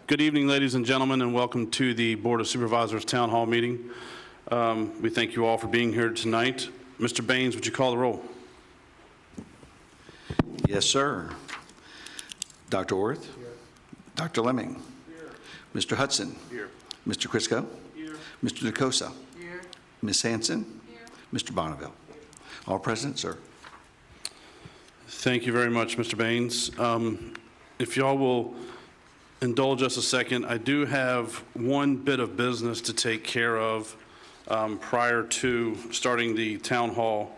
Good evening, ladies and gentlemen, and welcome to the Board of Supervisors Town Hall meeting. We thank you all for being here tonight. Mr. Baines, would you call the roll? Yes, sir. Dr. Orth? Here. Dr. Lemming? Here. Mr. Hudson? Here. Mr. Crisco? Here. Mr. Nicosa? Here. Ms. Hanson? Here. Mr. Bonneville? All present, sir. Thank you very much, Mr. Baines. If y'all will indulge us a second, I do have one bit of business to take care of prior to starting the town hall.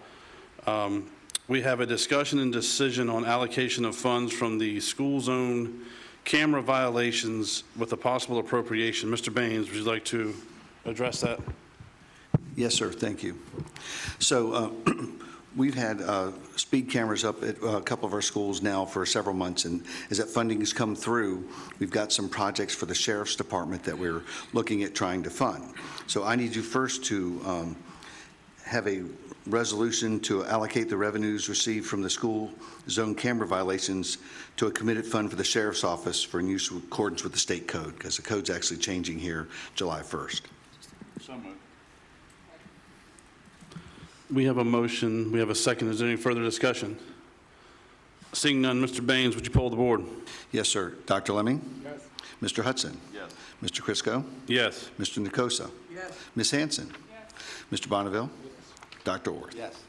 We have a discussion and decision on allocation of funds from the school zone camera violations with a possible appropriation. Mr. Baines, would you like to address that? Yes, sir. Thank you. So we've had speed cameras up at a couple of our schools now for several months, and as that funding has come through, we've got some projects for the Sheriff's Department that we're looking at trying to fund. So I need you first to have a resolution to allocate the revenues received from the school zone camera violations to a committed fund for the Sheriff's Office for use in accordance with the state code, because the code's actually changing here July 1st. So moved. We have a motion. We have a second. Is there any further discussion? Seeing none, Mr. Baines, would you poll the board? Yes, sir. Dr. Lemming? Yes. Mr. Hudson? Yes. Mr. Crisco? Yes. Mr. Nicosa? Yes. Ms. Hanson? Yes. Mr. Bonneville? Yes. Dr. Orth? Yes.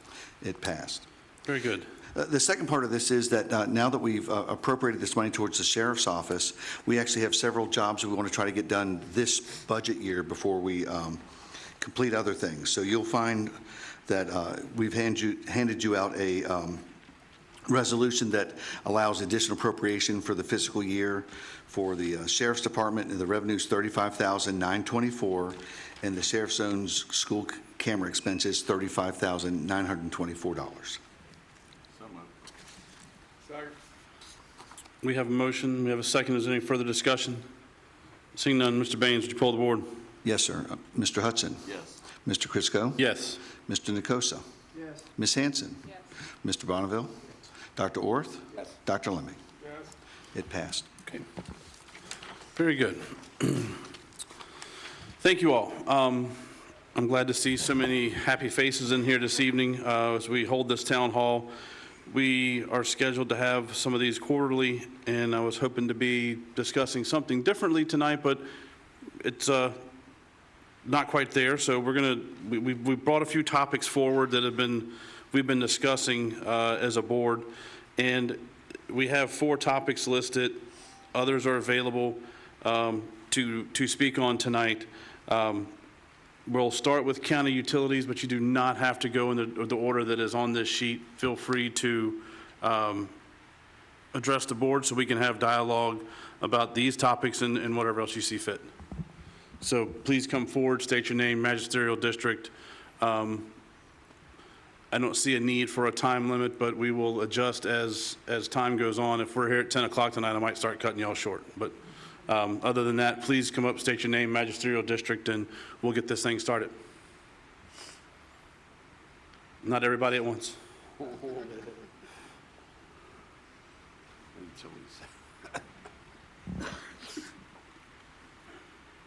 It passed. Very good. The second part of this is that now that we've appropriated this money towards the Sheriff's Office, we actually have several jobs that we want to try to get done this budget year before we complete other things. So you'll find that we've handed you out a resolution that allows additional appropriation for the fiscal year for the Sheriff's Department, and the revenue is $35,924, and the Sheriff's Zone's school camera expenses $35,924. So moved. Second. We have a motion. We have a second. Is there any further discussion? Seeing none, Mr. Baines, would you poll the board? Yes, sir. Mr. Hudson? Yes. Mr. Crisco? Yes. Mr. Nicosa? Yes. Ms. Hanson? Yes. Mr. Bonneville? Dr. Orth? Yes. Dr. Lemming? Yes. It passed. Okay. Very good. Thank you all. I'm glad to see so many happy faces in here this evening as we hold this town hall. We are scheduled to have some of these quarterly, and I was hoping to be discussing something differently tonight, but it's not quite there. So we brought a few topics forward that we've been discussing as a board, and we have 4 topics listed. Others are available to speak on tonight. We'll start with county utilities, but you do not have to go in the order that is on this sheet. Feel free to address the board so we can have dialogue about these topics and whatever else you see fit. So please come forward, state your name, magisterial district. I don't see a need for a time limit, but we will adjust as time goes on. If we're here at 10 o'clock tonight, I might start cutting y'all short. But other than that, please come up, state your name, magisterial district, and we'll get this thing started. Not everybody at once.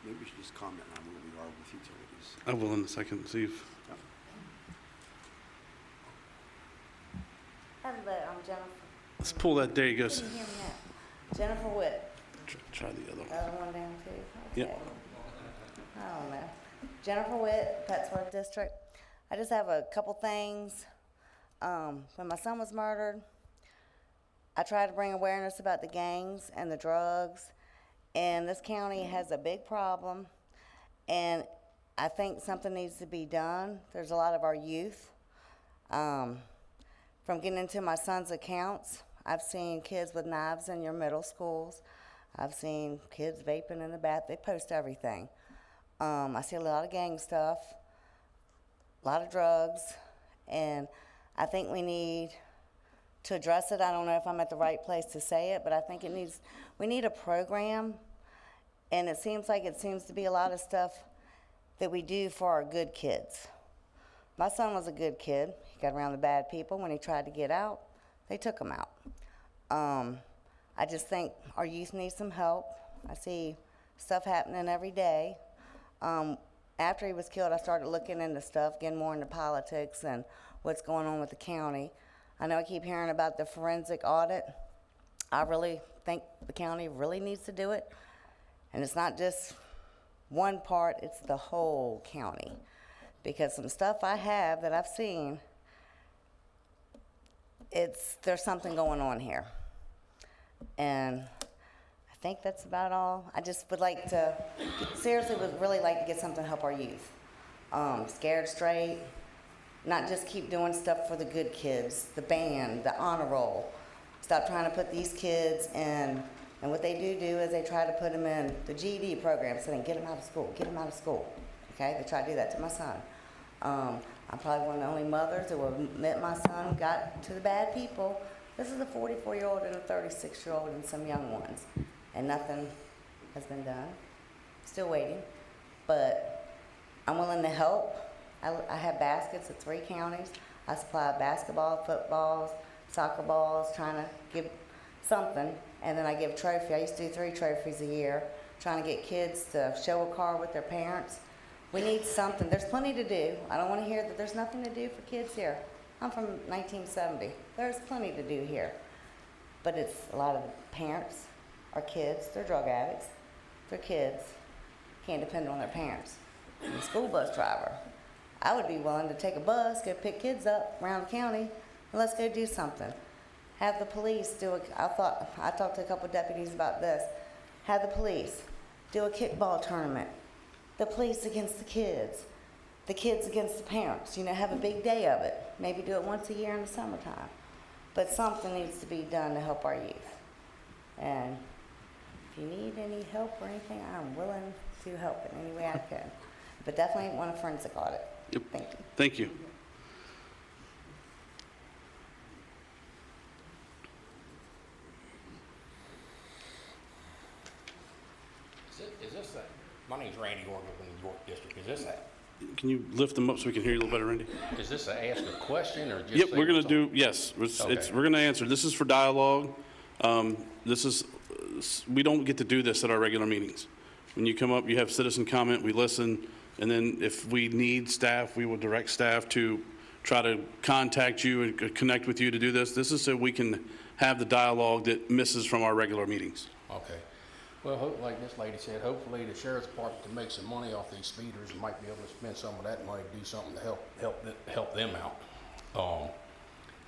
Maybe we should just comment on where we are with utilities. I will in a second, see if. Hello, I'm Jennifer. Let's pull that. There you go. Can you hear me now? Jennifer Witt. Try the other one. Other one down too? Okay. Yep. I don't know. Jennifer Witt, Petsworth District. I just have a couple things. When my son was murdered, I tried to bring awareness about the gangs and the drugs. And this county has a big problem. And I think something needs to be done. There's a lot of our youth. From getting into my son's accounts, I've seen kids with knives in your middle schools. I've seen kids vaping in the bath. They post everything. I see a lot of gang stuff, a lot of drugs, and I think we need to address it. I don't know if I'm at the right place to say it, but I think we need a program, and it seems to be a lot of stuff that we do for our good kids. My son was a good kid. He got around the bad people. When he tried to get out, they took him out. I just think our youth needs some help. I see stuff happening every day. After he was killed, I started looking into stuff, getting more into politics and what's going on with the county. I know I keep hearing about the forensic audit. I really think the county really needs to do it. And it's not just one part, it's the whole county. Because some stuff I have that I've seen, there's something going on here. And I think that's about all. I just would like to, seriously would really like to get something to help our youth. Scared Straight, not just keep doing stuff for the good kids, the band, the honor roll. Stop trying to put these kids in, and what they do is they try to put them in the GED program, so they can get them out of school, okay? They try to do that to my son. I'm probably one of the only mothers that will admit my son got to the bad people. This is a 44-year-old and a 36-year-old and some young ones, and nothing has been done. Still waiting, but I'm willing to help. I have baskets at 3 counties. I supply basketball, footballs, soccer balls, trying to give something, and then I give trophy. I used to do 3 trophies a year, trying to get kids to show a car with their parents. We need something. There's plenty to do. I don't want to hear that there's nothing to do for kids here. I'm from 1970. There's plenty to do here. But it's a lot of parents are kids. They're drug addicts. They're kids. Can't depend on their parents. And the school bus driver. I would be willing to take a bus, go pick kids up around the county, and let's go do something. Have the police do I talked to a couple of deputies about this. Have the police do a kickball tournament. The police against the kids against the parents. You know, have a big day of it. Maybe do it once a year in the summertime. But something needs to be done to help our youth. And if you need any help or anything, I'm willing to help in any way I can. But definitely want a forensic audit. Yep. Thank you. Thank you. Is this my name's Randy Orville from the York District. Can you lift them up so we can hear you a little better, Randy? Is this a ask a question or just? Yep, say we're going to something? do, yes, Okay. we're going to answer. This is for dialogue. We don't get to do this at our regular meetings. When you come up, you have citizen comment, we listen, and then if we need staff, we will direct staff to try to contact you and connect with you to do this. This is so we can have the dialogue that misses from our regular meetings. Okay. Well, like this lady said, hopefully the sheriff's department can make some money off these speeders and might be able to spend some of that money to do something to help them out.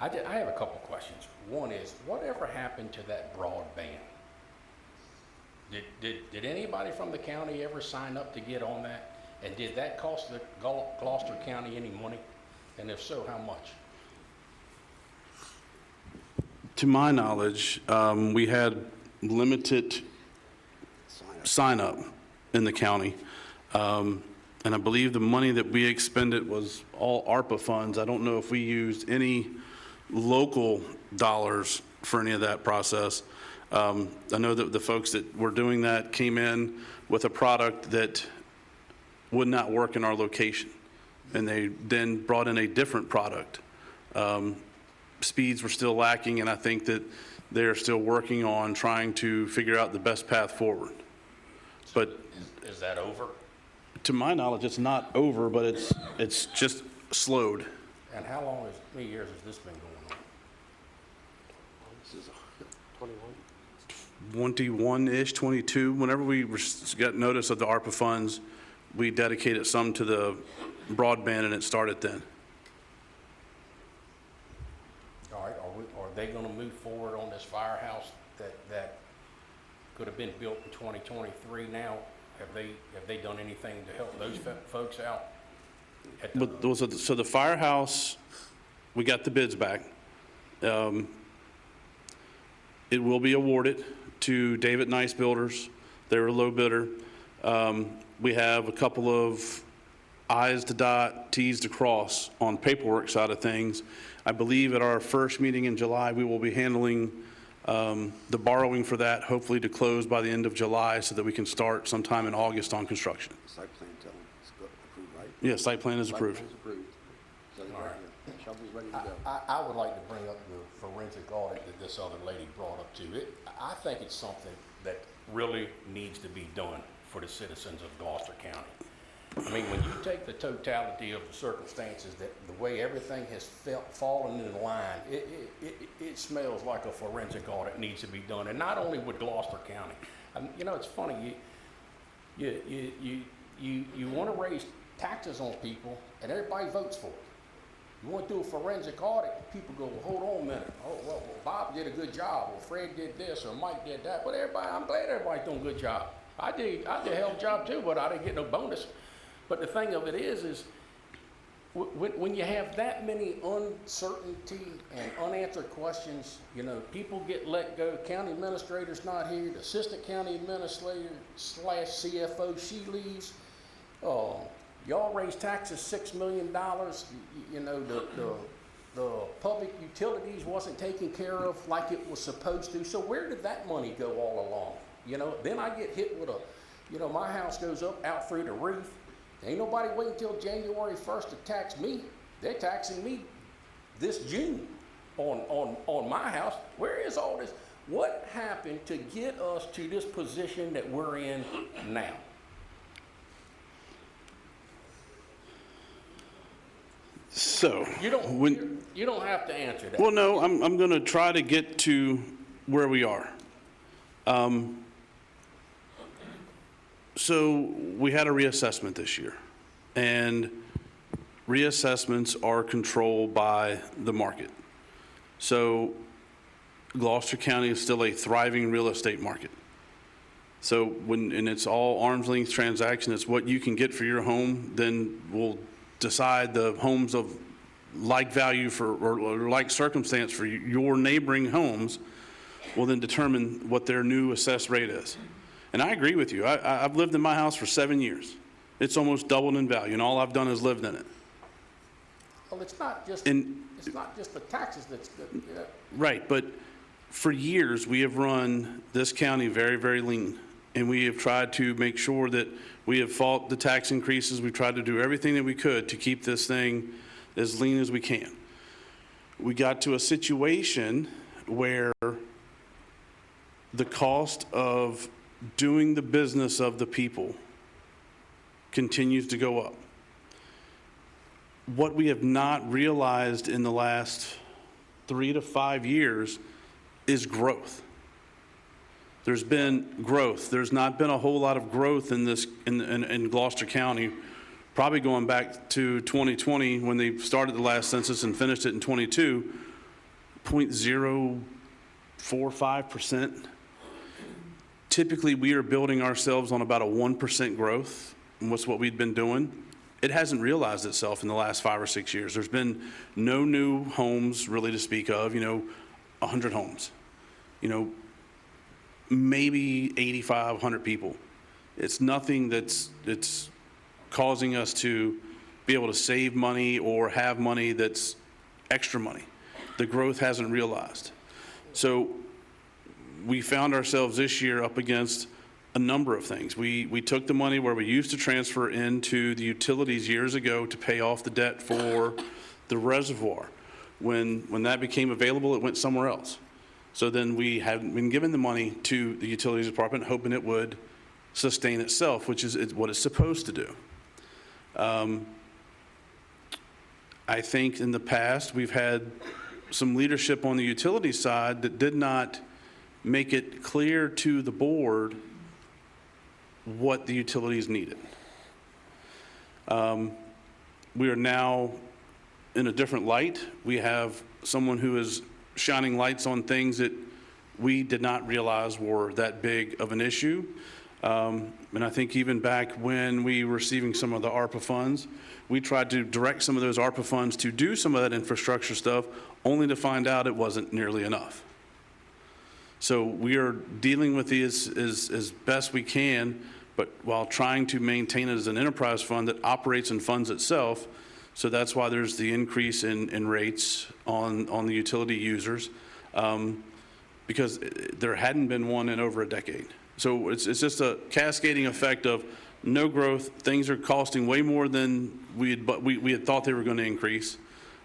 I have a couple questions. One is, whatever happened to that broadband? Did anybody from the county ever sign up to get on that? And did that cost the Gloucester County any money? And if so, how much? To my knowledge, we had limited sign up in the county. And I believe the money that we expended was all ARPA funds. I don't know if we used any local dollars for any of that process. I know that the folks that were doing that came in with a product that would not work in our location. And they then brought in a different product. Speeds were still lacking, and I think that they're still working on trying to figure out the best path forward. But Is that over? to my knowledge, it's not over, but it's just slowed. And how many years has this been going on? This is 21. 21-ish, 22. Whenever we got notice of the ARPA funds, we dedicated some to the broadband, and it started then. All right, are they gonna move forward on this firehouse that could have been built in 2023 now? Have they done anything to help those folks out? So the firehouse, we got the bids back. It will be awarded to David Nice Builders. They're a low bidder. We have a couple of I's to dot, T's to cross on paperwork side of things. I believe at our first meeting in July, we will be handling the borrowing for that, hopefully to close by the end of July so that we can start sometime in August on construction. Site plan, tell them it's approved, right? Yeah, site plan is approved. Site plan's approved. So they're All right. here. Shovel's ready to go. I would like to bring up the forensic audit that this other lady brought up too. I think it's something that really needs to be done for the citizens of Gloucester County. I mean, when you take the totality of the circumstances, that the way everything has fallen in line, it smells like a forensic audit needs to be done, and not only with Gloucester County. You know, it's funny, you want to raise taxes on people, and everybody votes for it. You want to do a forensic audit, people go, well, hold on a minute. Oh, well, Bob did a good job, or Fred did this, or Mike did that. But I'm glad everybody's doing a good job. I did a hell of a job too, but I didn't get no bonus. But the thing of it is when you have that many uncertainty and unanswered questions, you know, people get let go. County administrator's not here. The assistant county administrator / CFO, she leaves. Y'all raised taxes $6 million. You know, the public utilities wasn't taken care of like it was supposed to. So where did that money go all along? You know, then I get hit with my house goes up out through the roof. Ain't nobody waiting until January 1st to tax me. They're taxing me this June on my house. Where is all this? What happened to get us to this position that we're in now? So, You don't have to answer that. well, no, I'm going to try to get to where we are. So we had a reassessment this year, and reassessments are controlled by the market. So Gloucester County is still a thriving real estate market. So and it's all arm's length transaction, it's what you can get for your home, then we'll decide the homes of like value or like circumstance for your neighboring homes will then determine what their new assessed rate is. And I agree with you. I've lived in my house for 7 years. It's almost doubled in value, and all I've done is lived in it. Well, it's not just the taxes that's good. You know. Right, but for years, we have run this county very, very lean, and we have tried to make sure that we have fought the tax increases. We've tried to do everything that we could to keep this thing as lean as we can. We got to a situation where the cost of doing the business of the people continues to go up. What we have not realized in the last 3 to 5 years is growth. There's been growth. There's not been a whole lot of growth in Gloucester County, probably going back to 2020 when they started the last census and finished it in 22, 0.045%. Typically, we are building ourselves on about a 1% growth, and what's what we've been doing. It hasn't realized itself in the last 5 or 6 years. There's been no new homes really to speak of, 100 homes, maybe 85, 100 people. It's nothing that's causing us to be able to save money or have money that's extra money. The growth hasn't realized. So we found ourselves this year up against a number of things. We took the money where we used to transfer into the utilities years ago to pay off the debt for the reservoir. When that became available, it went somewhere else. So then we have been given the money to the utilities department, hoping it would sustain itself, which is what it's supposed to do. I think in the past, we've had some leadership on the utility side that did not make it clear to the board what the utilities needed. We are now in a different light. We have someone who is shining lights on things that we did not realize were that big of an issue. And I think even back when we were receiving some of the ARPA funds, we tried to direct some of those ARPA funds to do some of that infrastructure stuff, only to find out it wasn't nearly enough. So we are dealing with these as best we can, but while trying to maintain it as an enterprise fund that operates and funds itself. So that's why there's the increase in rates on the utility users, because there hadn't been one in over a decade. So it's just a cascading effect of no growth. Things are costing way more than we had thought they were going to increase.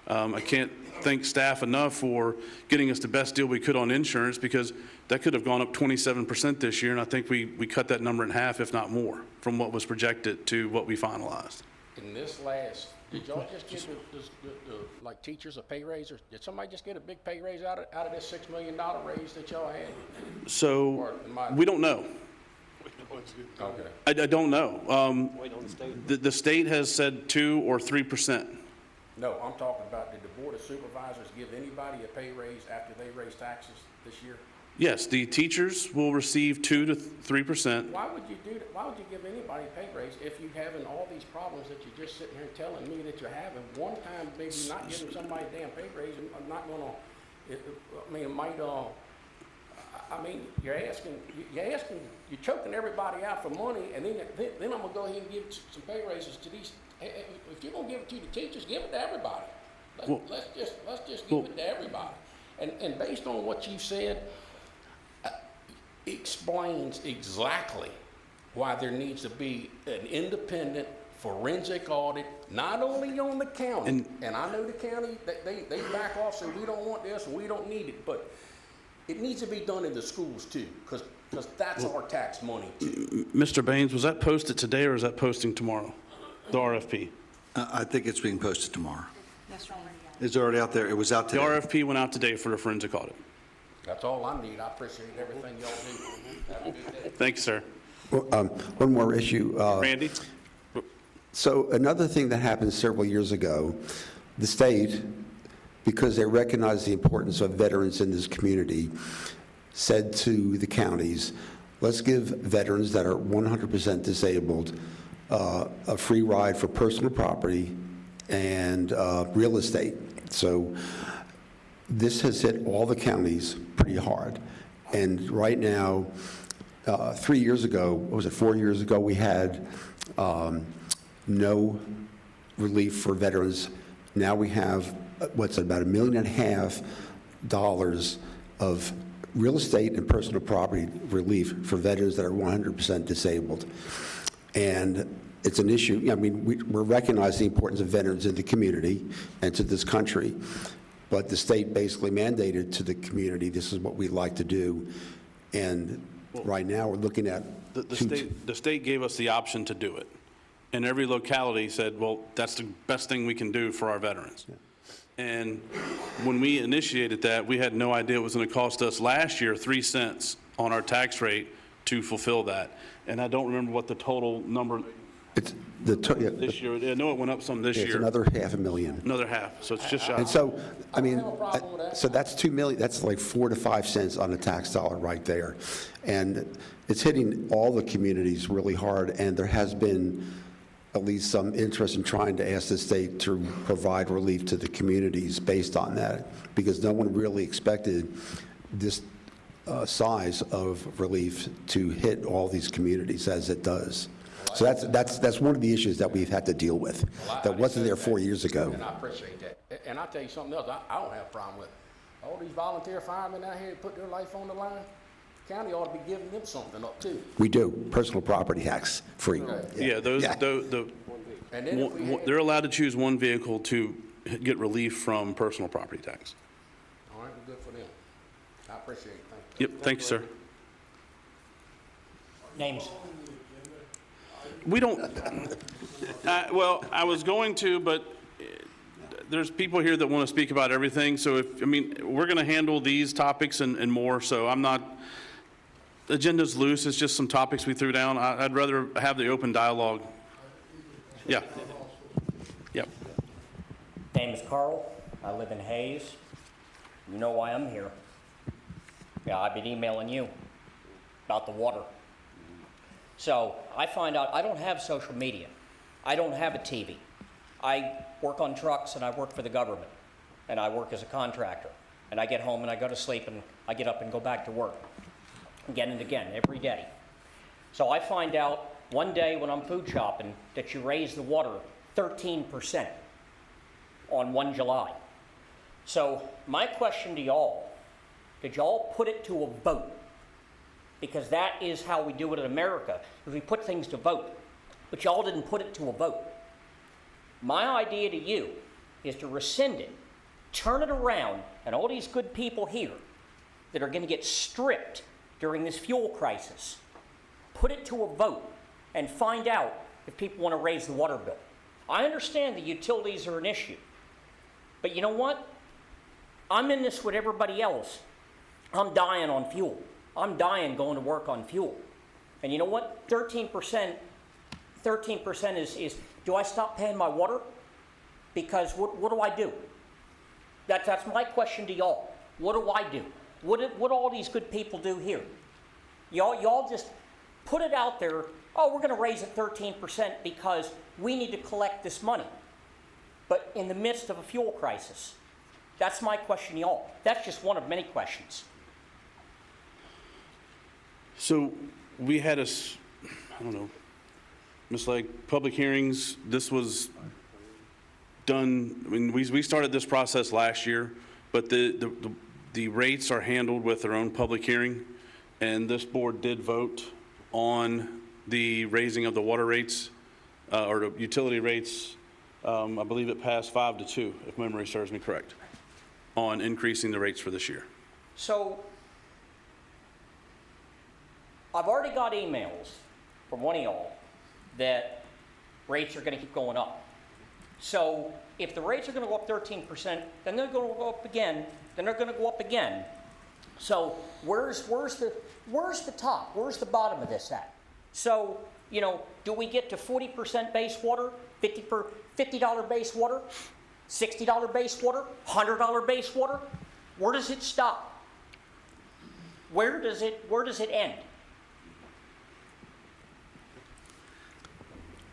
I can't thank staff enough for getting us the best deal we could on insurance, because that could have gone up 27% this year, and I think we cut that number in half, if not more, from what was projected to what we finalized. In this last, did y'all just give like teachers a pay raise, or did somebody just get a big pay raise out of this $6 million raise that y'all had? So, we don't know. Okay. I don't know. The state has said 2 or 3%. No, I'm talking about, did the Board of Supervisors give anybody a pay raise after they raised taxes this year? Yes, the teachers will receive 2 to 3%. Why would you do that? Why would you give anybody a pay raise if you're having all these problems that you're just sitting here telling me that you're having? One time, maybe not giving somebody a damn pay raise, I'm not gonna, I mean, it might, I mean, you're choking everybody out for money, and then I'm gonna go ahead and give some pay raises to these. If you're gonna give it to the teachers, give it to everybody. Let's just give it to everybody. And based on what you said, explains exactly why there needs to be an independent forensic audit, not only on the county, and I know the county, they back off, say we don't want this and we don't need it, but it needs to be done in the schools too, because that's our tax money too. Mr. Baines, was that posted today or is that posting tomorrow? The RFP? I think it's being posted tomorrow. It's already out there. It was out The today. RFP went out today for the forensic audit. That's all I need. I appreciate everything y'all do. Have a good day. Thank you, sir. One more issue. Randy? So another thing that happened several years ago, the state, because they recognize the importance of veterans in this community, said to the counties, let's give veterans that are 100% disabled a free ride for personal property and real estate. So this has hit all the counties pretty hard. And right now, 3 years ago, what was it, 4 years ago, we had no relief for veterans. Now we have, what's it, about $1.5 million of real estate and personal property relief for veterans that are 100% disabled. And it's an issue. I mean, we're recognizing the importance of veterans in the community and to this country, but the state basically mandated to the community, this is what we'd like to do. And right now, we're looking at The state gave us the option to do it. And every locality said, well, that's the best thing we can do for our veterans. Yeah. And when we initiated that, we had no idea it was going to cost us last year 3 cents on our tax rate to fulfill that. And I don't remember what the total number it's this year. I know it went up some this year. It's another $500,000. Another half, so it's just shy. And so, I mean, so that's $2 million, that's like 4 to 5 cents on a tax dollar right there. And it's hitting all the communities really hard, and there has been at least some interest in trying to ask the state to provide relief to the communities based on that, because no one really expected this size of relief to hit all these communities as it does. So that's one of the issues that we've had to deal with, that wasn't there 4 years ago. And I appreciate that. And I'll tell you something else I don't have a problem with. All these volunteer firemen out here that put their life on the line, county ought to be giving them something up too. We do, personal property tax free. Yeah, those, Yeah. And then if we had, they're allowed to choose one vehicle to get relief from personal property tax. all right, well, good for them. I appreciate it. Thank you. Yep, thank you, sir. Names. We don't, well, I was going to, but there's people here that want to speak about everything. So if, I mean, we're going to handle these topics and more, so I'm not, the agenda's loose. It's just some topics we threw down. I'd rather have the open dialogue. Yeah. Yep. Name is Carl. I live in Hayes. You know why I'm here. Yeah, I've been emailing you about the water. So I find out I don't have social media. I don't have a TV. I work on trucks and I work for the government. And I work as a contractor. And I get home and I go to sleep and I get up and go back to work. Again and again, every day. So I find out one day when I'm food shopping that you raise the water 13% on 1 July. So my question to y'all, did y'all put it to a vote? Because that is how we do it in America, is we put things to vote. But y'all didn't put it to a vote. My idea to you is to rescind it, turn it around, and all these good people here that are going to get stripped during this fuel crisis. Put it to a vote and find out if people want to raise the water bill. I understand the utilities are an issue, but you know what? I'm in this with everybody else. I'm dying on fuel. I'm dying going to work on fuel. And you know what? 13% is do I stop paying my water? Because what do I do? That's my question to y'all. What do I do? What do all these good people do here? Y'all just put it out there, oh, we're going to raise it 13% because we need to collect this money. But in the midst of a fuel crisis, that's my question to y'all. That's just one of many questions. So we had I don't know, Ms. Legg, public hearings. This was done, I mean, we started this process last year, but the rates are handled with their own public hearing, and this board did vote on the raising of the water rates, or the utility rates. I believe it passed 5-2, if memory serves me correct, on increasing the rates for this year. So I've already got emails from one of y'all that rates are going to keep going up. So if the rates are going to go up 13%, then they're going to go up again, then they're going to go up again. So where's the top? Where's the bottom of this at? So, you know, do we get to 40% base water, $50 base water, $60 base water, $100 base water? Where does it stop? Where does it end?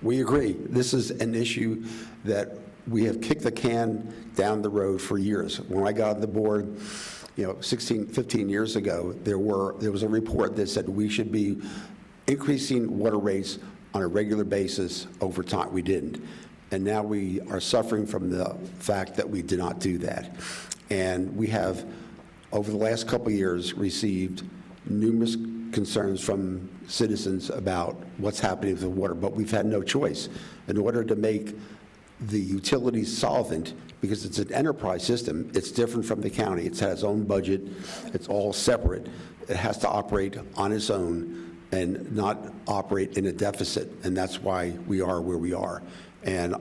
We agree. This is an issue that we have kicked the can down the road for years. When I got on the board, 15 years ago, there was a report that said we should be increasing water rates on a regular basis over time. We didn't. And now we are suffering from the fact that we did not do that. And we have, over the last couple of years, received numerous concerns from citizens about what's happening with the water, but we've had no choice. In order to make the utilities solvent, because it's an enterprise system, it's different from the county. It's had its own budget. It's all separate. It has to operate on its own and not operate in a deficit, and that's why we are where we are. And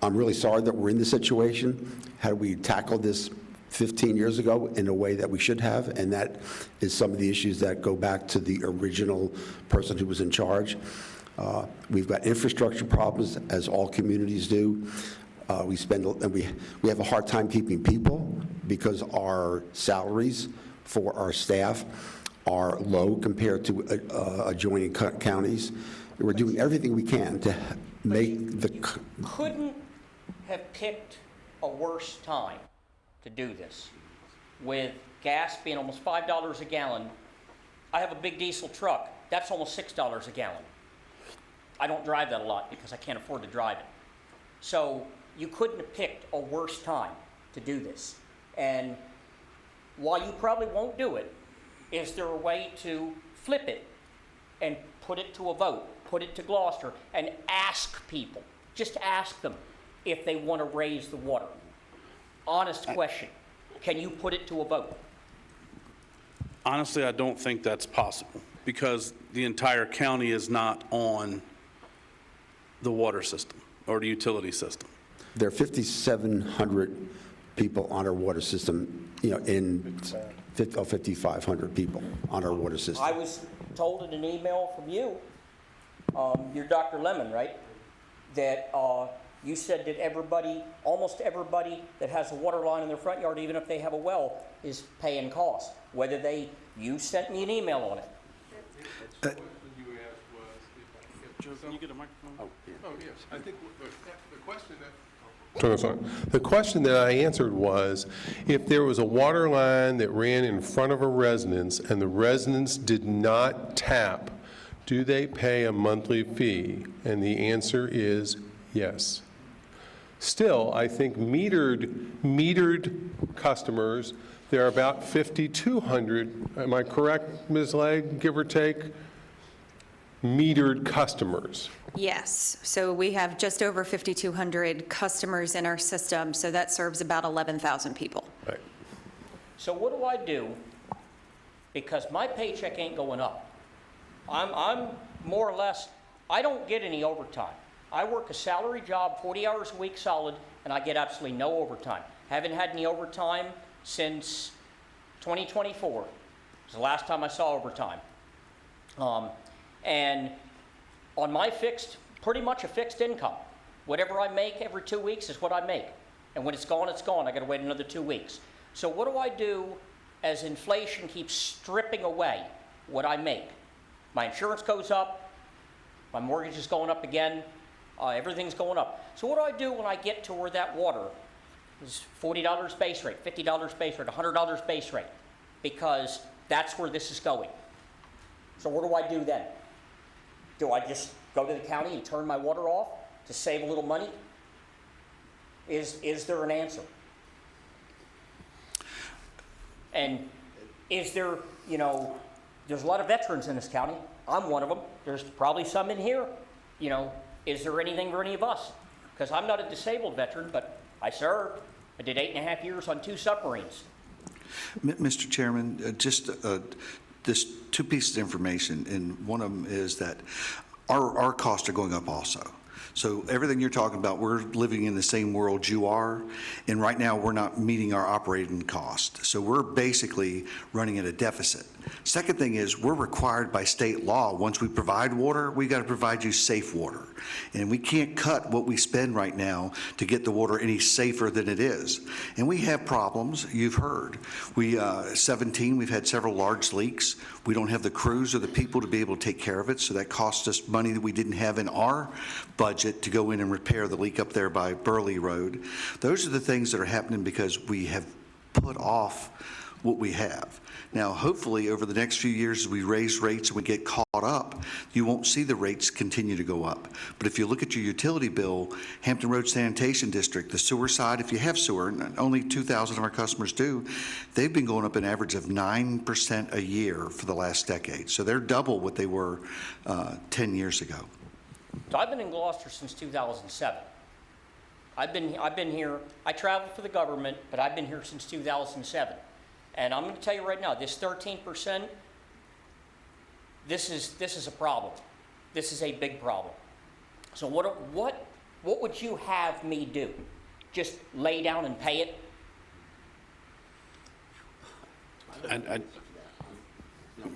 I'm really sorry that we're in this situation. Had we tackled this 15 years ago in a way that we should have, and that is some of the issues that go back to the original person who was in charge. We've got infrastructure problems, as all communities do. We have a hard time keeping people because our salaries for our staff are low compared to adjoining counties. We're doing everything we can to make the... Couldn't have picked a worse time to do this. With gas being almost $5 a gallon, I have a big diesel truck. That's almost $6 a gallon. I don't drive that a lot because I can't afford to drive it. So you couldn't have picked a worse time to do this. And while you probably won't do it, is there a way to flip it and put it to a vote, put it to Gloucester, and ask people, just ask them if they want to raise the water? Honest question. Can you put it to a vote? Honestly, I don't think that's possible because the entire county is not on the water system or the utility system. There are 5,700 people on our water system, in 5,500 people on our water system. I was told in an email from you, you're Dr. Lemon, right? That you said that almost everybody that has a water line in their front yard, even if they have a well, is paying cost. You sent me an email on it. The question you asked was, Joe, can you get a microphone? oh, yes, I think the question that I answered was, if there was a water line that ran in front of a residence and the residence did not tap, do they pay a monthly fee? And the answer is yes. Still, I think metered customers, there are about 5,200, am I correct, Ms. Legg, give or take? Metered customers. Yes, so we have just over 5,200 customers in our system, so that serves about 11,000 people. Right. So what do I do because my paycheck ain't going up. I'm more or less, I don't get any overtime. I work a salary job, 40 hours a week solid, and I get absolutely no overtime. Haven't had any overtime since 2024. It was the last time I saw overtime. And on my pretty much a fixed income. Whatever I make every 2 weeks is what I make. And when it's gone, it's gone. I gotta wait another 2 weeks. So what do I do as inflation keeps stripping away what I make? My insurance goes up, my mortgage is going up again, everything's going up. So what do I do when I get to where that water is $40 base rate, $50 base rate, $100 base rate? Because that's where this is going. So what do I do then? Do I just go to the county and turn my water off to save a little money? Is there an answer? And is there, there's a lot of veterans in this county. I'm one of them. There's probably some in here. Is there anything for any of us? Because I'm not a disabled veteran, but I served. I did 8.5 years on 2 submarines. Mr. Chairman, just two pieces of information, and one of them is that our costs are going up also. So everything you're talking about, we're living in the same world you are, and right now we're not meeting our operating cost. So we're basically running at a deficit. Second thing is we're required by state law, once we provide water, we got to provide you safe water. And we can't cut what we spend right now to get the water any safer than it is. And we have problems, you've heard. 17, we've had several large leaks. We don't have the crews or the people to be able to take care of it, so that cost us money that we didn't have in our budget to go in and repair the leak up there by Burley Road. Those are the things that are happening because we have put off what we have. Now, hopefully, over the next few years, as we raise rates and we get caught up, you won't see the rates continue to go up. But if you look at your utility bill, Hampton Road Sanitation District, the sewer side, if you have sewer, and only 2,000 of our customers do, they've been going up an average of 9% a year for the last decade. So they're double what they were 10 years ago. So I've been in Gloucester since 2007. I've been here, I traveled for the government, but I've been here since 2007. And I'm going to tell you right now, this 13%, this is a problem. This is a big problem. So what would you have me do? Just lay down and pay it?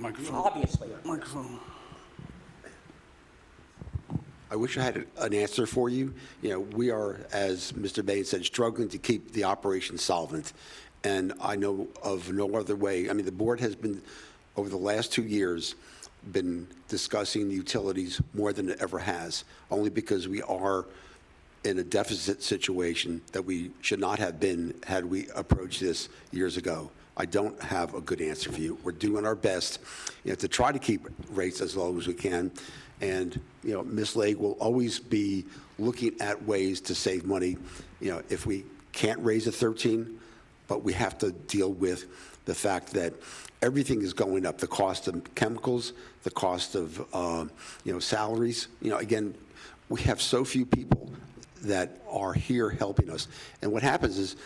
Microphone. Obviously. Microphone. I wish I had an answer for you. We are, as Mr. Bain said, struggling to keep the operation solvent. And I know of no other way. I mean, the board has been, over the last 2 years, been discussing the utilities more than it ever has, only because we are in a deficit situation that we should not have been had we approached this years ago. I don't have a good answer for you. We're doing our best, to try to keep rates as low as we can. And, Ms. Legg will always be looking at ways to save money. If we can't raise a 13, but we have to deal with the fact that everything is going up, the cost of chemicals, the cost of, salaries. Again, we have so few people that are here helping us. And what happens is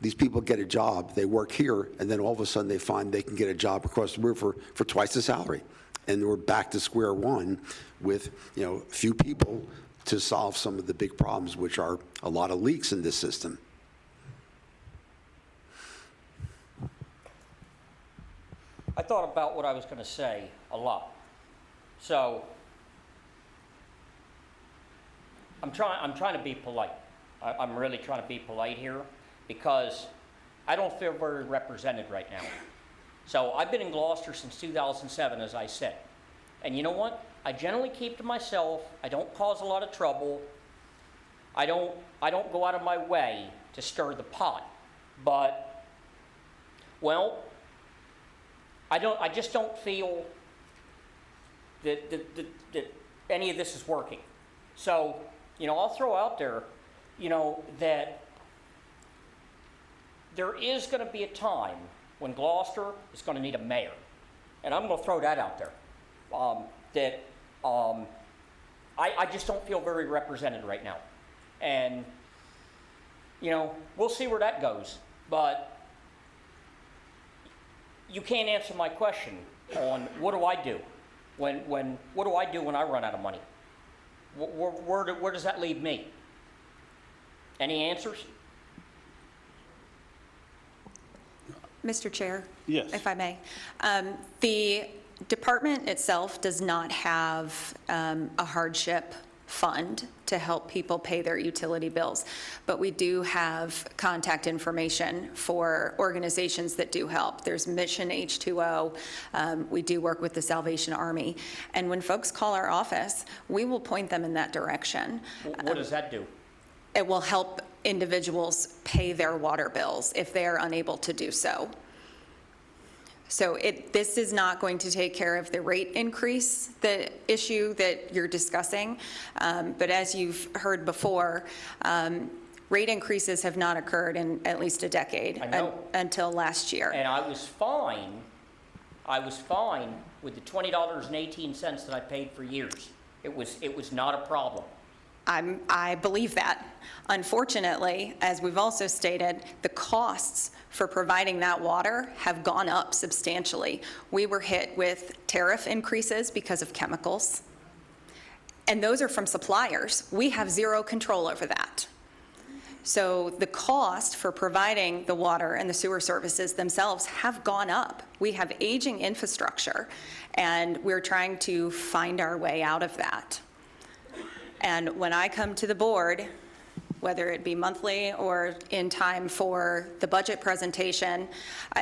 these people get a job, they work here, and then all of a sudden they find they can get a job across the river for twice the salary. And we're back to square one with, few people to solve some of the big problems, which are a lot of leaks in this system. I thought about what I was going to say a lot. So I'm trying to be polite. I'm really trying to be polite here because I don't feel very represented right now. So I've been in Gloucester since 2007, as I said. And you know what? I generally keep to myself. I don't cause a lot of trouble. I don't go out of my way to stir the pot. But, well, I just don't feel that any of this is working. So, I'll throw out there, that there is going to be a time when Gloucester is going to need a mayor. And I'm going to throw that out there. I just don't feel very represented right now. And, we'll see where that goes. But you can't answer my question on what do I do? What do I do when I run out of money? Where does that leave me? Any answers? Mr. Chair? Yes. If I may. The department itself does not have a hardship fund to help people pay their utility bills, but we do have contact information for organizations that do help. There's Mission H2O. We do work with the Salvation Army. And when folks call our office, we will point them in that direction. What does that do? It will help individuals pay their water bills if they are unable to do so. So this is not going to take care of the rate increase, the issue that you're discussing. But as you've heard before, rate increases have not occurred in at least a decade until last year. And I was fine with the $20.18 that I paid for years. It was not a problem. I believe that. Unfortunately, as we've also stated, the costs for providing that water have gone up substantially. We were hit with tariff increases because of chemicals, and those are from suppliers. We have zero control over that. So the cost for providing the water and the sewer services themselves have gone up. We have aging infrastructure, and we're trying to find our way out of that. And when I come to the board, whether it be monthly or in time for the budget presentation,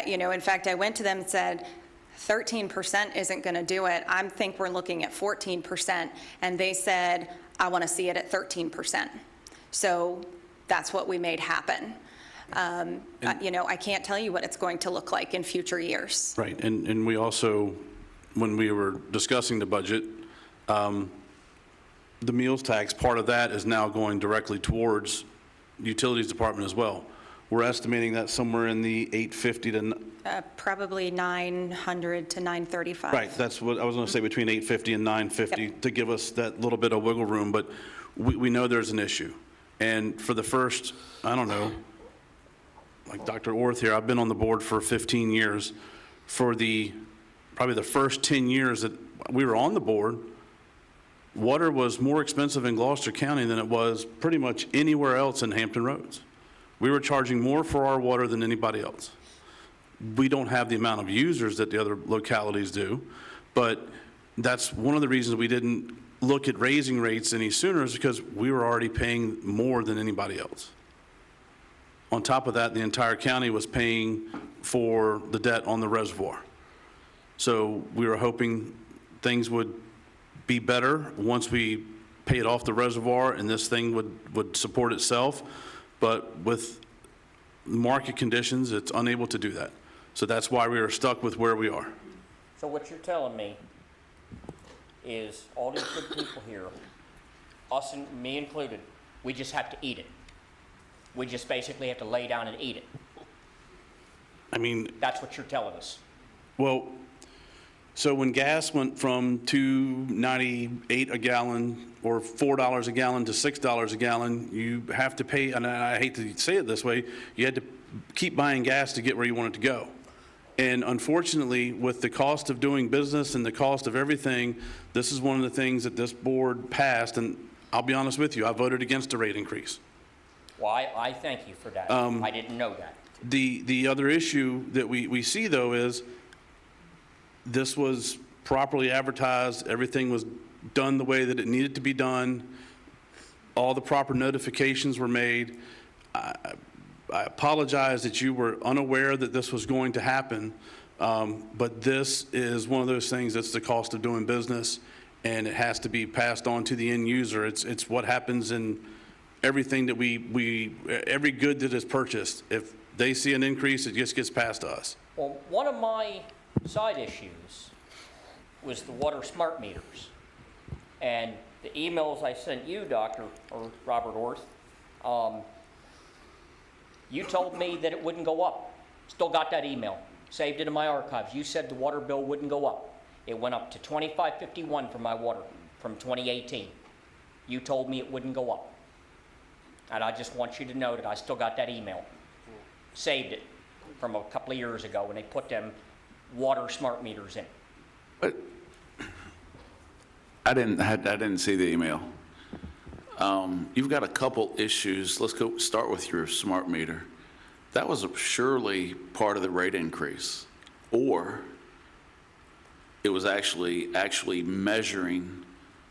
in fact, I went to them and said, 13% isn't going to do it. I think we're looking at 14%. And they said, I want to see it at 13%. So that's what we made happen. I can't tell you what it's going to look like in future years. Right, and we also, when we were discussing the budget, the meals tax, part of that is now going directly towards the utilities department as well. We're estimating that somewhere in the 850 to... Probably 900 to 935. Right, that's what I was going to say, between 850 and 950, Yep. to give us that little bit of wiggle room, but we know there's an issue. And for the first, I don't know, like Dr. Orth here, I've been on the board for 15 years. For probably the first 10 years that we were on the board, water was more expensive in Gloucester County than it was pretty much anywhere else in Hampton Roads. We were charging more for our water than anybody else. We don't have the amount of users that the other localities do, but that's one of the reasons we didn't look at raising rates any sooner, is because we were already paying more than anybody else. On top of that, the entire county was paying for the debt on the reservoir. So we were hoping things would be better once we paid off the reservoir and this thing would support itself. But with market conditions, it's unable to do that. So that's why we are stuck with where we are. So what you're telling me is all these good people here, us and me included, we just have to eat it. We just basically have to lay down and eat it. I mean, That's what you're telling us. well, so when gas went from $2.98 a gallon or $4 a gallon to $6 a gallon, you have to pay, and I hate to say it this way, you had to keep buying gas to get where you wanted to go. And unfortunately, with the cost of doing business and the cost of everything, this is one of the things that this board passed, and I'll be honest with you, I voted against a rate increase. Well, I thank you for that. I didn't know that. The other issue that we see, though, is this was properly advertised, everything was done the way that it needed to be done, all the proper notifications were made. I apologize that you were unaware that this was going to happen, but this is one of those things that's the cost of doing business, and it has to be passed on to the end user. It's what happens in everything that every good that is purchased. If they see an increase, it just gets passed to us. Well, one of my side issues was the water smart meters. And the emails I sent you, Dr. or Robert Orth, you told me that it wouldn't go up. Still got that email. Saved it in my archives. You said the water bill wouldn't go up. It went up to $25.51 for my water from 2018. You told me it wouldn't go up. And I just want you to know that I still got that email. Saved it from a couple of years ago when they put them water smart meters in. But I didn't see the email. You've got a couple issues. Let's start with your smart meter. That was surely part of the rate increase, or it was actually measuring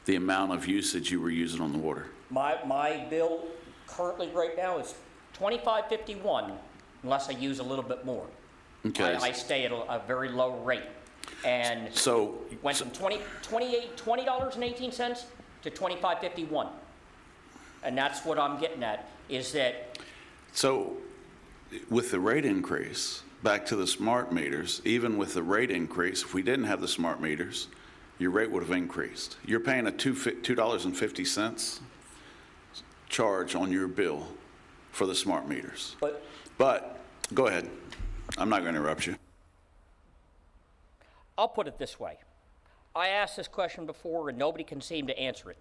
the amount of usage you were using on the water. My bill currently right now is $25.51 unless I use a little bit more. Okay. I stay at a very low rate. And So went from $20.18 to $25.51. And that's what I'm getting at, is that So with the rate increase, back to the smart meters, even with the rate increase, if we didn't have the smart meters, your rate would have increased. You're paying a $2.50 charge on your bill for the smart meters. But go ahead. I'm not going to interrupt you. I'll put it this way. I asked this question before and nobody can seem to answer it.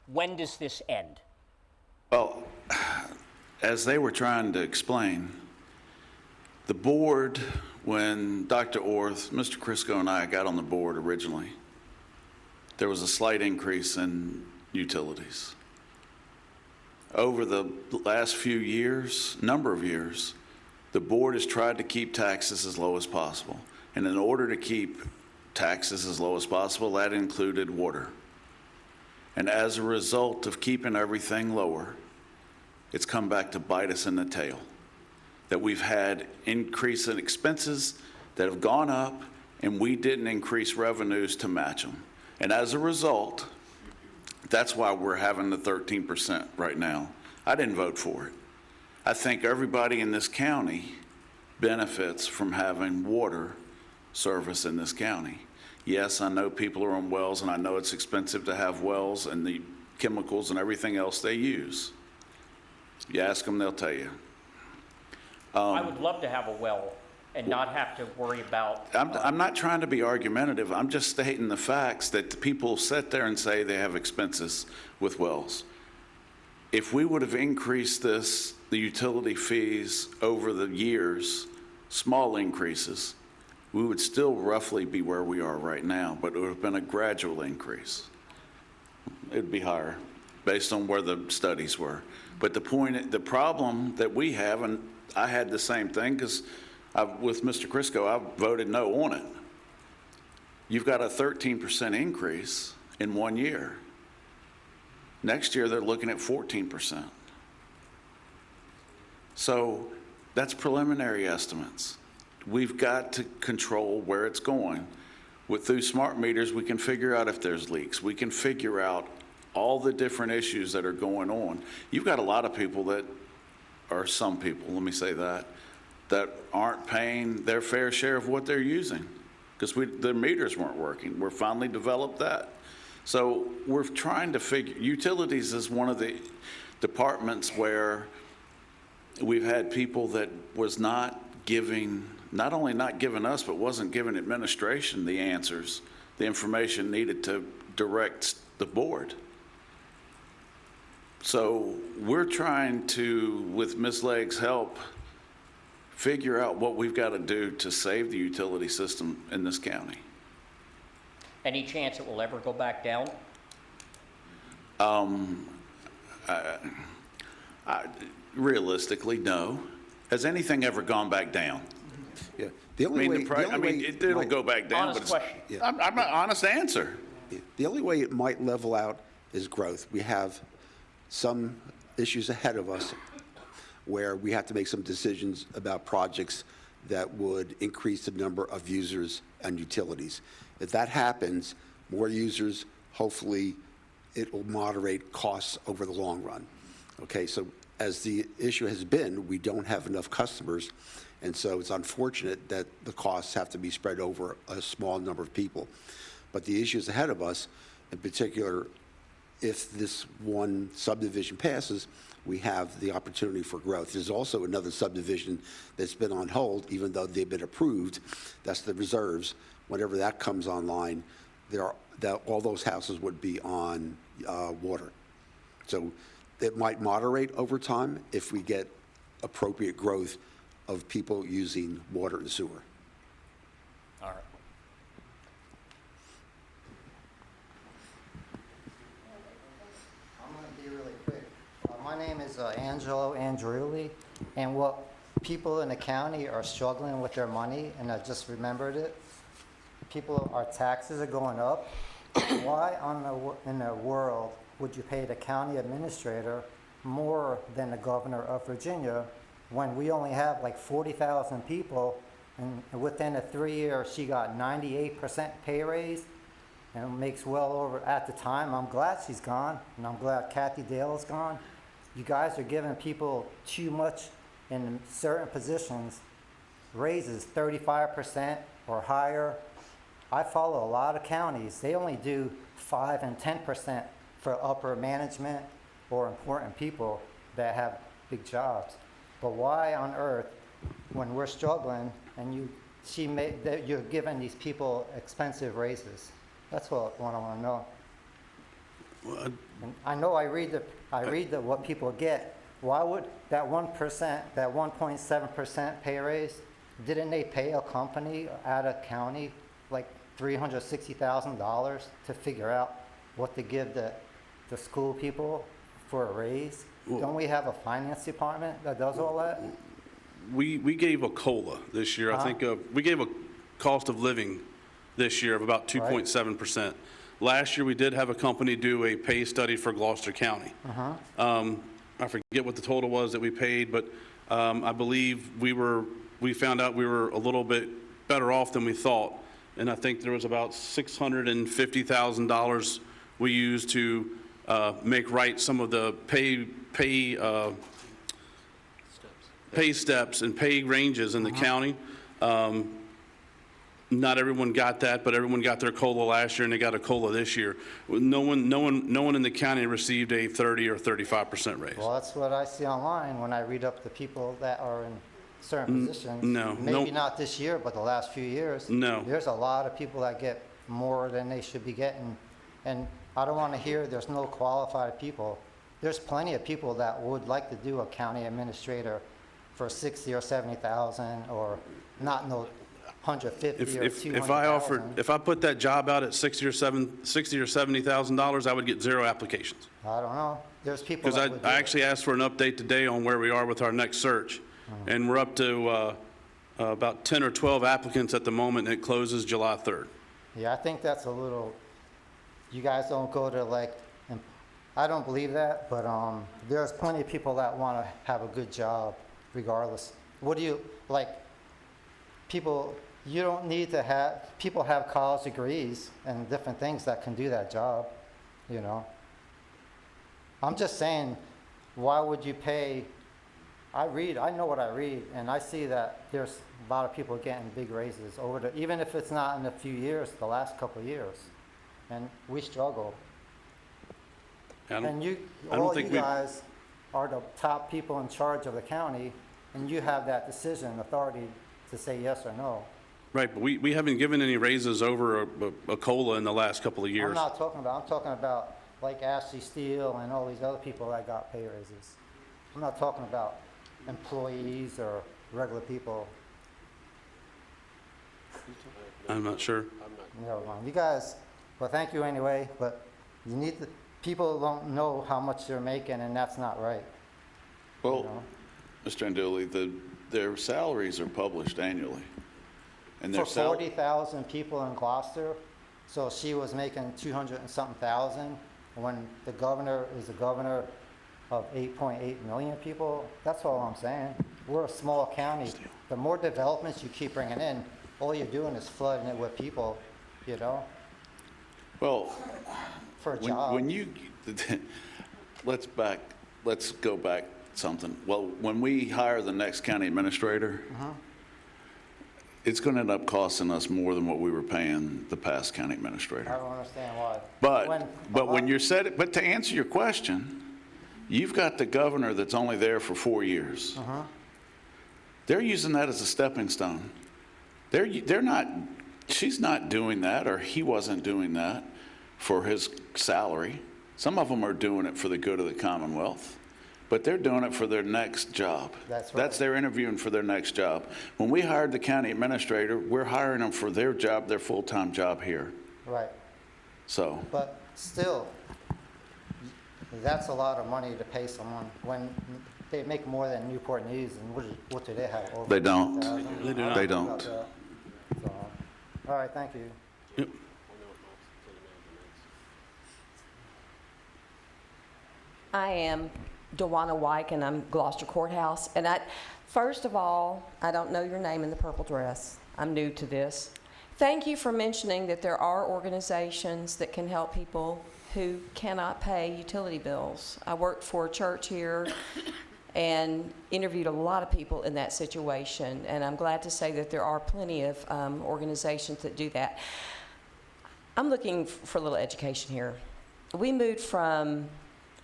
When does this end? Well, as they were trying to explain, the board, when Dr. Orth, Mr. Crisco, and I got on the board originally, there was a slight increase in utilities. Over the last few years, number of years, the board has tried to keep taxes as low as possible. And in order to keep taxes as low as possible, that included water. And as a result of keeping everything lower, it's come back to bite us in the tail. That we've had increase in expenses that have gone up, and we didn't increase revenues to match them. And as a result, that's why we're having the 13% right now. I didn't vote for it. I think everybody in this county benefits from having water service in this county. Yes, I know people are on wells, and I know it's expensive to have wells and the chemicals and everything else they use. You ask them, they'll tell you. I would love to have a well and not have to worry about. I'm not trying to be argumentative. I'm just stating the facts that the people sit there and say they have expenses with wells. If we would have increased the utility fees over the years, small increases, we would still roughly be where we are right now, but it would have been a gradual increase. It'd be higher based on where the studies were. But the problem that we have, and I had the same thing because with Mr. Crisco, I voted no on it. You've got a 13% increase in 1 year. Next year, they're looking at 14%. So that's preliminary estimates. We've got to control where it's going. Through smart meters, we can figure out if there's leaks. We can figure out all the different issues that are going on. You've got a lot of people or some people, let me say that aren't paying their fair share of what they're using because the meters weren't working. We're finally developed that. So we're trying to figure, utilities is one of the departments where we've had people that was not only not giving us, but wasn't giving administration the answers, the information needed to direct the board. So we're trying to, with Ms. Legg's help, figure out what we've got to do to save the utility system in this county. Any chance it will ever go back down? Realistically, no. Has anything ever gone back down? Yeah. The only way, It'll go back down. Honest but question. Yeah. I'm an honest answer. the only way it might level out is growth. We have some issues ahead of us where we have to make some decisions about projects that would increase the number of users and utilities. If that happens, more users, hopefully it will moderate costs over the long run. Okay, so as the issue has been, we don't have enough customers, and so it's unfortunate that the costs have to be spread over a small number of people. But the issues ahead of us, in particular, if this one subdivision passes, we have the opportunity for growth. There's also another subdivision that's been on hold, even though they've been approved. That's the reserves. Whenever that comes online, all those houses would be on water. So it might moderate over time if we get appropriate growth of people using water and sewer. All right. I'm going to be really quick. My name is Angelo Andreuli, and what people in the county are struggling with their money, and I just remembered it, our taxes are going up. Why in the world would you pay the county administrator more than the governor of Virginia when we only have like 40,000 people, and within a 3 year, she got 98% pay raise, and makes well over, at the time, I'm glad she's gone, and I'm glad Kathy Dale is gone. You guys are giving people too much in certain positions, raises 35% or higher. I follow a lot of counties, they only do 5 and 10% for upper management or important people that have big jobs. But why on earth, when we're struggling and you're giving these people expensive raises? That's what I want to know. And I know I read what people get. Why would that 1%, that 1.7% pay raise, didn't they pay a company at a county like $360,000 to figure out what to give the school people for a raise? Don't we have a finance department that does all that? We gave a COLA this year. I think we gave a cost of living this year of about 2.7%. Last year, we did have a company do a pay study for Gloucester County. I forget what the total was that we paid, but I believe we found out we were a little bit better off than we thought. And I think there was about $650,000 we used to make right some of the pay steps and pay ranges in the county. Not everyone got that, but everyone got their COLA last year, and they got a COLA this year. No one in the county received a 30 or 35% raise. Well, that's what I see online when I read up the people that are in certain positions. No. Maybe not this year, but the last few years. No. There's a lot of people that get more than they should be getting. And I don't want to hear there's no qualified people. There's plenty of people that would like to do a county administrator for 60 or 70,000, or not no 150 or 200,000. If I put that job out at $60 or $70,000, I would get 0 applications. I don't know. There's people that would do I it. actually asked for an update today on where we are with our next search, and we're up to about 10 or 12 applicants at the moment, and it closes July 3rd. Yeah, I think that's a little, you guys don't go to like, I don't believe that, but there's plenty of people that want to have a good job regardless. What do you, like, people, you don't need to have, people have college degrees and different things that can do that job, you know? I'm just saying, why would you pay, I know what I read, and I see that there's a lot of people getting big raises even if it's not in a few years, the last couple of years, and we struggle. And you guys are the top people in charge of the county, and you have that decision authority to say yes or no. Right, but we haven't given any raises over a COLA in the last couple of years. I'm talking about like Ashley Steele and all these other people that got pay raises. I'm not talking about employees or regular people. I'm not sure. Never mind. You guys, well, thank you anyway, but you need to, people don't know how much they're making, and that's not right. Well, You know? Mr. Anduli, their salaries are published annually. And For their 40,000 people in Gloucester, so she was making 200 and something thousand, when the governor is the governor of 8.8 million people. That's all I'm saying. We're a small county. The more developments you keep bringing in, all you're doing is flooding it with people, you know, Well, for a job. when you, let's go back something. Well, when we hire the next county administrator, it's going to end up costing us more than what we were paying the past county I administrator. don't understand why. But when you're but to answer your question, you've got the governor that's only there for 4 years. They're using that as a stepping stone. They're not, she's not doing that, or he wasn't doing that for his salary. Some of them are doing it for the good of the Commonwealth. but they're doing it for their next job. That's right. That's their interviewing for their next job. When we hired the county administrator, we're hiring them for their job, their full-time job here. Right. So, But still, that's a lot of money to pay someone when they make more than Newport News, and what do they have? Over They don't. 50,000? They do not. They I don't know don't. about that. So, all right, thank you. Yep. I am Dewana Wyke, and I'm Gloucester Courthouse. And first of all, I don't know your name in the purple dress. I'm new to this. Thank you for mentioning that there are organizations that can help people who cannot pay utility bills. I worked for a church here and interviewed a lot of people in that situation, and I'm glad to say that there are plenty of organizations that do that. I'm looking for a little education here. We moved from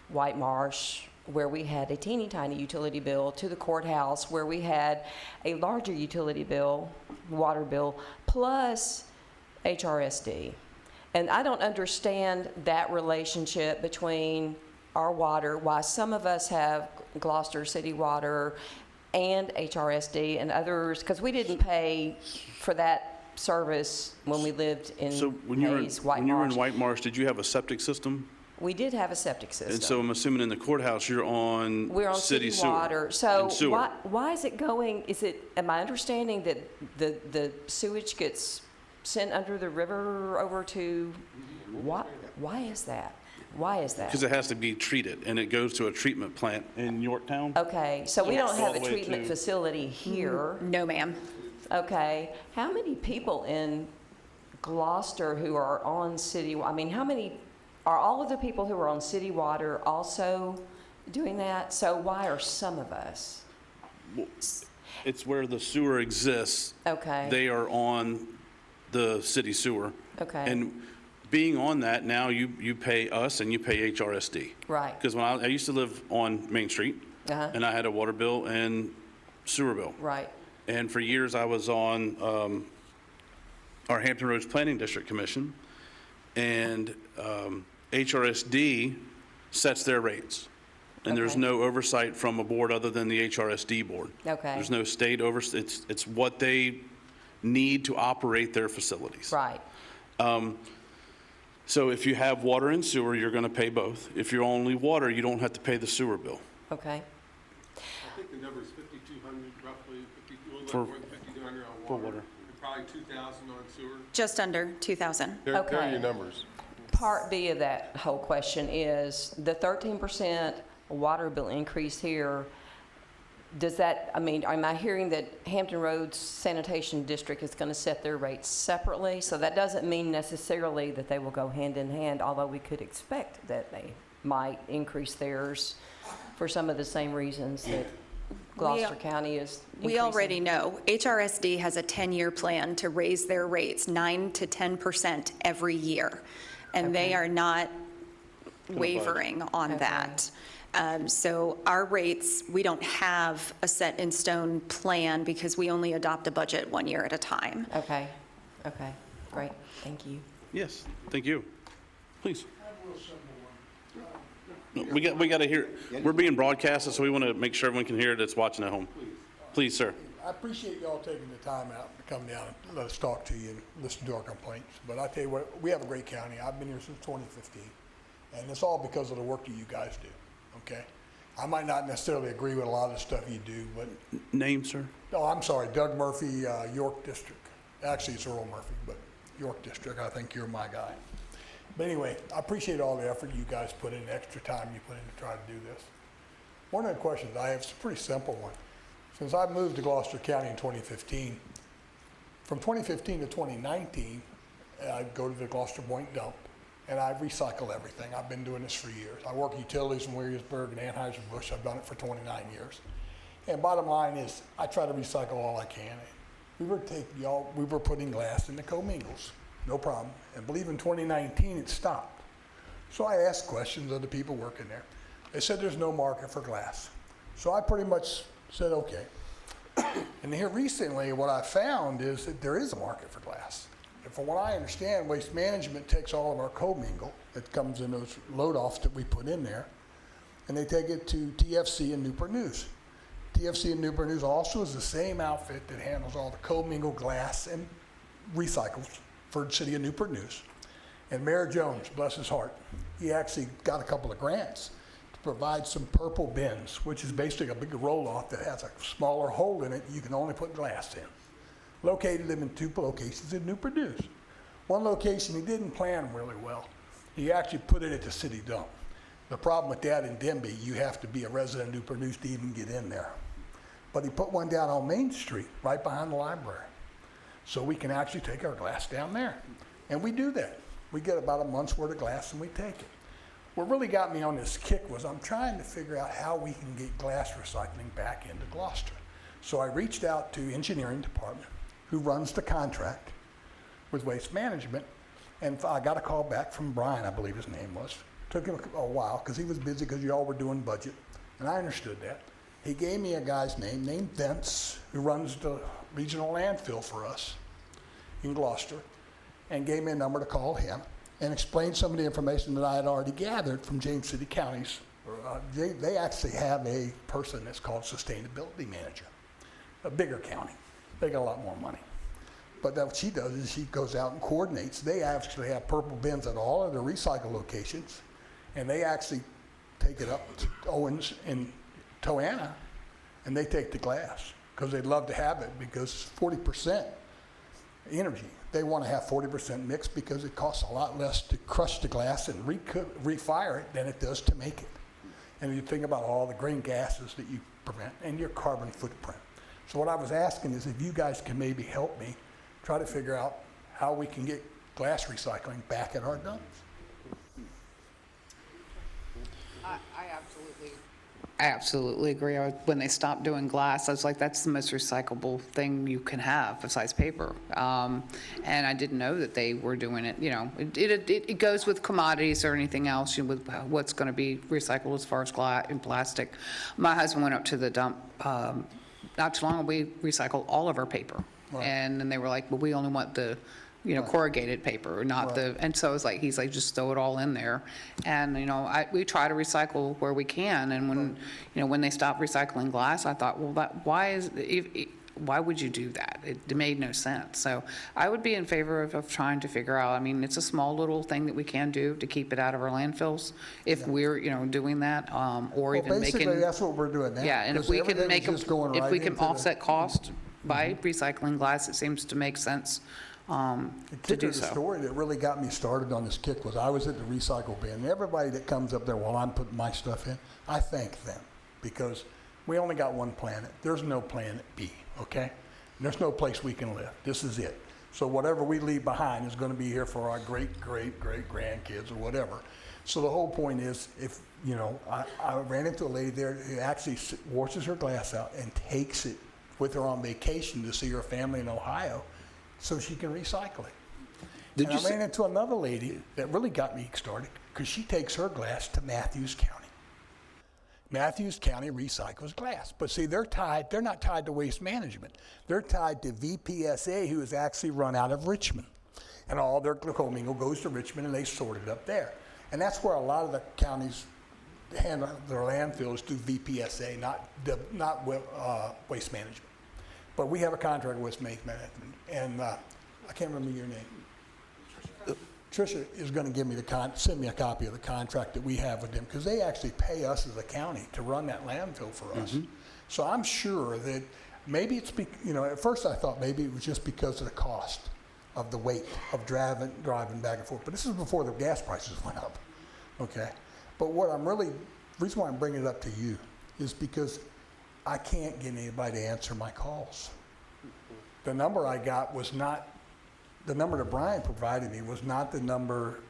White Marsh, where we had a teeny tiny utility bill, to the courthouse, where we had a larger utility bill, water bill, plus HRSD. And I don't understand that relationship between our water, why some of us have Gloucester City Water and HRSD and others, because we didn't pay for that service when we lived in So when you were Hayes, White when you were in Marsh. White Marsh, did you have a septic system? We did have a septic system. And so I'm assuming in the courthouse, you're on We're on city city sewer. water. So and sewer. why is it going, am I understanding that the sewage gets sent under the river over to, why is that? Why is that? Because it has to be treated, and it goes to a treatment plant in Yorktown. Okay, so we don't All have the a way treatment to- facility here. No, ma'am. Okay, how many people in Gloucester who are on city, I mean, are all of the people who are on city water also doing that? So why are some of us? It's where the sewer exists. Okay. They are on the city sewer. Okay. And being on that, now you pay us and you pay HRSD. Right. Because when I used to live on Main Street, Uh-huh. and I had a water bill and sewer bill. Right. And for years, I was on our Hampton Roads Planning District Commission, and HRSD sets their rates. And there's Okay. no oversight from a board other than the HRSD board. Okay. There's no state it's what they need to operate their facilities. Right. So if you have water and sewer, you're going to pay both. If you're only water, you don't have to pay the sewer bill. Okay. I think the number is 5,200, roughly, a little For- bit more than 5,200 on for water. water. And probably 2,000 on sewer. Just under 2,000. There are Okay. your numbers. Part B of that whole question is the 13% water bill increase here. Does that, I mean, am I hearing that Hampton Roads Sanitation District is going to set their rates separately? So that doesn't mean necessarily that they will go hand in hand, although we could expect that they might increase theirs for some of the same reasons that Gloucester County is increasing. We already know HRSD has a 10-year plan to raise their rates 9 to 10% every year, and they are not wavering on that. So our rates, we don't have a set in stone plan because we only adopt a budget 1 year at a time. Okay, okay, great, thank you. Yes, thank you. Please. We got to hear, we're being broadcasted, so we want to make sure everyone can hear that's watching at home. Please, sir. I appreciate y'all taking the time out to come down and let us talk to you and listen to our complaints. But I tell you what, we have a great county. I've been here since 2015, and it's all because of the work that you guys do, okay? I might not necessarily agree with a lot of the stuff you do, but, Name, sir? no, I'm sorry, Doug Murphy, York District. Actually, it's Earl Murphy, but York District, I think you're my guy. But anyway, I appreciate all the effort you guys put in, the extra time you put in to try to do this. One of the questions I have is a pretty simple one. Since I moved to Gloucester County in 2015, from 2015 to 2019, I'd go to the Gloucester Point dump, and I recycle everything. I've been doing this for years. I work utilities in Williamsburg and Anheuser-Busch. I've done it for 29 years. And bottom line is, I try to recycle all I can. We were putting glass in the commingles, no problem. And believe in 2019, it stopped. So I asked questions of the people working there. They said there's no market for glass. So I pretty much said, okay. And here recently, what I found is that there is a market for glass. And from what I understand, Waste Management takes all of our commingle that comes in those load-offs that we put in there, and they take it to TFC in Newport News. TFC in Newport News also is the same outfit that handles all the commingled glass and recycles for the city of Newport News. And Mayor Jones, bless his heart, he actually got a couple of grants to provide some purple bins, which is basically a big roll-off that has a smaller hole in it you can only put glass in. Located them in 2 locations in Newport News. One location he didn't plan really well. He actually put it at the city dump. The problem with that in Denby, you have to be a resident of Newport News to even get in there. But he put one down on Main Street, right behind the library. So we can actually take our glass down there. And we do that. We get about a month's worth of glass and we take it. What really got me on this kick was I'm trying to figure out how we can get glass recycling back into Gloucester. So I reached out to engineering department, who runs the contract with waste management, and I got a call back from Brian, I believe his name was. Took him a while because he was busy because y'all were doing budget, and I understood that. He gave me a guy's name named Vince, who runs the regional landfill for us in Gloucester, and gave me a number to call him and explain some of the information that I had already gathered from James City County's. They actually have a person that's called sustainability manager, a bigger county. They got a lot more money. But what she does is she goes out and coordinates. They actually have purple bins at all of the recycle locations, and they actually take it up to Owens and Toanna, and they take the glass because they'd love to have it because 40% energy. They want to have 40% mixed because it costs a lot less to crush the glass and refire it than it does to make it. And you think about all the green gases that you prevent and your carbon footprint. So what I was asking is if you guys can maybe help me try to figure out how we can get glass recycling back at our dumps. I absolutely agree. When they stopped doing glass, I was like, that's the most recyclable thing you can have besides paper. And I didn't know that they were doing it. You know, it goes with commodities or anything else, you know, with what's going to be recycled as far as glass and plastic. My husband went up to the dump not too long ago. We recycle all of our paper. Right. And then they were like, well, we only want the, you know, corrugated paper, not the, and so it's like, he's like, just throw it all in there. And, you know, we try to recycle where we can. And when, you know, when they stopped recycling glass, I thought, well, why would you do that? It made no sense. So I would be in favor of trying to figure out, I mean, it's a small little thing that we can do to keep it out of our landfills if we're, you know, doing that, or even making. Basically, that's what we're doing now. Yeah, and if we can make, if we can offset cost by Mm-hmm. recycling glass, it seems to make sense to do so. The story that really got me started on this kick was I was at the recycle bin. Everybody that comes up there while I'm putting my stuff in, I thank them because we only got one planet. There's no planet B, okay? And there's no place we can live. This is it. So whatever we leave behind is going to be here for our great grandkids or whatever. So the whole point is, if, you know, I ran into a lady there who actually washes her glass out and takes it with her on vacation to see her family in Ohio so she can recycle it. I ran into another lady that really got me started because she takes her glass to Matthews County. Matthews County recycles glass. But see, they're not tied to waste management. They're tied to VPSA, who is actually run out of Richmond. And all their commingle goes to Richmond and they sort it up there. And that's where a lot of the counties handle their landfills through VPSA, not waste management. But we have a contract with waste management, and I can't remember your name. Tricia is going to send me a copy of the contract that we have with them because they actually pay us as a county to run that landfill for us. Mm-hmm. So I'm sure that maybe it's, you know, at first I thought maybe it was just because of the cost of the weight of driving back and forth. But this is before the gas prices went up, okay? But the reason why I'm bringing it up to you is because I can't get anybody to answer my calls. The number I got was not, the number that Brian provided me was not the number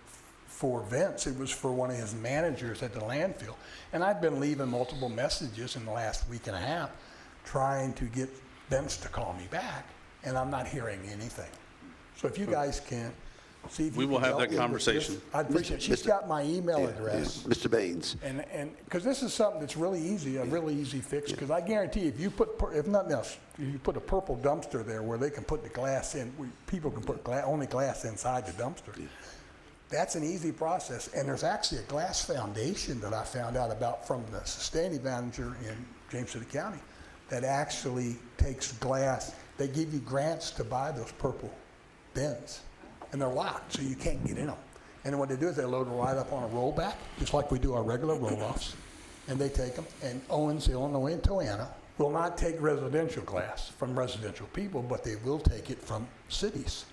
for Vince. It was for one of his managers at the landfill. And I've been leaving multiple messages in the last week and a half trying to get Vince to call me back, and I'm not hearing anything. So if you guys can see if we will have that conversation. I'd appreciate it. She's got my email address. Mr. Baines. And because this is something that's really easy, a really easy fix, because I guarantee if you put, if nothing else, you put a purple dumpster there where they can put the glass in, people can put only glass inside the dumpster. That's an easy process, and there's actually a glass foundation that I found out about from the sustaining manager in James City County that actually takes glass. They give you grants to buy those purple bins, and they're locked, so you can't get in them. And what they do is they load them right up on a rollback, just like we do our regular roll-offs, and they take them. And Owens, Illinois, and Toanna will not take residential glass from residential people, but they will take it from cities.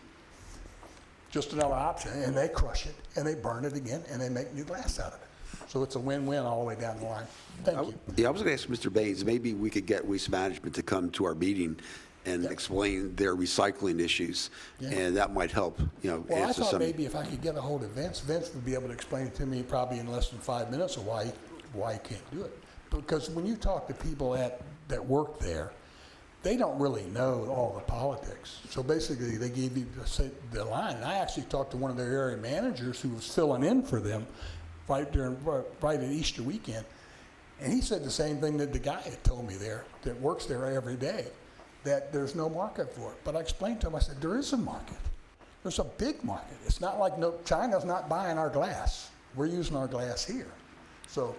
Just another option, and they crush it, and they burn it again, and they make new glass out of it. So it's a win-win all the way down the line. Thank you. Yeah, I was going to ask Mr. Baines, maybe we could get Waste Management to come to our meeting and explain their recycling issues, and that might help, Well, I answer thought some. maybe if I could get a hold of Vince, Vince would be able to explain it to me probably in less than 5 minutes of why he can't do it. Because when you talk to people that work there, they don't really know all the politics. So basically, they gave you the line. And I actually talked to one of their area managers who was filling in for them right at Easter weekend. And he said the same thing that the guy had told me there that works there every day, that there's no market for it. But I explained to him, I said, there is a market. There's a big market. It's not like China's not buying our glass. We're using our glass here. So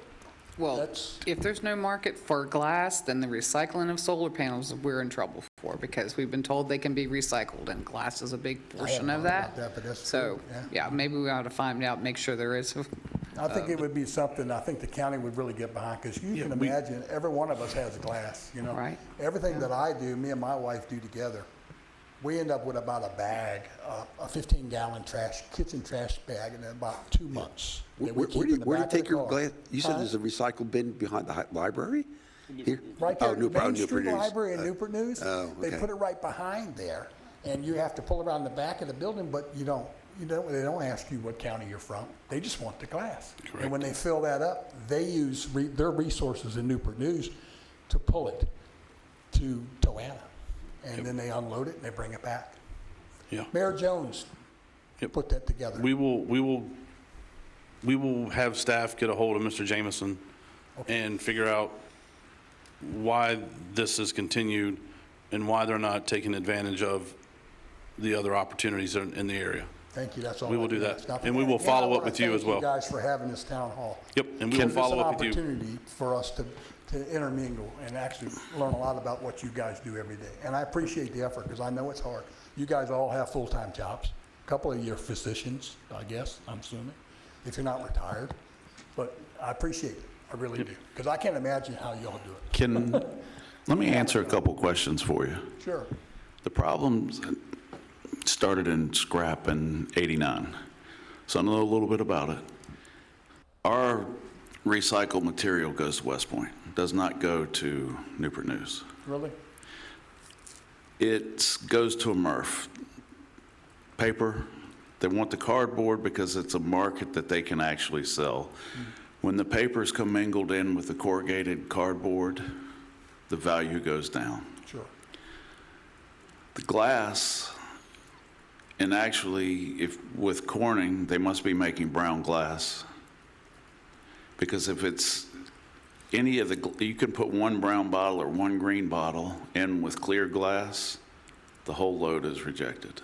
Well, if there's no market for glass, then the recycling of solar panels, we're in trouble for, because we've been told they can be recycled, and glass is a big portion of that. But that's So, true, yeah, maybe we ought to find out, make sure there is. I think it would be something I think the county would really get behind, because you can imagine, every one of us has glass, you know? Right. Everything that I do, me and my wife do together, we end up with about a bag, a 15-gallon kitchen trash bag in about 2 months. Where do you take your glass? You said there's a recycle bin behind the library? Here? Right there, Main Street Newport News. Library in Newport News. Oh, They okay. put it right behind there, and you have to pull around the back of the building, but they don't ask you what county you're from. They just want the glass. Correct. And when they fill that up, they use their resources in Newport News to pull it to Toanna. And then they unload it and they bring it back. Yeah. Mayor Jones put that together. We will have staff get a hold of Mr. Jameson and figure out why this is continued and why they're not taking advantage of the other opportunities in the area. Thank you, that's all. We will I can do that. ask. Now, And we will again, follow I up wanna with you as well. Thank you guys for having this town hall. Yep, and we will follow up with you. It's an opportunity for us to intermingle and actually learn a lot about what you guys do every day. And I appreciate the effort, because I know it's hard. You guys all have full-time jobs. A couple of you are physicians, I guess, I'm assuming, if you're not retired. But I appreciate it, I really do, because I can't imagine how y'all do it. Let me answer a couple questions for you. Sure. The problems started in scrap in '89, so I know a little bit about it. Our recycled material goes to West Point, does not go to Newport News. Really? It goes to a MRF. Paper, they want the cardboard because it's a market that they can actually sell. When the paper's commingled in with the corrugated cardboard, the value goes down. Sure. The glass, and actually, with Corning, they must be making brown glass. Because if it's any of you can put one brown bottle or one green bottle in with clear glass, the whole load is rejected.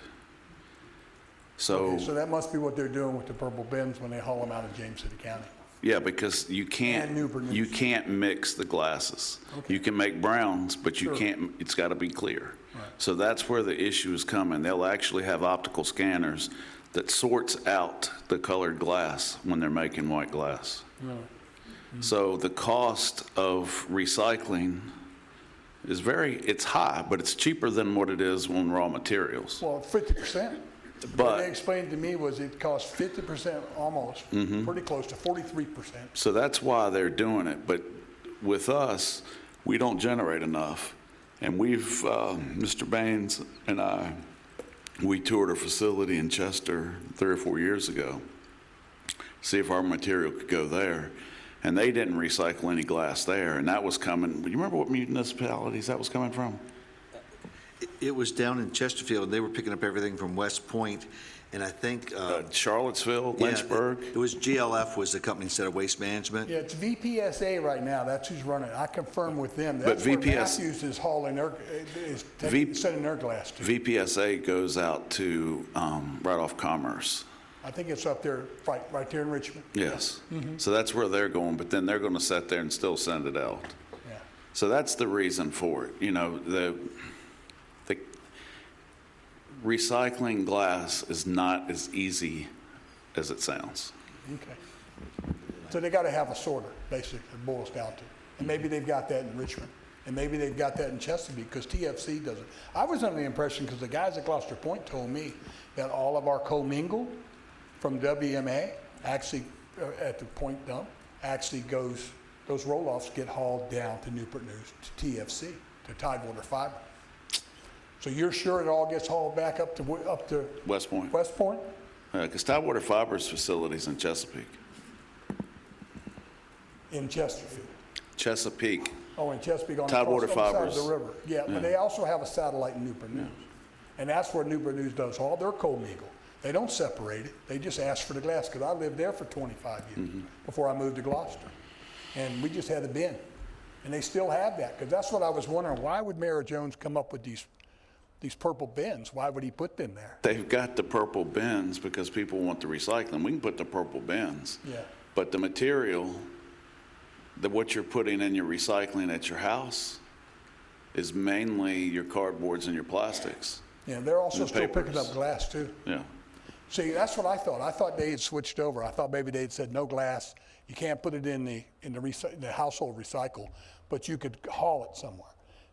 So that must be what they're doing with the purple bins when they haul them out of James City County. Yeah, because you And Newport News. can't mix the glasses. Okay. You can make browns, but you Sure. can't, it's got to be clear. Right. So that's where the issue is coming. They'll actually have optical scanners that sorts out the colored glass when they're making white glass. Really? So the cost of recycling is it's high, but it's cheaper than what it is on raw materials. Well, 50%. But- What they explained to me was it cost 50% almost, pretty close to 43%. So that's why they're doing it. But with us, we don't generate enough. And Mr. Baines and I, we toured a facility in Chester 3 or 4 years ago, see if our material could go there. And they didn't recycle any glass there. And that was coming, you remember what municipalities that was coming from? It was down in Chesterfield. They were picking up everything from West Point, and I think Charlottesville, yeah, Lynchburg. It was GLF was the company instead of Waste Management. Yeah, it's VPSA right now. That's who's running it. I confirmed with them. But That's where VPS Matthews is hauling sending their glass to. VPSA goes out to right off Commerce. I think it's up there, right there in Richmond. Yes. So that's where they're going, but then they're going to sit there and still send it out. Yeah. So that's the reason for it. You know, the recycling glass is not as easy as it sounds. Okay. So they got to have a sorter, basically, it boils down to. And maybe they've got that in Richmond. And maybe they've got that in Chesapeake, because TFC does it. I was under the impression, because the guys at Gloucester Point told me that all of our commingle from WMA, actually, at the point dump, actually goes, those roll-offs get hauled down to Newport News, to TFC, to Tidewater Fiber. So you're sure it all gets hauled back up to West Point. West Point? Because Tidewater Fiber's facilities in Chesapeake. In Chesterfield. Chesapeake. Oh, in Chesapeake on the Tidewater side of Fibers. the river. Yeah, but they also have a satellite in Newport News. And that's where Newport News does all their commingle. They don't separate it. They just ask for the glass, because I lived there for 25 years before I moved to Gloucester. And we just had a bin. And they still have that, because that's what I was wondering. Why would Mayor Jones come up with these purple bins? Why would he put them there? They've got the purple bins because people want the recycling. We can put the purple bins. Yeah. But the material, what you're putting in your recycling at your house is mainly your cardboards and your plastics. Yeah, they're also And the still picking papers. up glass too. Yeah. See, that's what I thought. I thought they had switched over. I thought maybe they had said no glass. You can't put it in the household recycle, but you could haul it somewhere.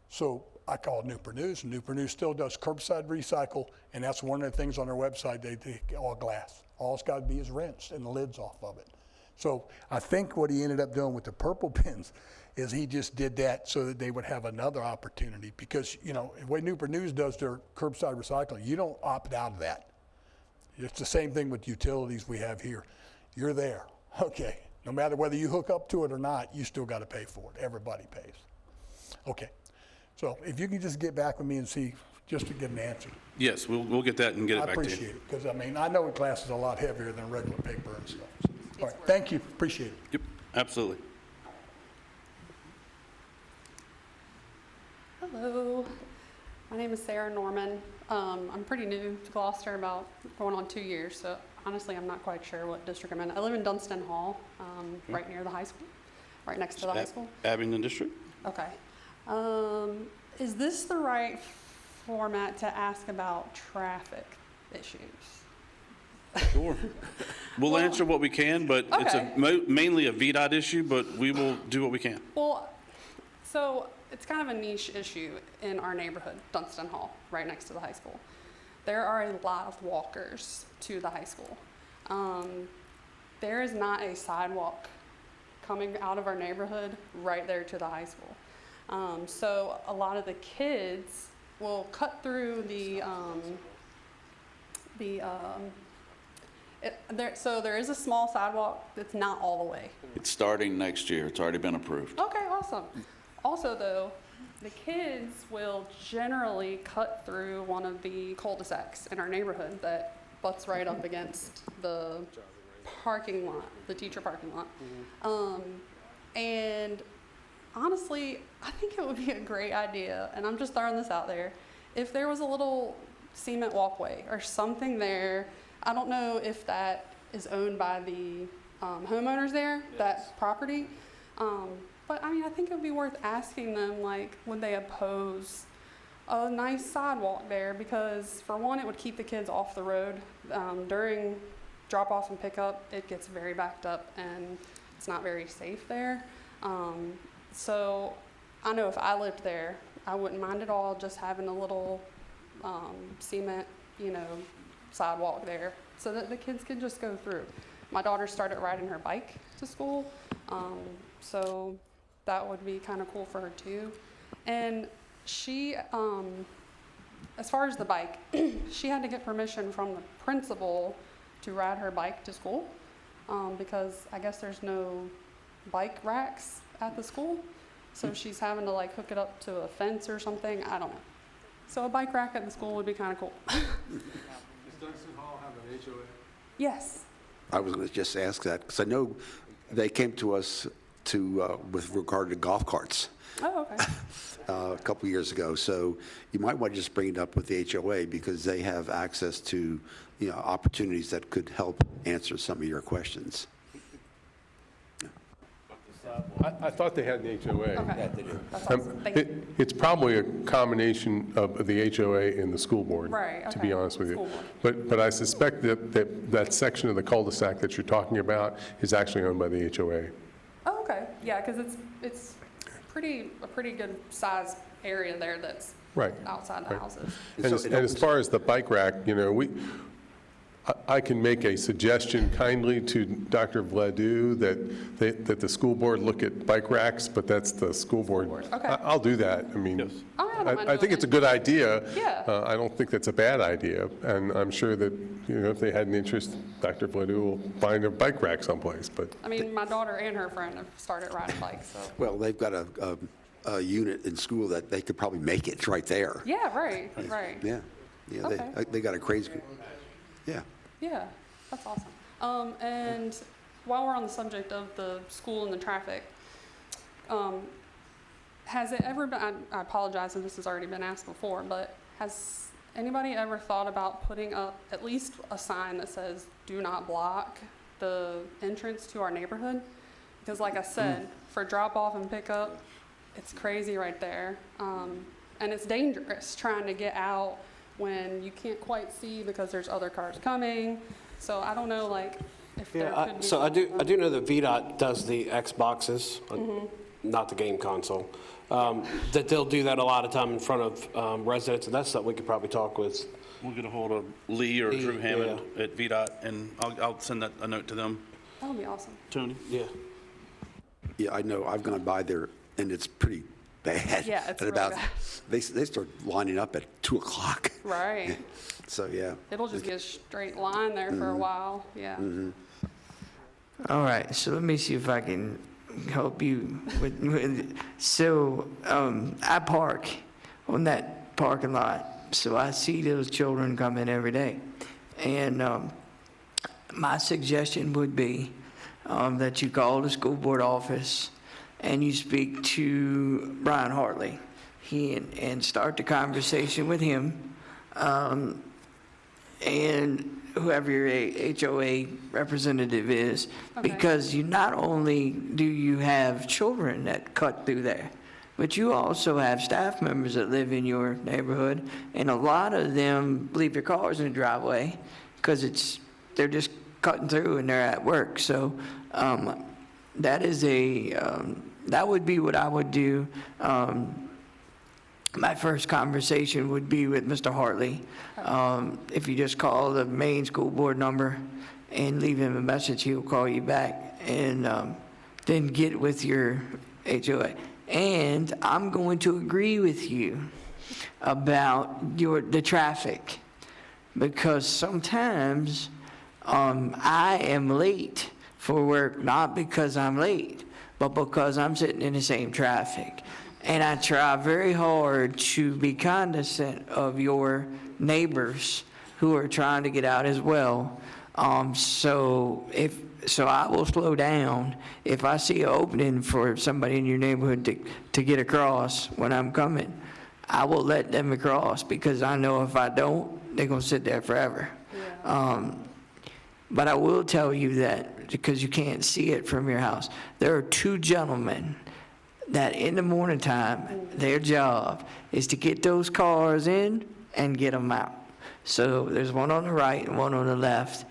So I called Newport News, and Newport News still does curbside recycle, and that's one of the things on their website. They take all glass. All it's got to be is rinsed and the lid's off of it. So I think what he ended up doing with the purple bins is he just did that so that they would have another opportunity, because, you know, the way Newport News does their curbside recycling, you don't opt out of that. It's the same thing with utilities we have here. You're there, okay. No matter whether you hook up to it or not, you still got to pay for it. Everybody pays. Okay, so if you can just get back with me and see, just to get an answer. Yes, we'll get that and get it I back to you. appreciate it, because I mean, I know glass is a lot heavier than regular paper and stuff. So, all right, thank you, appreciate it. Yep, absolutely. Hello, my name is Sarah Norman. I'm pretty new to Gloucester, about going on 2 years, so honestly I'm not quite sure what district I'm in. I live in Dunston Hall, right near the high school, right next to the high school. Abington District? Okay. Is this the right format to ask about traffic issues? Sure. We'll answer what we can, but it's Okay. mainly a VDOT issue, but we will do what we can. Well, so it's kind of a niche issue in our neighborhood, Dunston Hall, right next to the high school. There are a lot of walkers to the high school. There is not a sidewalk coming out of our neighborhood right there to the high school. So a lot of the kids will cut through so there is a small sidewalk that's not all the way. It's starting next year. It's already been approved. Okay, awesome. Also though, the kids will generally cut through one of the cul-de-sacs in our neighborhood that butts right up against the parking lot, the teacher parking lot. And honestly, I think it would be a great idea, and I'm just throwing this out there, if there was a little cement walkway or something there. I don't know if that is owned by the homeowners there, that property. But I mean, I think it would be worth asking them, like, would they oppose a nice sidewalk there? Because for one, it would keep the kids off the road. During drop off and pickup, it gets very backed up and it's not very safe there. So I know if I lived there, I wouldn't mind at all just having a little cement, sidewalk there so that the kids could just go through. My daughter started riding her bike to school, so that would be kind of cool for her too. And she, as far as the bike, she had to get permission from the principal to ride her bike to school, because I guess there's no bike racks at the school. So she's having to like hook it up to a fence or something. I don't know. So a bike rack at the school would be kind of cool. Does Dunston Hall have an HOA? Yes. I was going to just ask that, because I know they came to us with regard to golf carts Oh, okay. a couple years ago. So you might want to just bring it up with the HOA because they have access to, opportunities that could help answer some of your questions. I thought they had an HOA. Okay. That's awesome. Thank you. It's probably a combination of the HOA and the school board. Right, To be okay. honest with you. School board. But I suspect that section of the cul-de-sac that you're talking about is actually owned by the HOA. Oh, okay. Yeah, because it's a pretty good size area there that's Right. outside the Right. houses. And as far as the bike rack, I can make a suggestion kindly to Dr. Vladu that the school board look at bike racks, but that's the school board. Okay. I'll do that. I mean, Oh, yeah, I don't mind I think doing it's a it. good idea. Yeah. I don't think that's a bad idea, and I'm sure that, if they had an interest, Dr. Vladu will find a bike rack someplace, but. I mean, my daughter and her friend have started riding bikes, so. Well, they've got a unit in school that they could probably make it right there. Yeah, right. Yeah. Okay. They got a crazy, yeah. Yeah, that's awesome. And while we're on the subject of the school and the traffic, has it ever been, I apologize if this has already been asked before, but has anybody ever thought about putting up at least a sign that says, "Do not block the entrance to our neighborhood"? Because like I said, for drop off and pickup, it's crazy right there. And it's dangerous trying to get out when you can't quite see because there's other cars coming. So I don't know, if there could be. So I do know that VDOT does the Xboxes, not the game console. That they'll do that a lot of time in front of residents, and that's something we could probably talk with. We'll get a hold of Lee or Lee, Drew Hammond at VDOT, and I'll send a note to them. That would be awesome. Tony? Yeah. Yeah, I know. I've gone by there, and it's pretty bad. Yeah, it's At really bad. They start lining up at 2 o'clock. Right. So, yeah. It'll just be a straight line there for a while. Yeah. All right, so let me see if I can help you with so I park on that parking lot, so I see those children come in every day. And my suggestion would be that you call the school board office and you speak to Brian Hartley and start the conversation with him. And whoever your HOA representative is, because you not only do you have children that cut through there, but you also have staff members that live in your neighborhood, and a lot of them leave their cars in the driveway because they're just cutting through and they're at work. So that would be what I would do. My first conversation would be with Mr. Hartley. If you just call the main school board number and leave him a message, he'll call you back, and then get with your HOA. And I'm going to agree with you about the traffic, because sometimes I am late for work, not because I'm late, but because I'm sitting in the same traffic. And I try very hard to be cognizant of your neighbors who are trying to get out as well. So I will slow down if I see an opening for somebody in your neighborhood to get across when I'm coming. I will let them across, because I know if I don't, they're gonna sit there forever. But I will tell you that, because you can't see it from your house, there are two gentlemen that in the morning time, their job is to get those cars in and get them out. So there's one on the right and one on the left.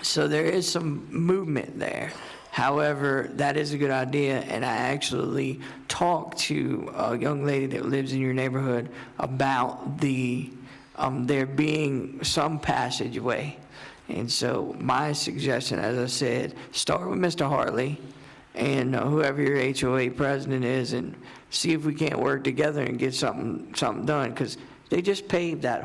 So there is some movement there. However, that is a good idea, and I actually talked to a young lady that lives in your neighborhood about there being some passageway. And so my suggestion, as I said, start with Mr. Hartley and whoever your HOA president is, and see if we can't work together and get something done, because they just repaved that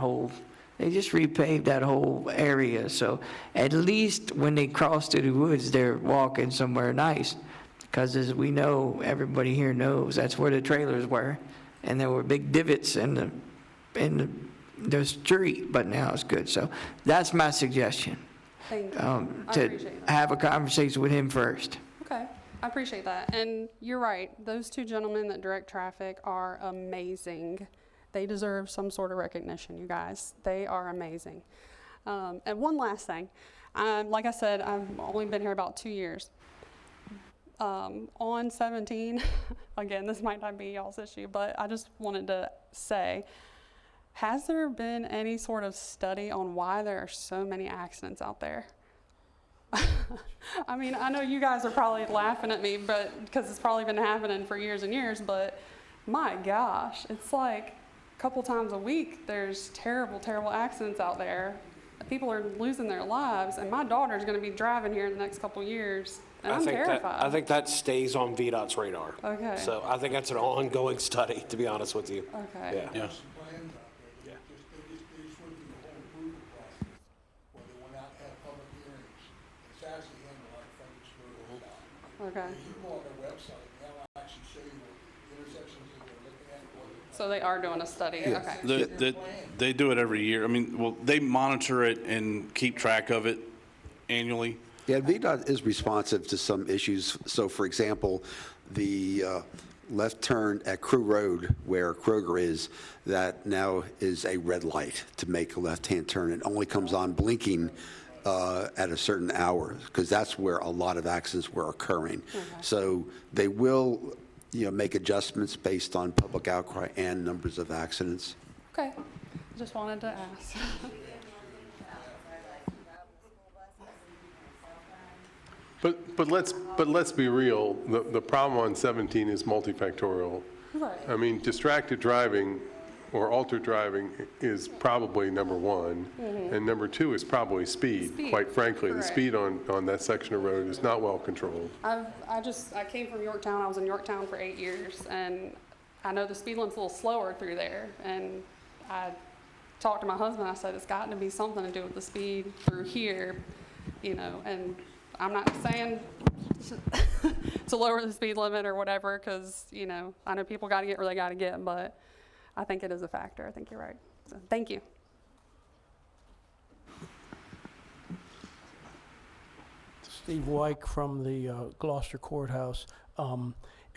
whole area. So at least when they cross through the woods, they're walking somewhere nice, because as we know, everybody here knows, that's where the trailers were, and there were big divots in the street, but now it's good. So that's my suggestion. Thank you. To have a conversation with him first. Okay. I appreciate that. And you're right. Those two gentlemen that direct traffic are amazing. They deserve some sort of recognition, you guys. They are amazing. And one last thing. Like I said, I've only been here about 2 years. On 17, again, this might not be y'all's issue, but I just wanted to say, has there been any sort of study on why there are so many accidents out there? I mean, I know you guys are probably laughing at me, but because it's probably been happening for years and years, but my gosh, it's like a couple times a week there's terrible, terrible accidents out there. People are losing their lives, and my daughter's going to be driving here in the next couple years, and I'm terrified. I think that stays on VDOT's radar. Okay. So I think that's an ongoing study, to be honest with you. Okay. Yeah. Yes. They just went through the whole approval process, where they went out and had public hearings. It's actually in a lot of Fredericksburg stuff. Okay. You can go on their website, and they'll actually show you what intersections that they're looking at. So they are doing a study. Okay. They do it every year. I mean, well, they monitor it and keep track of it annually. Yeah, VDOT is responsive to some issues. So, for example, the left turn at Crew Road where Kroger is, that now is a red light to make a left-hand turn. It only comes on blinking at a certain hour, because that's where a lot of accidents were occurring. So they will, make adjustments based on public outcry and numbers of accidents. Okay. Just wanted to ask. But let's be real, the problem on 17 is multifactorial. Right. I mean, distracted driving or altered driving is probably number one, and number two is probably speed. Quite frankly, the speed on that section of road is not well controlled. I came from Yorktown. I was in Yorktown for 8 years, and I know the speed limit's a little slower through there. And I talked to my husband. I said, it's got to be something to do with the speed through here, and I'm not saying to lower the speed limit or whatever, because, I know people got to get where they got to get, but I think it is a factor. I think you're right. So, thank you. Steve Wyke from the Gloucester Courthouse.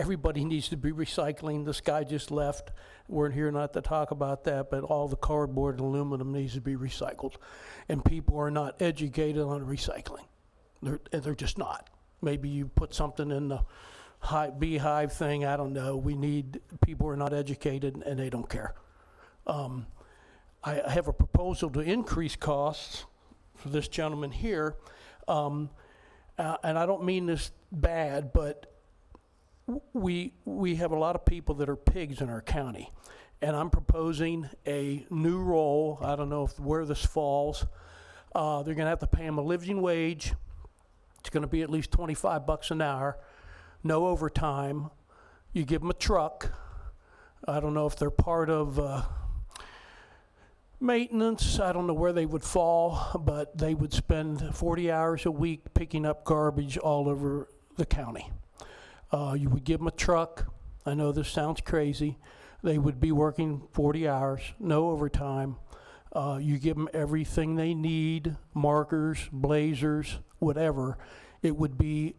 Everybody needs to be recycling. This guy just left. We're here not to talk about that, but all the cardboard and aluminum needs to be recycled. And people are not educated on recycling. They're just not. Maybe you put something in the beehive thing, I don't know. People are not educated and they don't care. I have a proposal to increase costs for this gentleman here. And I don't mean this bad, but we have a lot of people that are pigs in our county. And I'm proposing a new role. I don't know where this falls. They're going to have to pay them a living wage. It's going to be at least $25 an hour. No overtime. You give them a truck. I don't know if they're part of maintenance. I don't know where they would fall, but they would spend 40 hours a week picking up garbage all over the county. You would give them a truck. I know this sounds crazy. They would be working 40 hours, no overtime. You give them everything they need, markers, blazers, whatever. It would be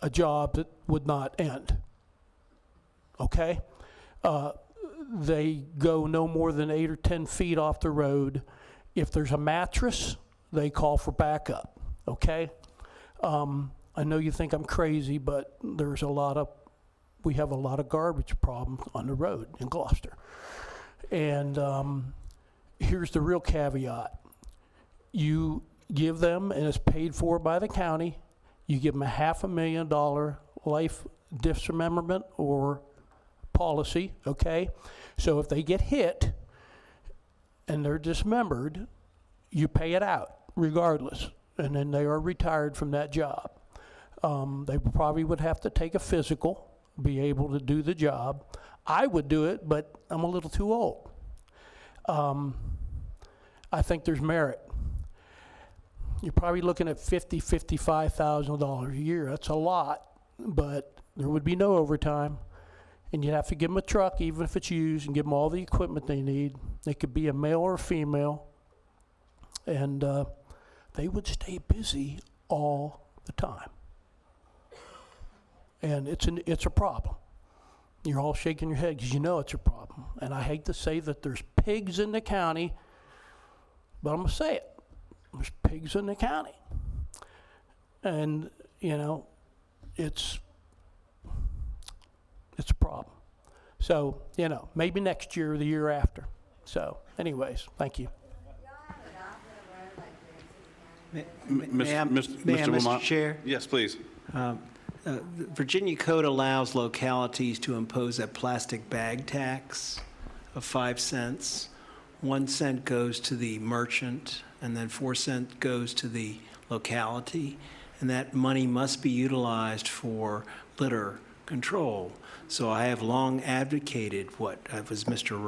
a job that would not end. Okay? They go no more than 8 or 10 feet off the road. If there's a mattress, they call for backup. Okay? I know you think I'm crazy, but we have a lot of garbage problems on the road in Gloucester. And here's the real caveat. You give them, and it's paid for by the county, you give them a $500,000 life dismemberment or policy, okay? So if they get hit and they're dismembered, you pay it out regardless, and then they are retired from that job. They probably would have to take a physical, be able to do the job. I would do it, but I'm a little too old. I think there's merit. You're probably looking at $50,000, $55,000 a year. That's a lot, but there would be no overtime. And you'd have to give them a truck, even if it's used, and give them all the equipment they need. They could be a male or a female. And they would stay busy all the time. And it's a problem. You're all shaking your head because you know it's a problem. And I hate to say that there's pigs in the county, but I'm going to say it. There's pigs in the county. And, you know, it's a problem. So, you know, maybe next year or the year after. So, anyways, thank you. Mr. Chair? Yes, please. The Virginia code allows localities to impose a plastic bag tax of 5 cents. 1 cent goes to the merchant, and then 4 cents goes to the locality. And that money must be utilized for litter control. So I have long advocated what was Mr.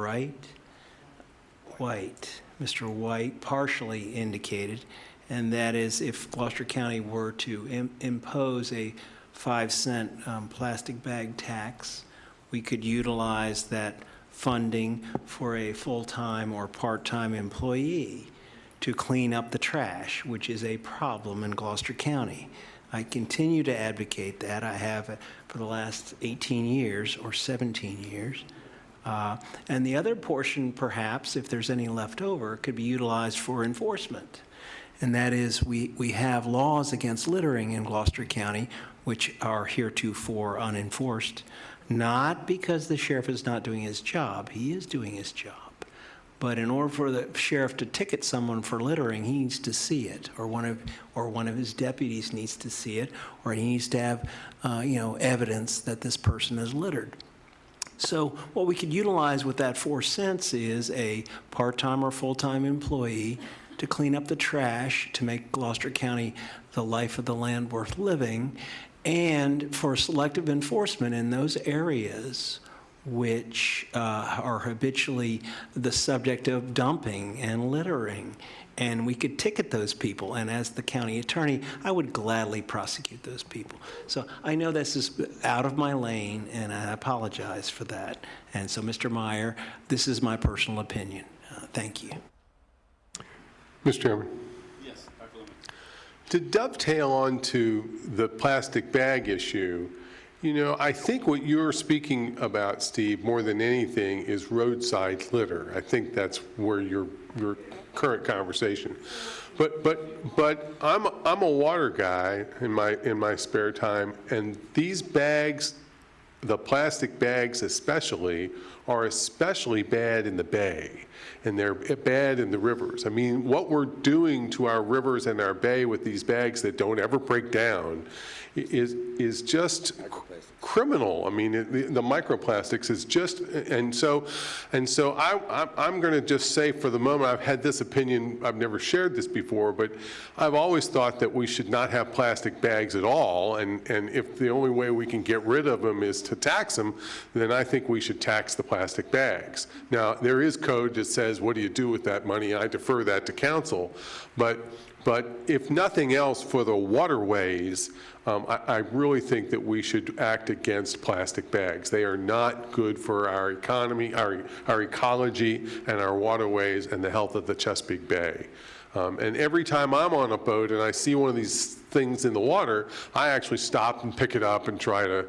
Mr. White partially indicated, and that is if Gloucester County were to impose a 5 cent plastic bag tax, we could utilize that funding for a full-time or part-time employee to clean up the trash, which is a problem in Gloucester County. I continue to advocate that. I have for the last 18 years or 17 years. And the other portion, perhaps, if there's any left over, could be utilized for enforcement. And that is, we have laws against littering in Gloucester County, which are heretofore unenforced, not because the sheriff is not doing his job. He is doing his job. But in order for the sheriff to ticket someone for littering, he needs to see it, or one of his deputies needs to see it, or he needs to have, evidence that this person has littered. So what we could utilize with that 4 cents is a part-time or full-time employee to clean up the trash, to make Gloucester County the life of the land worth living, and for selective enforcement in those areas which are habitually the subject of dumping and littering. And we could ticket those people. And as the county attorney, I would gladly prosecute those people. So I know this is out of my lane, and I apologize for that. And so, Mr. Meyer, this is my personal opinion. Thank you. Mr. Chairman. Yes, Dr. Lemon. To dovetail onto the plastic bag issue, I think what you're speaking about, Steve, more than anything is roadside litter. I think that's where your current conversation. But I'm a water guy in my spare time, and these bags, the plastic bags especially, are especially bad in the bay, and they're bad in the rivers. I mean, what we're doing to our rivers and our bay with these bags that don't ever break down is just criminal. I mean, the microplastics is just, and so I'm going to just say for the moment, I've had this opinion, I've never shared this before, but I've always thought that we should not have plastic bags at all, and if the only way we can get rid of them is to tax them, then I think we should tax the plastic bags. Now, there is code that says, what do you do with that money? I defer that to council, but if nothing else for the waterways, I really think that we should act against plastic bags. They are not good for our economy, our ecology, and our waterways and the health of the Chesapeake Bay. And every time I'm on a boat and I see one of these things in the water, I actually stop and pick it up and try to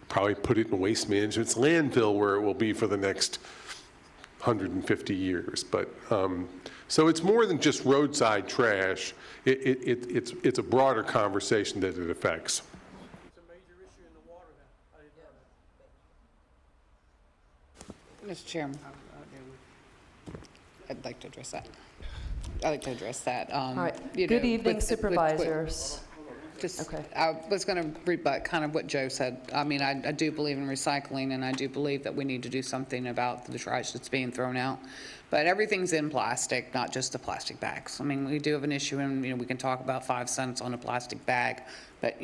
probably put it in waste management's landfill, where it will be for the next 150 years. But so it's more than just roadside trash. It's a broader conversation that it affects. It's a major issue in the water then. I didn't know that. Mr. Chairman, I'd like to address that. I'd like to address that. All right. Good evening, supervisors. Okay. I was going to rebut kind of what Joe said. I mean, I do believe in recycling, and I do believe that we need to do something about the trash that's being thrown out. But everything's in plastic, not just the plastic bags. I mean, we do have an issue, and we can talk about 5 cents on a plastic bag, but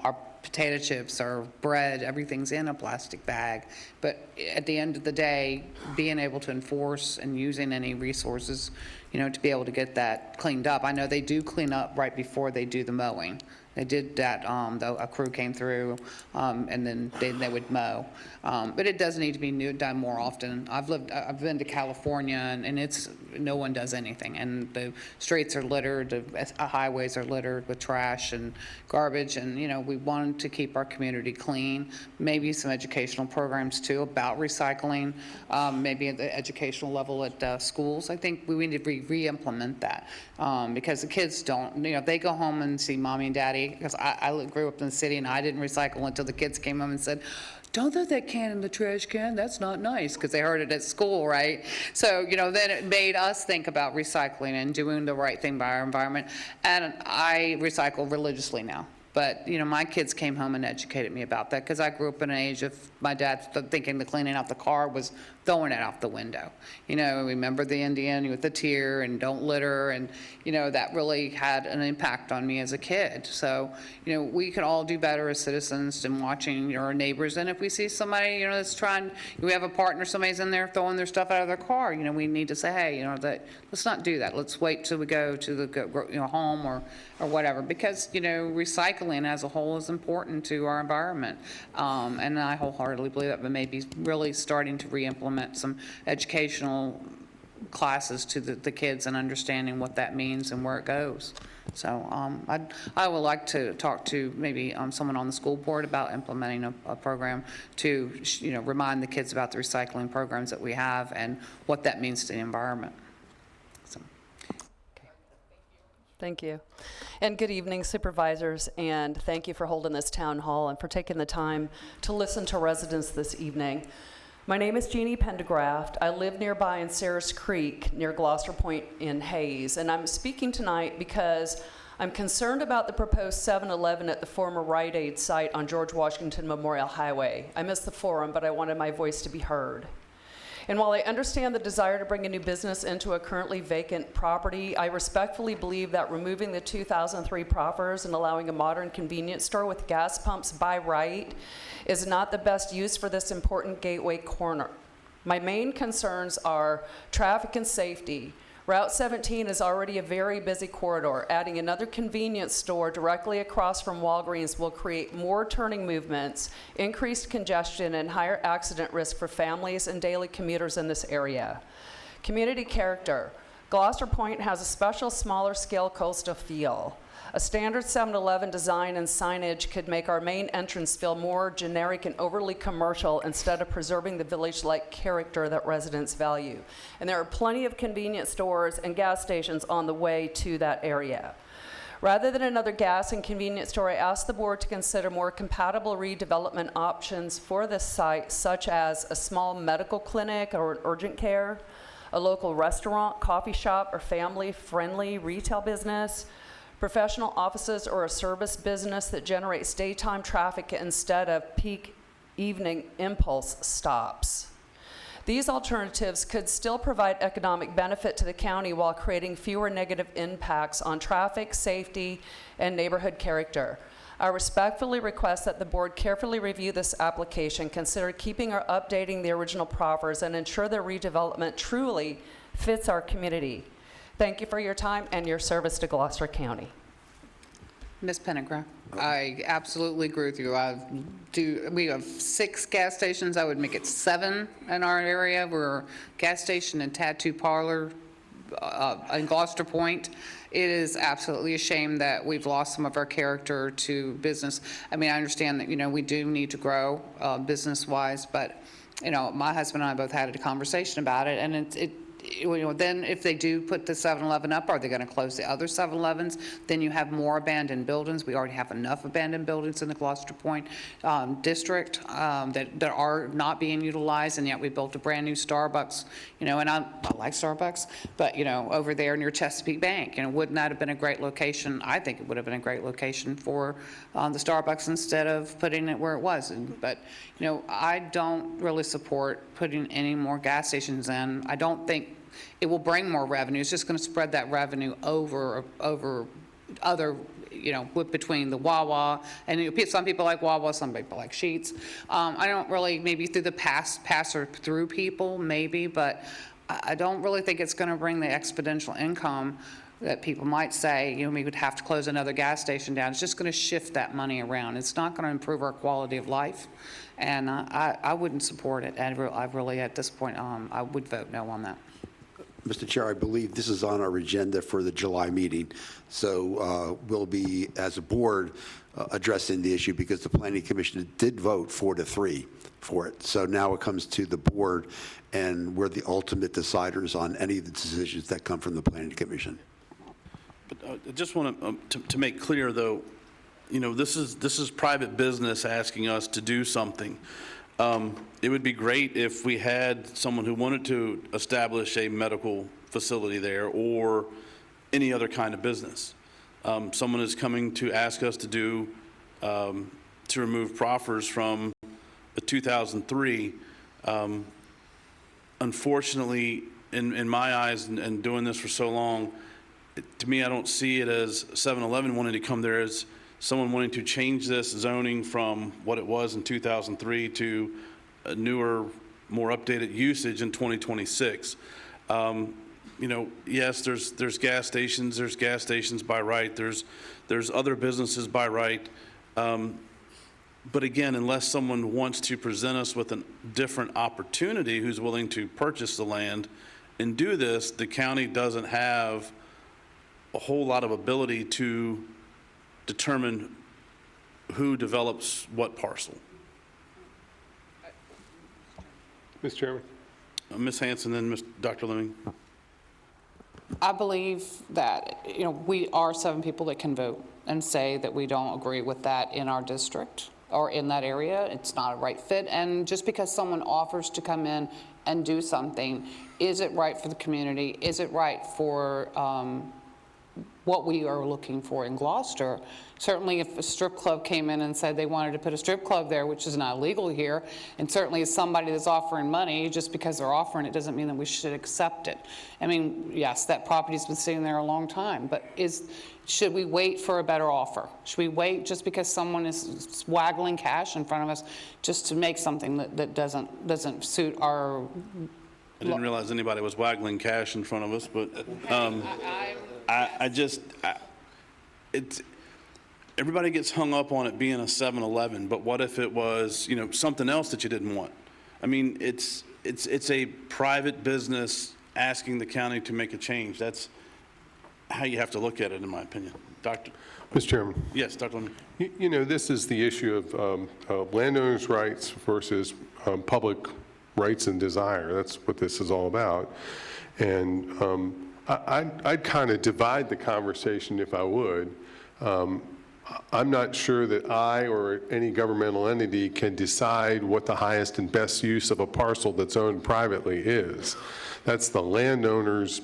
our potato chips, our bread, everything's in a plastic bag. But at the end of the day, being able to enforce and using any resources, to be able to get that cleaned up. I know they do clean up right before they do the mowing. They did that, a crew came through, and then they would mow. But it does need to be done more often. I've been to California, and no one does anything. And the streets are littered, the highways are littered with trash and garbage, and, we want to keep our community clean. Maybe some educational programs too about recycling, maybe at the educational level at schools. I think we need to re-implement that, because the kids don't, they go home and see mommy and daddy, because I grew up in the city and I didn't recycle until the kids came home and said, "Don't throw that can in the trash can, that's not nice," because they heard it at school, right? So, then it made us think about recycling and doing the right thing by our environment. And I recycle religiously now. But, my kids came home and educated me about that, because I grew up in an age of my dad thinking the cleaning out the car was throwing it out the window. Remember the Indian with the tear and don't litter, and, that really had an impact on me as a kid. So, we can all do better as citizens than watching our neighbors. And if we see somebody, that's trying, we have a partner, somebody's in there throwing their stuff out of their car, we need to say, hey, let's not do that. Let's wait till we go to the home or whatever, because, recycling as a whole is important to our environment. And I wholeheartedly believe that, but maybe really starting to re-implement some educational classes to the kids and understanding what that means and where it goes. So I would like to talk to maybe someone on the school board about implementing a program to remind the kids about the recycling programs that we have and what that means to the environment. So. Thank you. And good evening, supervisors, and thank you for holding this town hall and for taking the time to listen to residents this evening. My name is Jeannie Pendergraft. I live nearby in Sarah's Creek near Gloucester Point in Hayes, and I'm speaking tonight because I'm concerned about the proposed 7-Eleven at the former Rite Aid site on George Washington Memorial Highway. I missed the forum, but I wanted my voice to be heard. And while I understand the desire to bring a new business into a currently vacant property, I respectfully believe that removing the 2003 proffers and allowing a modern convenience store with gas pumps by right is not the best use for this important gateway corner. My main concerns are traffic and safety. Route 17 is already a very busy corridor. Adding another convenience store directly across from Walgreens will create more turning movements, increased congestion, and higher accident risk for families and daily commuters in this area. Community character. Gloucester Point has a special smaller scale coastal feel. A standard 7-Eleven design and signage could make our main entrance feel more generic and overly commercial instead of preserving the village-like character that residents value. And there are plenty of convenience stores and gas stations on the way to that area. Rather than another gas and convenience store, I asked the board to consider more compatible redevelopment options for this site, such as a small medical clinic or an urgent care, a local restaurant, coffee shop, or family-friendly retail business, professional offices, or a service business that generates daytime traffic instead of peak evening impulse stops. These alternatives could still provide economic benefit to the county while creating fewer negative impacts on traffic, safety, and neighborhood character. I respectfully request that the board carefully review this application, consider keeping or updating the original proffers, and ensure their redevelopment truly fits our community. Thank you for your time and your service to Gloucester County. Ms. Pendergraft, I absolutely agree with you. We have 6 gas stations. I would make it 7 in our area. We're a gas station and tattoo parlor in Gloucester Point. It is absolutely a shame that we've lost some of our character to business. I mean, I understand that, we do need to grow business-wise, but, my husband and I both had a conversation about it, and then if they do put the 7-Eleven up, are they going to close the other 7-Elevens? Then you have more abandoned buildings. We already have enough abandoned buildings in the Gloucester Point district that are not being utilized, and yet we built a brand new Starbucks, and I like Starbucks, but, over there near Chesapeake Bank, wouldn't that have been a great location? I think it would have been a great location for the Starbucks instead of putting it where it was. But, I don't really support putting any more gas stations in. I don't think it will bring more revenue. It's just going to spread that revenue over other, between the Wawa, and some people like Wawa, some people like Sheetz. I don't really, maybe through the pass or through people, maybe, but I don't really think it's going to bring the exponential income that people might say, you know, we would have to close another gas station down. It's just going to shift that money around. It's not going to improve our quality of life, and I wouldn't support it. And I really, at this point, I would vote no on that. Mr. Chair, I believe this is on our agenda for the July meeting, so we'll be, as a board, addressing the issue because the Planning Commission did vote 4-3 for it. So now it comes to the board, and we're the ultimate deciders on any of the decisions that come from the Planning Commission. But I just want to make clear, though, you know, this is private business asking us to do something. It would be great if we had someone who wanted to establish a medical facility there or any other kind of business. Someone is coming to ask us to do, to remove proffers from the 2003. Unfortunately, in my eyes, and doing this for so long, to me, I don't see it as 7-Eleven wanting to come there as someone wanting to change this zoning from what it was in 2003 to a newer, more updated usage in 2026. You know, yes, there's gas stations. There's gas stations by right. There's other businesses by right. But again, unless someone wants to present us with a different opportunity, who's willing to purchase the land and do this, the county doesn't have a whole lot of ability to determine who develops what parcel. Mr. Chairman. Ms. Hanson, then Dr. Lemming. I believe that, you know, we are 7 people that can vote and say that we don't agree with that in our district or in that area. It's not a right fit. And just because someone offers to come in and do something, is it right for the community? Is it right for what we are looking for in Gloucester? Certainly if a strip club came in and said they wanted to put a strip club there, which is not legal here, and certainly as somebody that's offering money, just because they're offering it doesn't mean that we should accept it. I mean, yes, that property's been sitting there a long time, but should we wait for a better offer? Should we wait just because someone is waggling cash in front of us just to make something that doesn't suit our... I didn't realize anybody was waggling cash in front of us, but everybody gets hung up on it being a 7-Eleven, but what if it was, you know, something else that you didn't want? I mean, it's a private business asking the county to make a change. That's how you have to look at it, in my opinion. Doctor? Mr. Chairman. Yes, Dr. Lemming. You know, this is the issue of landowners' rights versus public rights and desire. That's what this is all about. And I'd kind of divide the conversation if I would. I'm not sure that I or any governmental entity can decide what the highest and best use of a parcel that's owned privately is. That's the landowner's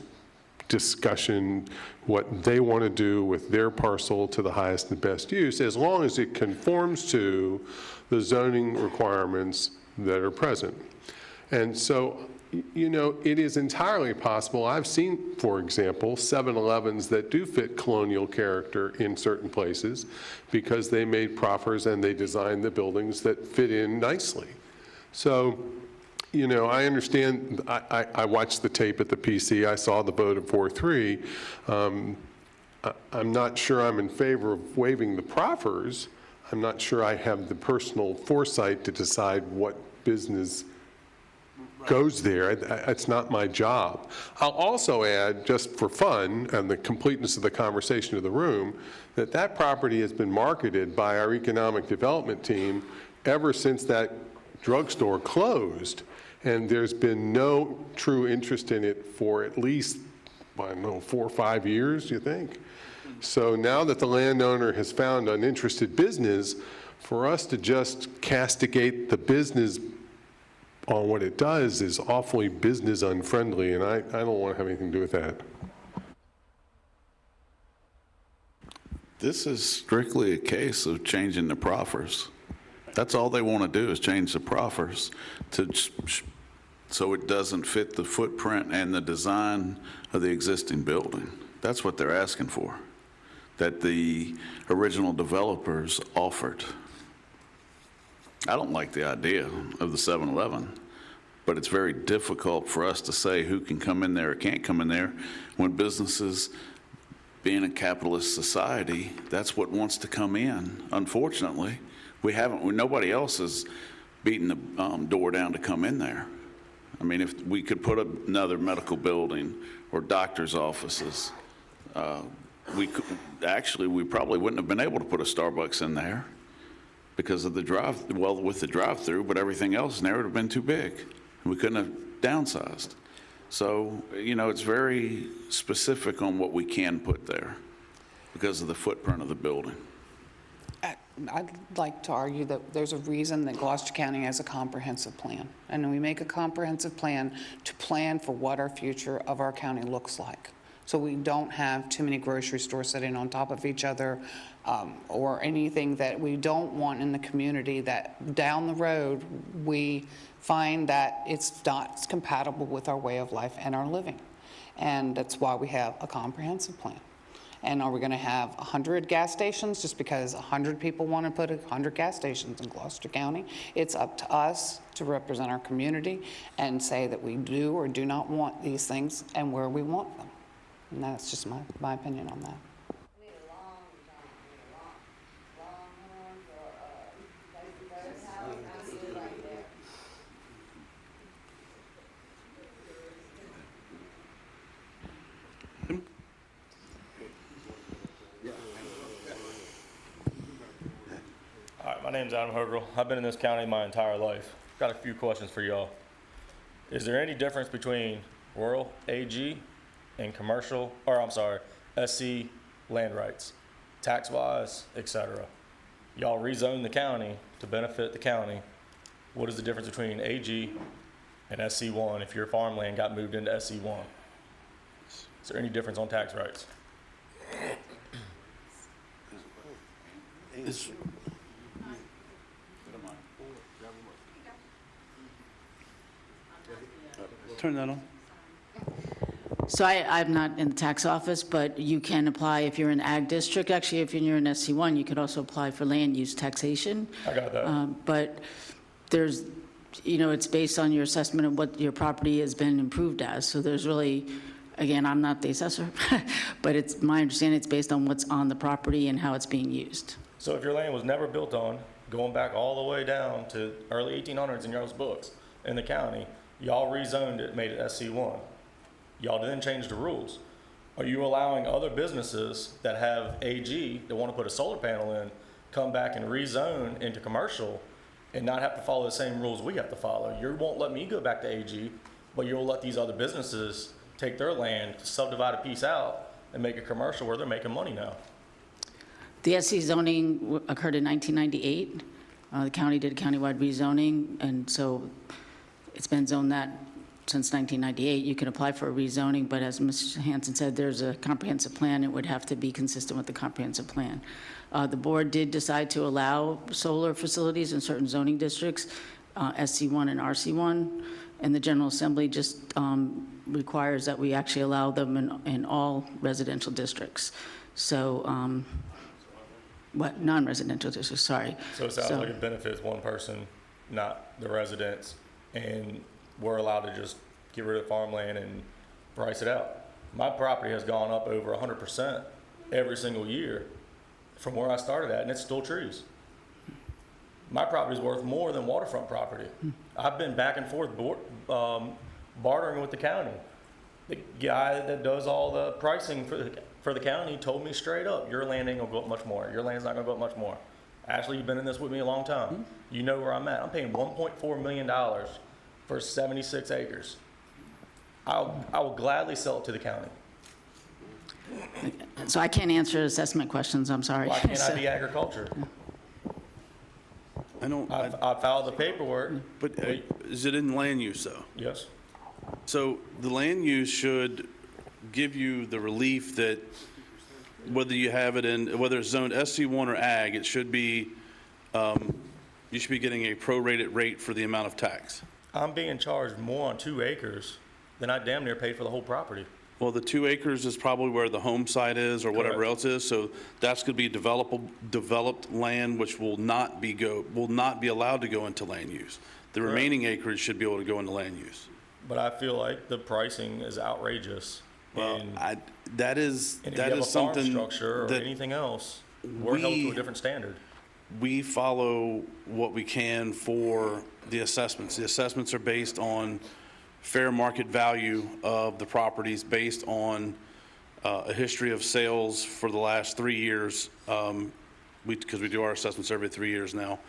discussion, what they want to do with their parcel to the highest and best use, as long as it conforms to the zoning requirements that are present. And so, you know, it is entirely possible. I've seen, for example, 7-Elevens that do fit colonial character in certain places because they made proffers and they designed the buildings that fit in nicely. So, you know, I understand. I watched the tape at the PC. I saw the vote of 4-3. I'm not sure I'm in favor of waiving the proffers. I'm not sure I have the personal foresight to decide what business goes there. It's not my job. I'll also add, just for fun and the completeness of the conversation of the room, that property has been marketed by our economic development team ever since that drugstore closed. And there's been no true interest in it for at least, I don't know, 4 or 5 years, you think? So now that the landowner has found an interested business, for us to just castigate the business on what it does is awfully business unfriendly, and I don't want to have anything to do with that. This is strictly a case of changing the proffers. That's all they want to do is change the proffers so it doesn't fit the footprint and the design of the existing building. That's what they're asking for, that the original developers offered. I don't like the idea of the 7-Eleven, but it's very difficult for us to say who can come in there or can't come in there when businesses being a capitalist society, that's what wants to come in. Unfortunately, nobody else has beaten the door down to come in there. I mean, if we could put another medical building or doctor's offices, we probably wouldn't have been able to put a Starbucks in there because of the with the drive-through, but everything else in there would have been too big. We couldn't have downsized. So, it's very specific on what we can put there because of the footprint of the building. I'd like to argue that there's a reason that Gloucester County has a comprehensive plan. And we make a comprehensive plan to plan for what our future of our county looks like. So we don't have too many grocery stores sitting on top of each other, or anything that we don't want in the community that down the road we find that it's not compatible with our way of life and our living. And that's why we have a comprehensive plan. And are we going to have 100 gas stations just because 100 people want to put 100 gas stations in Gloucester County? It's up to us to represent our community and say that we do or do not want these things and where we want them. And that's just my opinion on that. All right, my name's Adam Hogerl. I've been in this county my entire life. Got a few questions for y'all. Is there any difference between rural AG and commercial, SC land rights, tax-wise, etc.? Y'all rezone the county to benefit the county. What is the difference between AG and SC1 if your farmland got moved into SC1? Is there any difference on tax rights? Turn that on. So I'm not in the tax office, but you can apply if you're in ag district. Actually, if you're in SC1, you could also apply for land use taxation. I got that. But there's, it's based on your assessment of what your property has been improved as. So there's really, again, I'm not the assessor, but it's my understanding it's based on what's on the property and how it's being used. So if your land was never built on, going back all the way down to early 1800s in y'all's books in the county, y'all rezoned it, made it SC1. Y'all didn't change the rules. Are you allowing other businesses that have AG that want to put a solar panel in, come back and rezone into commercial and not have to follow the same rules we have to follow? You won't let me go back to AG, but you'll let these other businesses take their land, subdivide a piece out, and make it commercial where they're making money now. The SC zoning occurred in 1998. The county did a countywide rezoning, and so it's been zoned that since 1998. You can apply for a rezoning, but as Mr. Hanson said, there's a comprehensive plan. It would have to be consistent with the comprehensive plan. The board did decide to allow solar facilities in certain zoning districts, SC1 and RC1, and the General Assembly just requires that we actually allow them in all residential districts. So, non-residential districts, sorry. So it sounds like it benefits one person, not the residents, and we're allowed to just get rid of farmland and price it out. My property has gone up over 100% every single year from where I started at, and it's still trees. My property is worth more than waterfront property. I've been back and forth bartering with the county. The guy that does all the pricing for the county told me straight up, your land ain't gonna go up much more. Your land's not gonna go up much more. Ashley, you've been in this with me a long time. You know where I'm at. I'm paying $1.4 million for 76 acres. I will gladly sell it to the county. So I can't answer assessment questions, I'm sorry. Why can't I be agriculture? I filed the paperwork. But is it in land use though? Yes. So the land use should give you the relief that whether you have it in, whether it's zoned SC1 or ag, it should be, you should be getting a prorated rate for the amount of tax. I'm being charged more on 2 acres than I damn near paid for the whole property. Well, the 2 acres is probably where the home site is or whatever Correct. else is. So that's going to be developed land, which will not be allowed to go into land use. The remaining acreage should be able to go into land use. But I feel like the pricing is outrageous Well, And that is if you have a farm something structure or that anything else, we're held to a different standard. we follow what we can for the assessments. The assessments are based on fair market value of the properties, based on a history of sales for the last 3 years, because we do our assessments every 3 years now,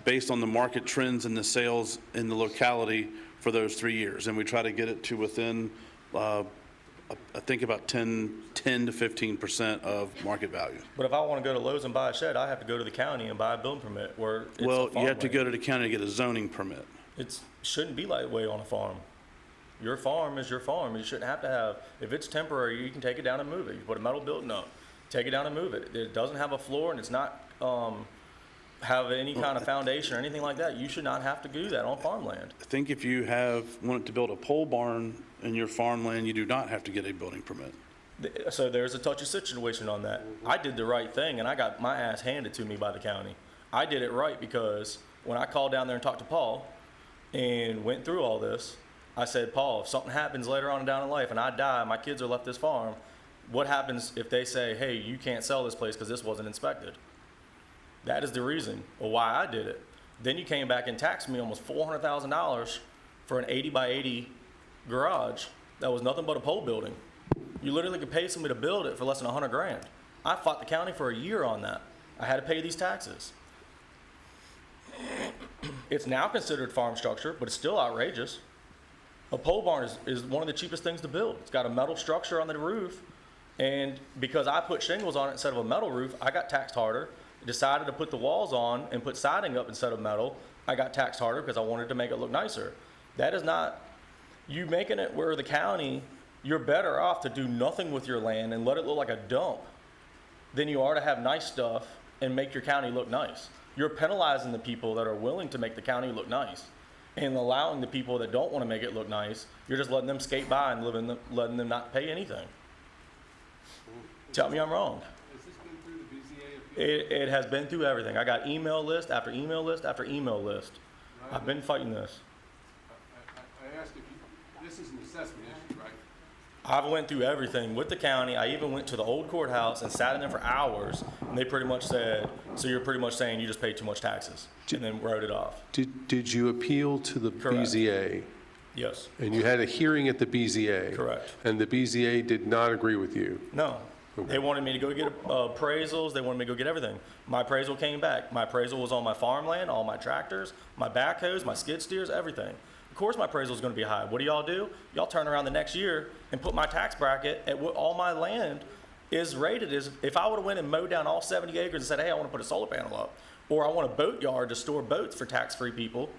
based on the market trends and the sales in the locality for those 3 years. And we try to get it to within, I think about 10 to 15% of market value. But if I want to go to Lowe's and buy a shed, I have to go to the county and buy a building permit where it's Well, you have to farmland. go to the county to get a zoning permit. It shouldn't be that way on a farm. Your farm is your farm. You shouldn't have to have, if it's temporary, you can take it down and move it. You put a metal building up, take it down and move it. It doesn't have a floor and it's not have any kind of foundation or anything like that. You should not have to do that on farmland. I think if you wanted to build a pole barn in your farmland, you do not have to get a building permit. So there's a touchy situation on that. I did the right thing and I got my ass handed to me by the county. I did it right because when I called down there and talked to Paul and went through all this, I said, Paul, if something happens later on down in life and I die, my kids are left this farm, what happens if they say, hey, you can't sell this place because this wasn't inspected? That is the reason why I did it. Then you came back and taxed me almost $400,000 for an 80 by 80 garage that was nothing but a pole building. You literally could pay somebody to build it for less than 100 grand. I fought the county for a year on that. I had to pay these taxes. It's now considered farm structure, but it's still outrageous. A pole barn is one of the cheapest things to build. It's got a metal structure on the roof, and because I put shingles on it instead of a metal roof, I got taxed harder. Decided to put the walls on and put siding up instead of metal, I got taxed harder because I wanted to make it look nicer. That is not, you making it where the county, you're better off to do nothing with your land and let it look like a dump than you are to have nice stuff and make your county look nice. You're penalizing the people that are willing to make the county look nice and allowing the people that don't want to make it look nice, you're just letting them skate by and letting them not pay anything. Tell me I'm wrong. It has been through everything. I got email list after email list after email list. I've been fighting this. I asked if this is an assessment issue, right? I've went through everything with the county. I even went to the old courthouse and sat in there for hours, and they pretty much said, so you're pretty much saying you just paid too much taxes, and then wrote it off. Did you appeal to the Correct. BZA? Yes. And you had a hearing at the BZA? Correct. And the BZA did not agree with you? No. They wanted me to go get appraisals. They wanted me to go get everything. My appraisal came back. My appraisal was on my farmland, all my tractors, my backhoes, my skid steers, everything. Of course my appraisal is going to be high. What do? Y'all turn around the next year and put my tax bracket at what all my land is rated as. If I would have went and mowed down all 70 acres and said, hey, I want to put a solar panel up, or I want a boat yard to store boats for tax-free people,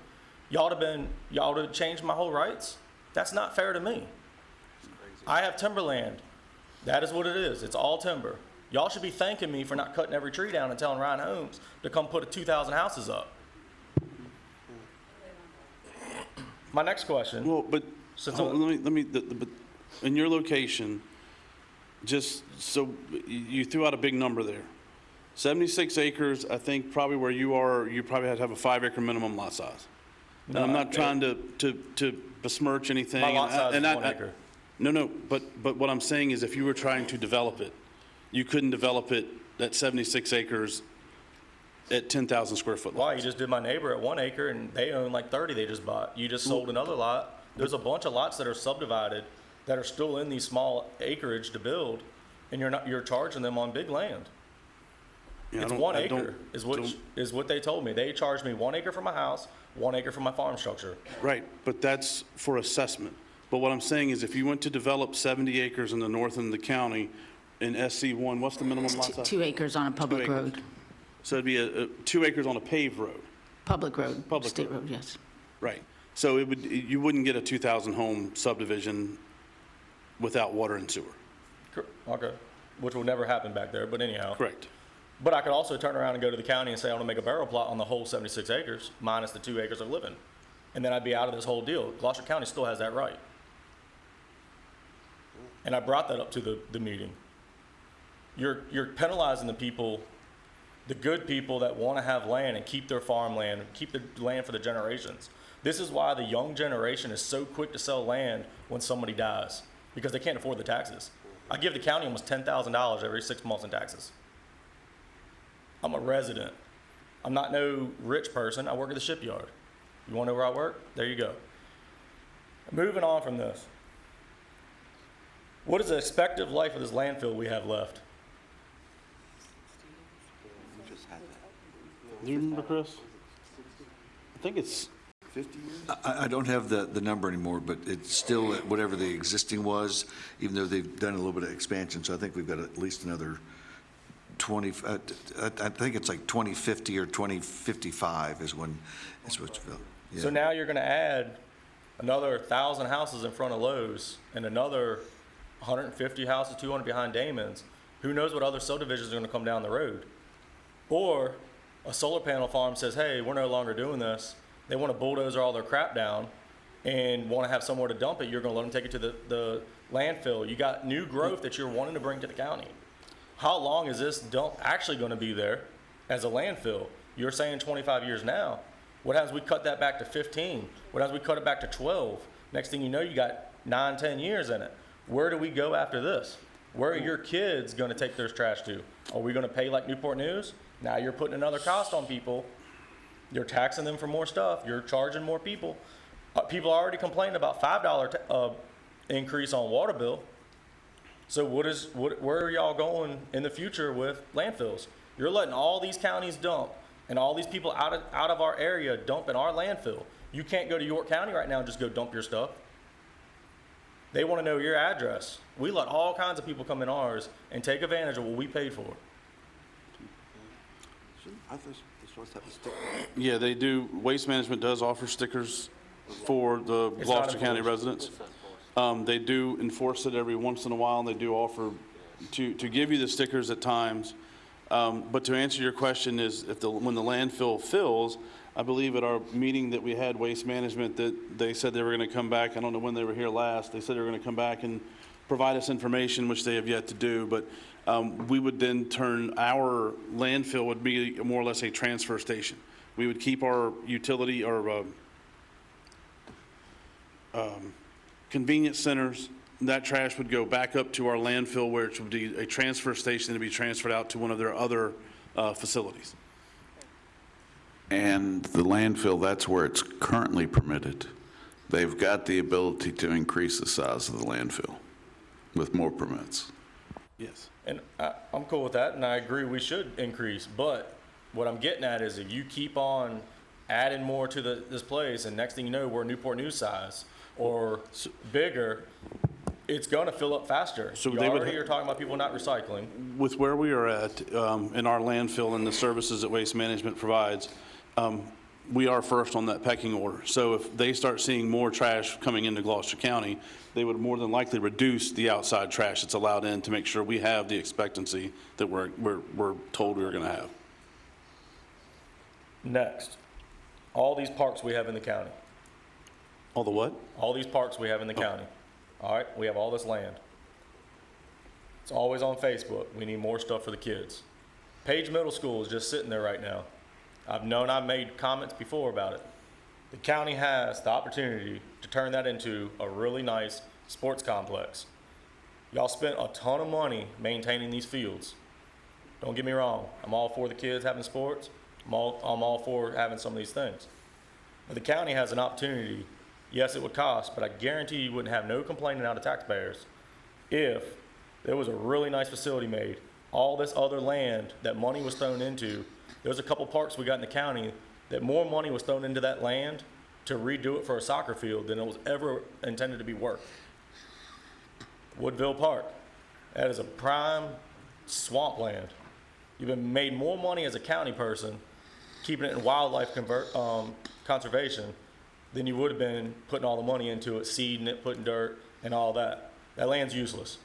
y'all would have changed my whole rights? That's not fair to me. I have timberland. That is what it is. It's all timber. Y'all should be thanking me for not cutting every tree down and telling Ryan Holmes to come put 2,000 houses up. My next question. Well, but let me. But in your location, just so you threw out a big number there, 76 acres. I think probably where you are, you probably have to have a 5-acre minimum lot size. And I'm not trying to besmirch anything. My lot size is 1 acre. No, but what I'm saying is if you were trying to develop it, you couldn't develop it at 76 acres at 10,000 square foot. Why? You just did my neighbor at 1 acre and they own like 30 they just bought. You just sold another lot. There's a bunch of lots that are subdivided that are still in these small acreage to build, and you're charging them on big land. Yeah, It's 1 acre is what they told me. They charged me 1 acre for my house, 1 acre for my farm structure. Right, but that's for assessment. But what I'm saying is if you went to develop 70 acres in the north end of the county in SC1, what's the minimum lot size? 2 acres on a public road. So it'd be 2 acres on a paved road. Public road. Public State road. road, yes. Right. So you wouldn't get a 2,000 home subdivision without water and sewer. Okay. Which will never happen back there, but anyhow. Correct. But I could also turn around and go to the county and say I want to make a barrel plot on the whole 76 acres minus the 2 acres of living. And then I'd be out of this whole deal. Gloucester County still has that right. And I brought that up to the meeting. You're penalizing the people, the good people that want to have land and keep their farmland, and keep the land for the generations. This is why the young generation is so quick to sell land when somebody dies. because they can't afford the taxes. I give the county almost $10,000 every 6 months in taxes. I'm a resident. I'm not no rich person. I work at the shipyard. You want to know where I work? There you go. Moving on from this. What is the expected life of this landfill we have left? Do you remember, Chris? I think it's 50 years? I don't have the number anymore, but it's still at whatever the existing was, even though they've done a little bit of expansion. So I think we've got at least another 20, I think it's like 2050 or 2055 is when it's what's built. Yeah. So now you're going to add another 1,000 houses in front of Lowe's and another 150 houses, 200 behind Damon's. Who knows what other subdivisions are going to come down the road? Or a solar panel farm says, hey, we're no longer doing this. They want to bulldoze all their crap down and want to have somewhere to dump it. You're going to let them take it to the landfill. You got new growth that you're wanting to bring to the county. How long is this dump actually going to be there as a landfill? You're saying 25 years now. What happens if we cut that back to 15? What happens if we cut it back to 12? Next thing you know, you got 9, 10 years in it. Where do we go after this? Where are your kids going to take their trash to? Are we going to pay like Newport News? Now you're putting another cost on people. You're taxing them for more stuff. You're charging more people. People are already complaining about $5 increase on water bill. So where are y'all going in the future with landfills? You're letting all these counties dump and all these people out of our area dump in our landfill. You can't go to York County right now and just go dump your stuff. They want to know your address. We let all kinds of people come in ours and take advantage of what we paid for. Yeah, they do. Waste Management does offer stickers for the Gloucester County residents. They do enforce it every once in a while, and they do offer to give you the stickers at times. But to answer your question is, when the landfill fills, I believe at our meeting that we had, Waste Management, that they said they were going to come back. I don't know when they were here last. They said they were going to come back and provide us information, which they have yet to do. But we would then turn our landfill would be more or less a transfer station. We would keep our utility or convenience centers. That trash would go back up to our landfill, where it would be a transfer station to be transferred out to one of their other facilities. And the landfill, that's where it's currently permitted. They've got the ability to increase the size of the landfill with more permits. Yes. And I'm cool with that, and I agree we should increase. But what I'm getting at is if you keep on adding more to this place, and next thing you know, we're Newport News size or bigger, it's going to fill up faster. So you already are talking about people not recycling. With where we are at in our landfill and the services that Waste Management provides, we are first on that pecking order. So if they start seeing more trash coming into Gloucester County, they would more than likely reduce the outside trash that's allowed in to make sure we have the expectancy that we're told we're going to have. Next, all these parks we have in the county. All the what? All these parks we have in the county. All right, we have all this land. It's always on Facebook. We need more stuff for the kids. Page Middle School is just sitting there right now. I've made comments before about it. The county has the opportunity to turn that into a really nice sports complex. Y'all spent a ton of money maintaining these fields. Don't get me wrong. I'm all for the kids having sports. I'm all for having some of these things. But the county has an opportunity. Yes, it would cost, but I guarantee you wouldn't have no complaining out of taxpayers if there was a really nice facility made. All this other land that money was thrown into, there's a couple parks we got in the county that more money was thrown into that land to redo it for a soccer field than it was ever intended to be worth. Woodville Park, that is a prime swampland. You've been made more money as a county person keeping it in wildlife conservation than you would have been putting all the money into it, seeding it, putting dirt, and all that. That land's useless.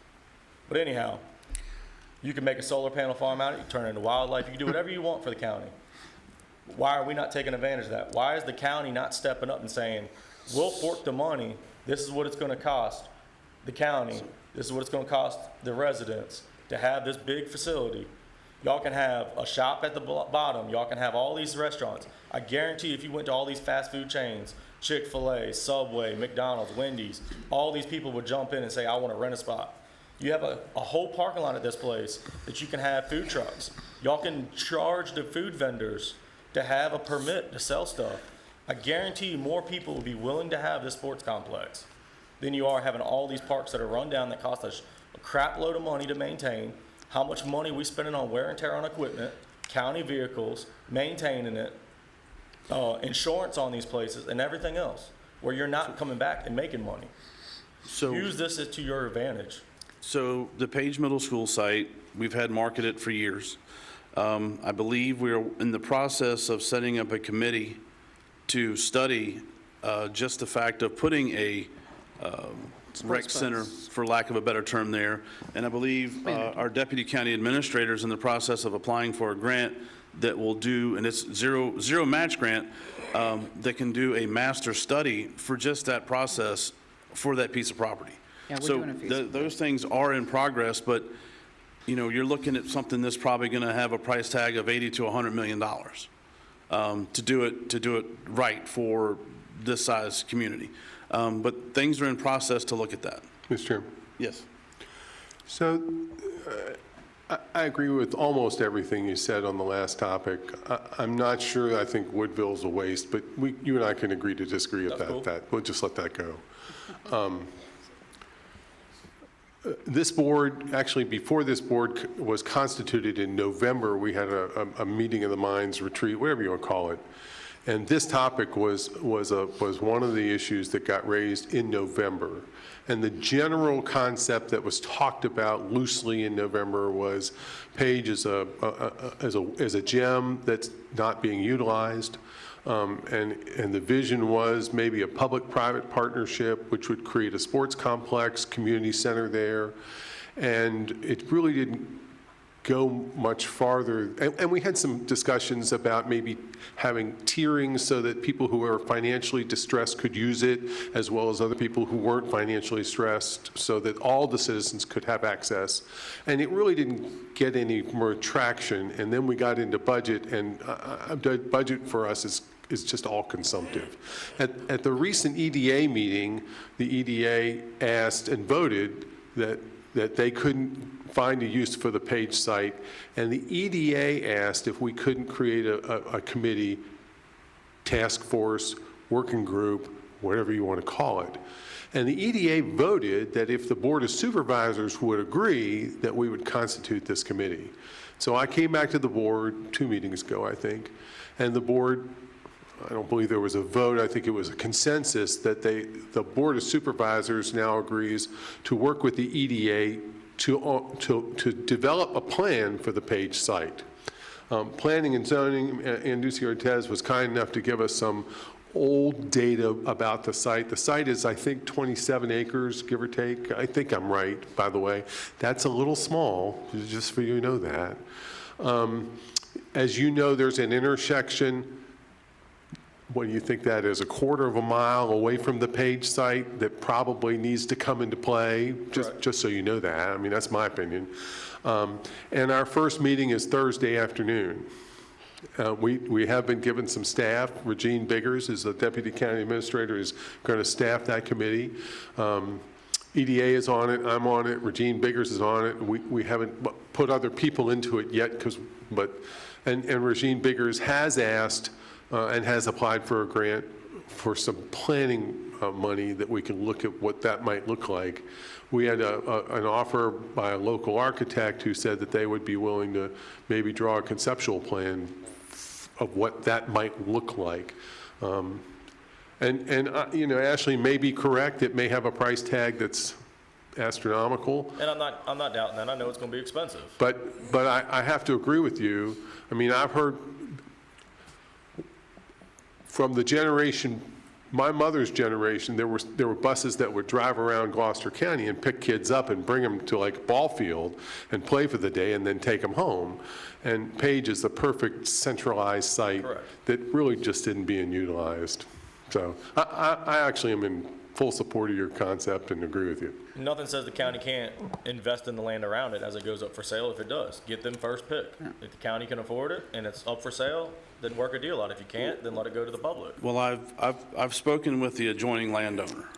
But anyhow, you can make a solar panel farm out of it, you can turn it into wildlife, you can do whatever you want for the county. Why are we not taking advantage of that? Why is the county not stepping up and saying, we'll fork the money, this is what it's gonna cost the county, this is what it's gonna cost the residents to have this big facility. Y'all can have a shop at the bottom, y'all can have all these restaurants. I guarantee if you went to all these fast food chains, Chick-fil-A, Subway, McDonald's, Wendy's, all these people would jump in and say, I want to rent a spot. You have a whole parking lot at this place that you can have food trucks. Y'all can charge the food vendors to have a permit to sell stuff. I guarantee you more people will be willing to have this sports complex than you are having all these parks that are run down that cost us a crap load of money to maintain, how much money we spending on wear and tear on equipment, county vehicles, maintaining it, insurance on these places, and everything else, where you're not coming back and making money. So use this to your advantage. So the Page Middle School site, we've had marketed for years. I believe we're in the process of setting up a committee to study just the fact of putting a rec center, for lack of a better term, there. And I believe our deputy county administrator is in the process of applying for a grant that will do, and it's zero match grant, that can do a master study for just that process for that piece of property. Yeah, we're So doing a feasibility. those things are in progress, but you know, you're looking at something that's probably going to have a price tag of $80 to $100 million to do it right for this size community. But things are in process to look at that. Mr. Chairman? Yes. So I agree with almost everything you said on the last topic. I'm not sure I think Woodville's a waste, but you and I can agree to disagree about that. We'll just let that go. This board, actually before this board was constituted in November, we had a meeting of the minds retreat, whatever you want to call it. And this topic was one of the issues that got raised in November. And the general concept that was talked about loosely in November was Page as a gem that's not being utilized. And the vision was maybe a public-private partnership, which would create a sports complex, community center there. And it really didn't go much farther. And we had some discussions about maybe having tiering so that people who are financially distressed could use it, as well as other people who weren't financially stressed, so that all the citizens could have access. And it really didn't get any more traction. And then we got into budget, and the budget for us is just all consumptive. At the recent EDA meeting, the EDA asked and voted that they couldn't find a use for the Page site, and the EDA asked if we couldn't create a committee, task force, working group, whatever you want to call it. And the EDA voted that if the Board of Supervisors would agree, that we would constitute this committee. So I came back to the board 2 meetings ago, I think, and the board, I don't believe there was a vote, I think it was a consensus that the Board of Supervisors now agrees to work with the EDA to develop a plan for the Page site. Planning and zoning, Anducci Ortez was kind enough to give us some old data about the site. The site is, I think, 27 acres, give or take. I think I'm right, by the way. That's a little small, just for you to know that. As you know, there's an intersection. What do you think that is, a quarter of a mile away from the Page site that probably needs to come into play, just so you know that. I mean, that's my opinion. And our first meeting is Thursday afternoon. We have been given some staff. Regine Biggers is the Deputy County Administrator, is going to staff that committee. EDA is on it, I'm on it, Regine Biggers is on it. We haven't put other people into it yet, and Regine Biggers has asked and has applied for a grant for some planning money that we can look at what that might look like. We had an offer by a local architect who said that they would be willing to maybe draw a conceptual plan of what that might look like. You know, Ashley may be correct. It may have a price tag that's astronomical. And I'm not doubting that. I know it's going to be expensive. But I have to agree with you. I mean, I've heard from the generation, my mother's generation, there were buses that would drive around Gloucester County and pick kids up and bring them to like ball field and play for the day and then take them home. And Page is the perfect centralized site that really just isn't being utilized. So I actually am in full support of your concept and agree with you. Nothing says the county can't invest in the land around it as it goes up for sale if it does. Get them first pick. If the county can afford it and it's up for sale, then work a deal out. If you can't, then let it go to the public. Well, I've spoken with the adjoining landowner,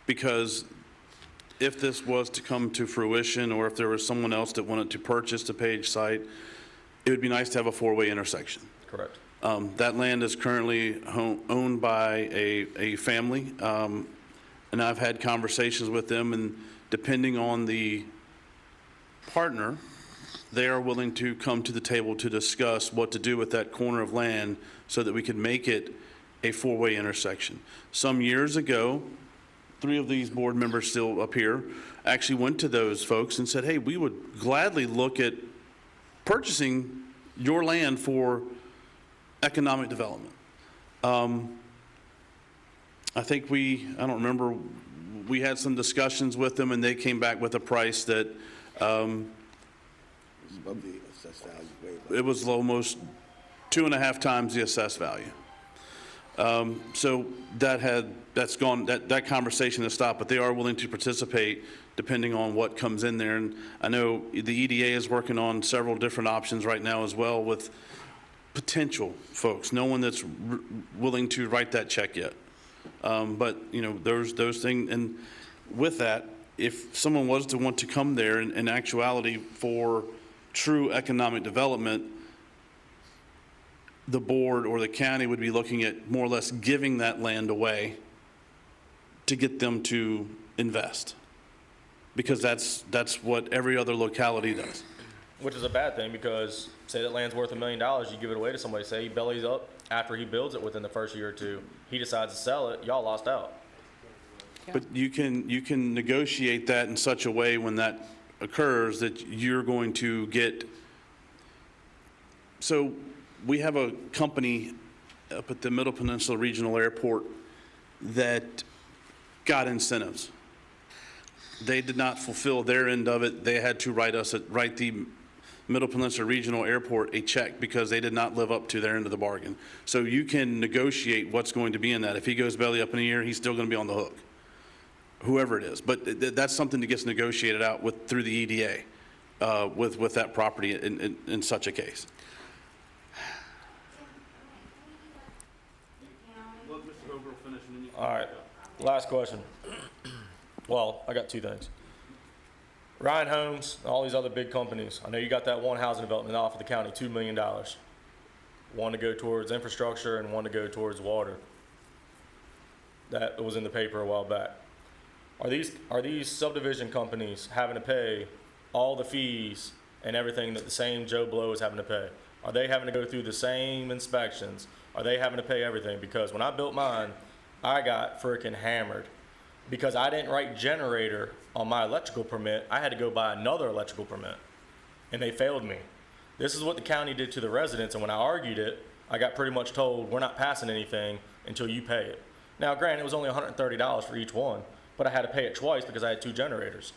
because if this was to come to fruition, or if there was someone else that wanted to purchase the Page site, it would be nice to have a four-way intersection. Correct. That land is currently owned by a family, and I've had conversations with them, and depending on the partner, they are willing to come to the table to discuss what to do with that corner of land so that we can make it a four-way intersection. Some years ago, 3 of these board members still up here actually went to those folks and said, hey, we would gladly look at purchasing your land for economic development. I think I don't remember, we had some discussions with them, and they came back with a price that it was almost 2.5 times the assessed value. So that's gone, that conversation has stopped, but they are willing to participate depending on what comes in there. And I know the EDA is working on several different options right now as well with potential folks. No one that's willing to write that check yet. But, you know, there's those things. And with that, if someone was to want to come there in actuality for true economic development, the board or the county would be looking at more or less giving that land away to get them to invest, because that's what every other locality does. Which is a bad thing, because say that land's worth $1 million, you give it away to somebody, say he bellies up after he builds it within the first year or two, he decides to sell it, y'all lost out. But you can negotiate that in such a way when that occurs that you're going to get. So we have a company up at the Middle Peninsula Regional Airport that got incentives. They did not fulfill their end of it. They had to write the Middle Peninsula Regional Airport a check because they did not live up to their end of the bargain. So you can negotiate what's going to be in that. If he goes belly up in a year, he's still going to be on the hook, whoever it is. But that's something that gets negotiated out through the EDA with that property in such a case. All right, last question. Well, I got 2 things. Ryan Homes, all these other big companies, I know you got that one housing development off of the county, $2 million. One to go towards infrastructure and one to go towards water. That was in the paper a while back. Are these subdivision companies having to pay all the fees and everything that the same Joe Blow is having to pay? Are they having to go through the same inspections? Are they having to pay everything? Because when I built mine, I got freaking hammered because I didn't write generator on my electrical permit. I had to go buy another electrical permit, and they failed me. This is what the county did to the residents, and when I argued it, I got pretty much told, we're not passing anything until you pay it. Now, granted, it was only $130 for each one, but I had to pay it twice because I had 2 generators.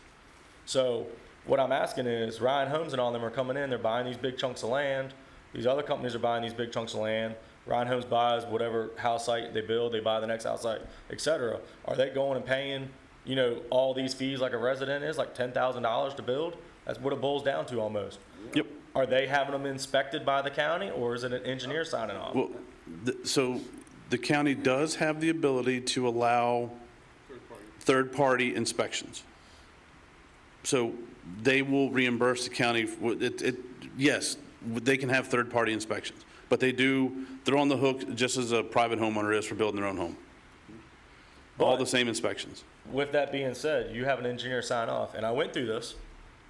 So what I'm asking is, Ryan Homes and all them are coming in, they're buying these big chunks of land. These other companies are buying these big chunks of land. Ryan Homes buys whatever house site they build, they buy the next house site, et cetera. Are they going and paying, you know, all these fees like a resident is, like $10,000 to build? That's what it boils down to almost. Yep. Are they having them inspected by the county, or is it an engineer signing off? Well, so the county does have the ability to allow third-party inspections. So they will reimburse the county. Yes, they can have third-party inspections, but they're on the hook just as a private homeowner is for building their own home. All the same inspections. With that being said, you have an engineer sign off, and I went through this.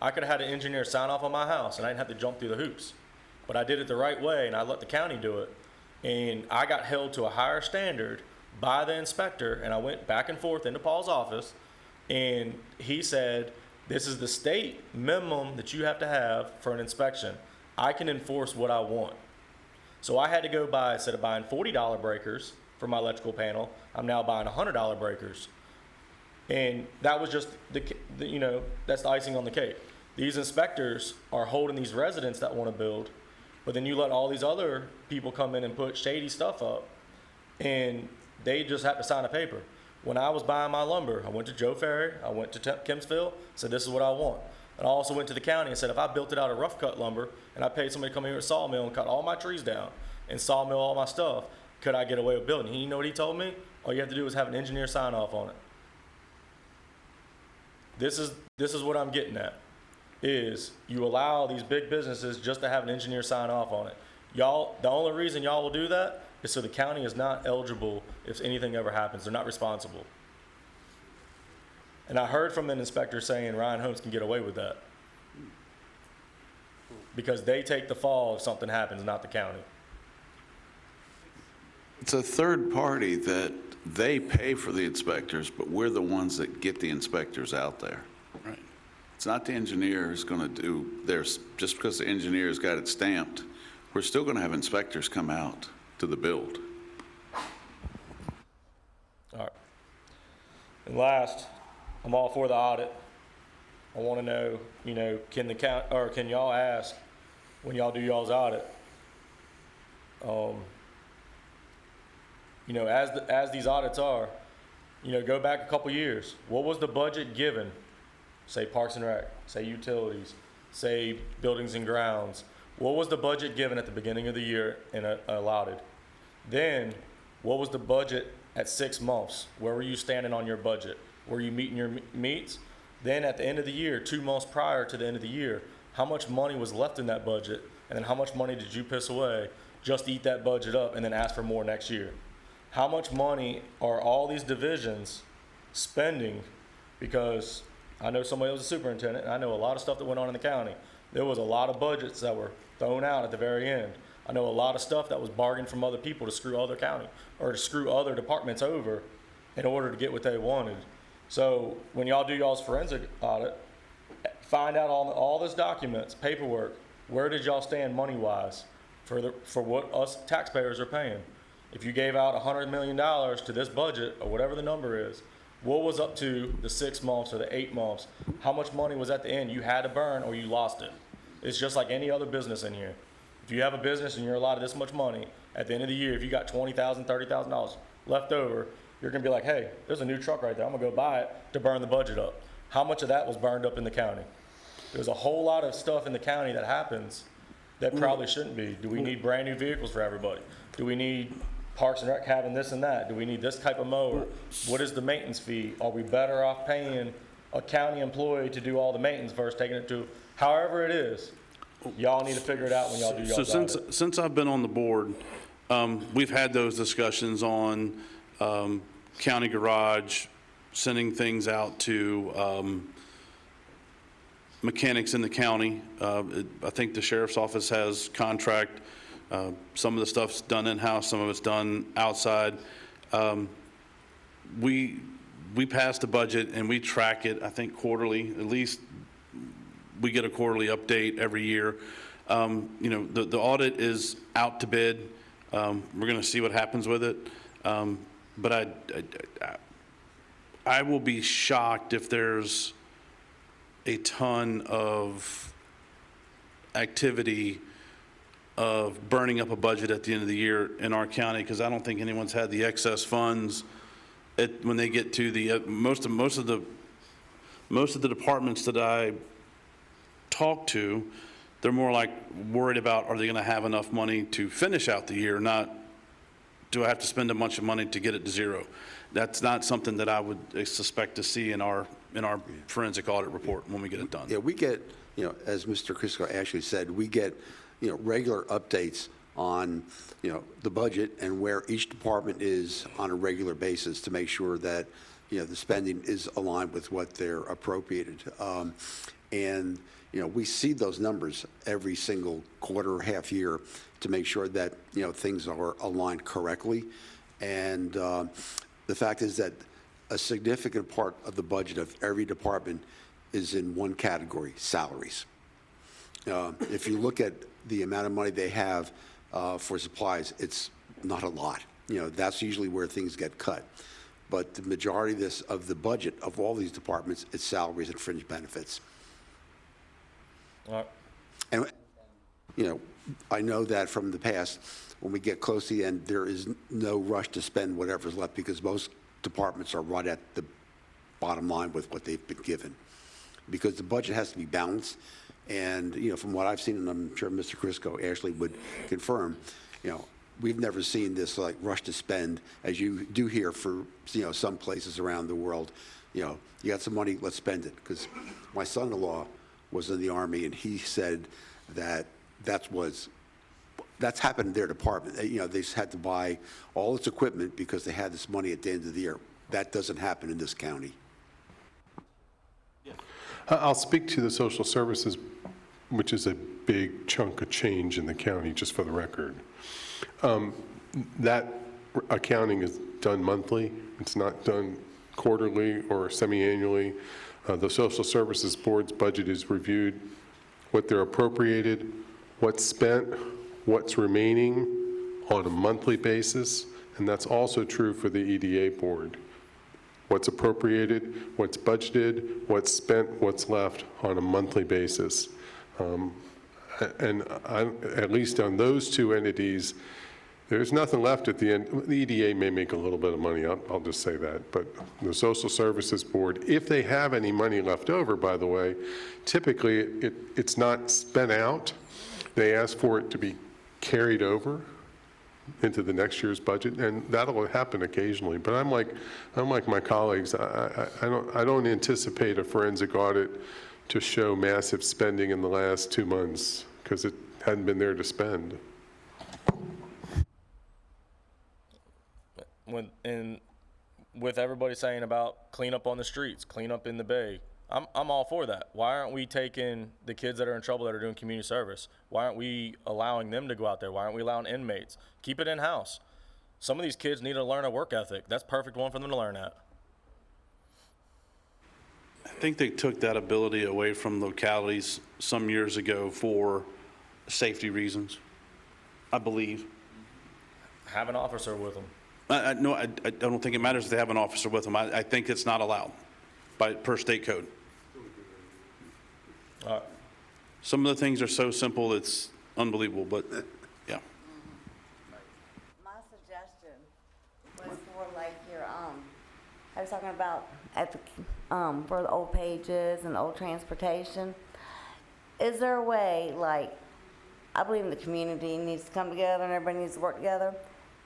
I could have had an engineer sign off on my house, and I didn't have to jump through the hoops. But I did it the right way, and I let the county do it. And I got held to a higher standard by the inspector, and I went back and forth into Paul's office, and he said, this is the state minimum that you have to have for an inspection. I can enforce what I want. So I had to go buy, instead of buying $40 breakers for my electrical panel, I'm now buying $100 breakers. And that was just that's the icing on the cake. These inspectors are holding these residents that want to build, but then you let all these other people come in and put shady stuff up, and They just have to sign a paper. When I was buying my lumber, I went to Joe Ferry, I went to Kempsville, said this is what I want. And I also went to the county and said if I built it out of rough cut lumber and I paid somebody to come here at sawmill and cut all my trees down and sawmill all my stuff, could I get away with building? You know what he told me? All you have to do is have an engineer sign off on it. This is what I'm getting at, is you allow these big businesses just to have an engineer sign off on it. Y'all, the only reason y'all will do that is so the county is not eligible if anything ever happens. They're not responsible. And I heard from an inspector saying Ryan Holmes can get away with that because they take the fall if something happens, not the county. It's a third party that they pay for the inspectors, but we're the ones that get the inspectors out there. Right. It's not the engineer who's going to do theirs. Just because the engineer's got it stamped, we're still going to have inspectors come out to the build. All right. And last, I'm all for the audit. I want to know, can the count, or can y'all ask when y'all do y'all's audit? As these audits are, go back a couple years. What was the budget given? Say Parks and Rec, say utilities, say buildings and grounds. What was the budget given at the beginning of the year and allotted? Then, what was the budget at 6 months? Where were you standing on your budget? Were you meeting your meets? Then at the end of the year, 2 months prior to the end of the year, how much money was left in that budget? And then how much money did you piss away just to eat that budget up and then ask for more next year? How much money are all these divisions spending? Because I know somebody was a superintendent, and I know a lot of stuff that went on in the county. There was a lot of budgets that were thrown out at the very end. I know a lot of stuff that was bargained from other people to screw other county or to screw other departments over in order to get what they wanted. So when y'all do y'all's forensic audit, find out all this documents, paperwork, where did y'all stand money-wise for what us taxpayers are paying? If you gave out $100 million to this budget or whatever the number is, what was up to the 6 months or the 8 months? How much money was at the end you had to burn or you lost it? It's just like any other business in here. If you have a business and you're allotted this much money, at the end of the year, if you got $20,000, $30,000 left over, you're gonna be like, hey, there's a new truck right there. I'm gonna go buy it to burn the budget up. How much of that was burned up in the county? There's a whole lot of stuff in the county that happens that probably shouldn't be. Do we need brand new vehicles for everybody? Do we need Parks and Rec having this and that? Do we need this type of mower? What is the maintenance fee? Are we better off paying a county employee to do all the maintenance versus taking it to, however it is? Y'all need to figure it out when y'all do y'all's audit. Since I've been on the board, we've had those discussions on county garage, sending things out to mechanics in the county. I think the sheriff's office has contract. Some of the stuff's done in-house, some of it's done outside. We passed a budget and we track it, I think quarterly, at least we get a quarterly update every year. The audit is out to bid. We're gonna see what happens with it. But I will be shocked if there's a ton of activity of burning up a budget at the end of the year in our county, because I don't think anyone's had the excess funds when they get to the most of the departments that I talk to. They're more like worried about, are they going to have enough money to finish out the year, not do I have to spend a bunch of money to get it to zero. That's not something that I would suspect to see in our forensic audit report when we get it done. Yeah, we get, as Mr. Crisco actually said, we get regular updates on, the budget and where each department is on a regular basis to make sure that, the spending is aligned with what they're appropriated. And, we see those numbers every single quarter or half year to make sure that, things are aligned correctly. And the fact is that a significant part of the budget of every department is in one category, salaries. If you look at the amount of money they have for supplies, it's not a lot. That's usually where things get cut. But the majority of the budget of all these departments is salaries and fringe benefits. All right. And you know, I know that from the past, when we get close to the end, there is no rush to spend whatever's left because most departments are right at the bottom line with what they've been given. Because the budget has to be balanced. And, you know, from what I've seen, and I'm sure Mr. Crisco, Ashley would confirm, you know, we've never seen this like rush to spend as you do here for, you know, some places around the world. You know, you got some money, let's spend it. Because my son-in-law was in the Army, and he said that that's happened in their department. You know, they just had to buy all its equipment because they had this money at the end of the year. That doesn't happen in this county. I'll speak to the social services, which is a big chunk of change in the county, just for the record. That accounting is done monthly. It's not done quarterly or semi-annually. The Social Services Board's budget is reviewed, what they're appropriated, what's spent, what's remaining on a monthly basis, and that's also true for the EDA Board. What's appropriated, what's budgeted, what's spent, what's left on a monthly basis. And at least on those two entities, there's nothing left at the end. The EDA may make a little bit of money, I'll just say that. But the Social Services Board, if they have any money left over, by the way, typically it's not spent out. They ask for it to be carried over into the next year's budget, and that'll happen occasionally. But I'm like my colleagues, I don't anticipate a forensic audit to show massive spending in the last 2 months because it hadn't been there to spend. With everybody saying about clean up on the streets, clean up in the bay, I'm all for that. Why aren't we taking the kids that are in trouble that are doing community service? Why aren't we allowing them to go out there? Why aren't we allowing inmates? Keep it in-house. Some of these kids need to learn a work ethic. That's a perfect one for them to learn at. I think they took that ability away from localities some years ago for safety reasons, I believe. Have an officer with them. No, I don't think it matters if they have an officer with them. I think it's not allowed per state code. Some of the things are so simple, it's unbelievable, but yeah. My suggestion was for like your, I was talking about at the, for the old pages and old transportation. Is there a way, like, I believe in the community needs to come together and everybody needs to work together,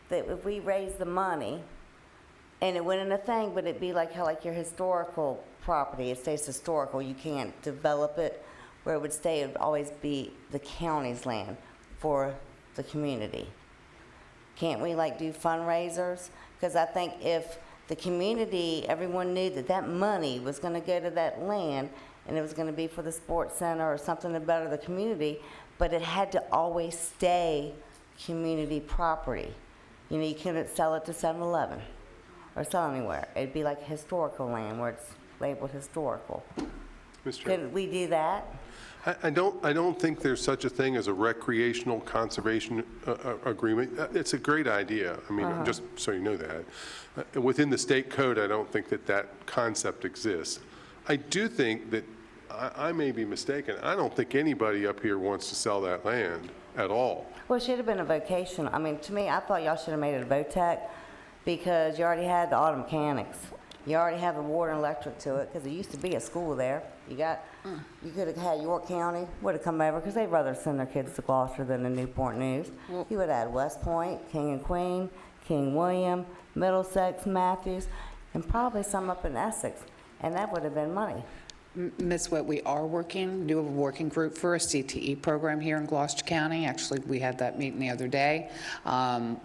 that if we raise the money and it went in a thing, but it'd be like how like your historical property, it stays historical, you can't develop it, where it would stay, it would always be the county's land for the community. Can't we like do fundraisers? Because I think if the community, everyone knew that that money was gonna go to that land and it was gonna be for the sports center or something to better the community, but it had to always stay community property. You know, you couldn't sell it to 7-Eleven or sell anywhere. It'd be like historical land where it's labeled historical. Could we do that? I don't think there's such a thing as a recreational conservation agreement. It's a great idea. I mean, just so you know that. Within the state code, I don't think that concept exists. I do think that, I may be mistaken, I don't think anybody up here wants to sell that land at all. Well, it should have been a vocation. I mean, to me, I thought y'all should have made it a VOTEC because you already had the auto mechanics. You already have the water and electric to it because there used to be a school there. You could have had York County, would have come over because they'd rather send their kids to Gloucester than the Newport News. You would have had West Point, King and Queen, King William, Middlesex, Matthews, and probably some up in Essex, and that would have been money. Ms. Witt, we are working, do a working group for a CTE program here in Gloucester County. Actually, we had that meeting the other day.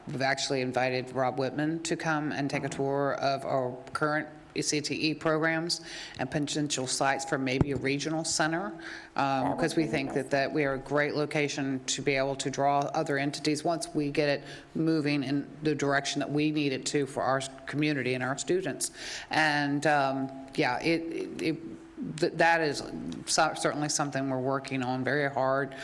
We've actually invited Rob Whitman to come and take a tour of our current CTE programs and potential sites for maybe a regional center, because we think that we are a great location to be able to draw other entities once we get it moving in the direction that we need it to for our community and our students. And yeah, that is certainly something we're working on very hard.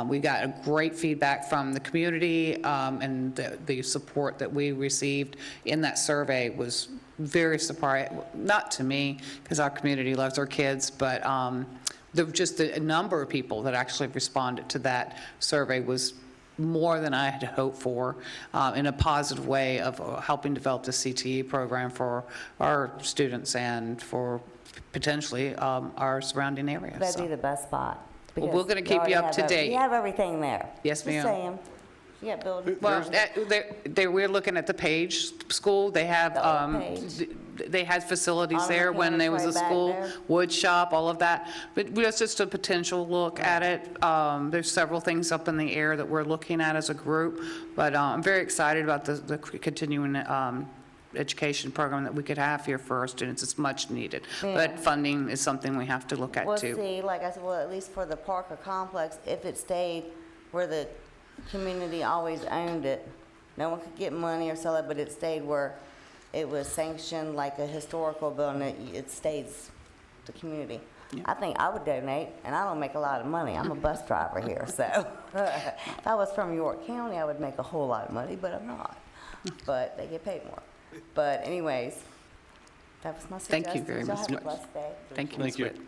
We got a great feedback from the community, and the support that we received in that survey was very surprising, not to me, because our community loves our kids, but just the number of people that actually responded to that survey was more than I had hoped for, in a positive way of helping develop the CTE program for our students and for potentially our surrounding areas. That'd So. be the best spot. Well, we're going to keep you up to date. You have everything there. Yes, ma'am. Just saying. You got buildings. Well, we're looking at the Page School. They have, The old Page. they had facilities All the there when there was a mechanics right back school, there. wood shop, all of that. But it's just a potential look at it. There's several things up in the air that we're looking at as a group, but I'm very excited about the continuing education program that we could have here for our students. It's much needed. Yeah. But funding is something we have to look at Well, too. see, like I said, well, at least for the park or complex, if it stayed where the community always owned it, no one could get money or sell it, but it stayed where it was sanctioned like a historical building, it stays the community. I think I would donate, and I don't make a lot of money. I'm a bus driver here, so if I was from York County, I would make a whole lot of money, but I'm not. But they get paid more. But anyways, that was my suggestion. Thank you very Y'all much. have a blessed day. Thank you, Ms. Witt.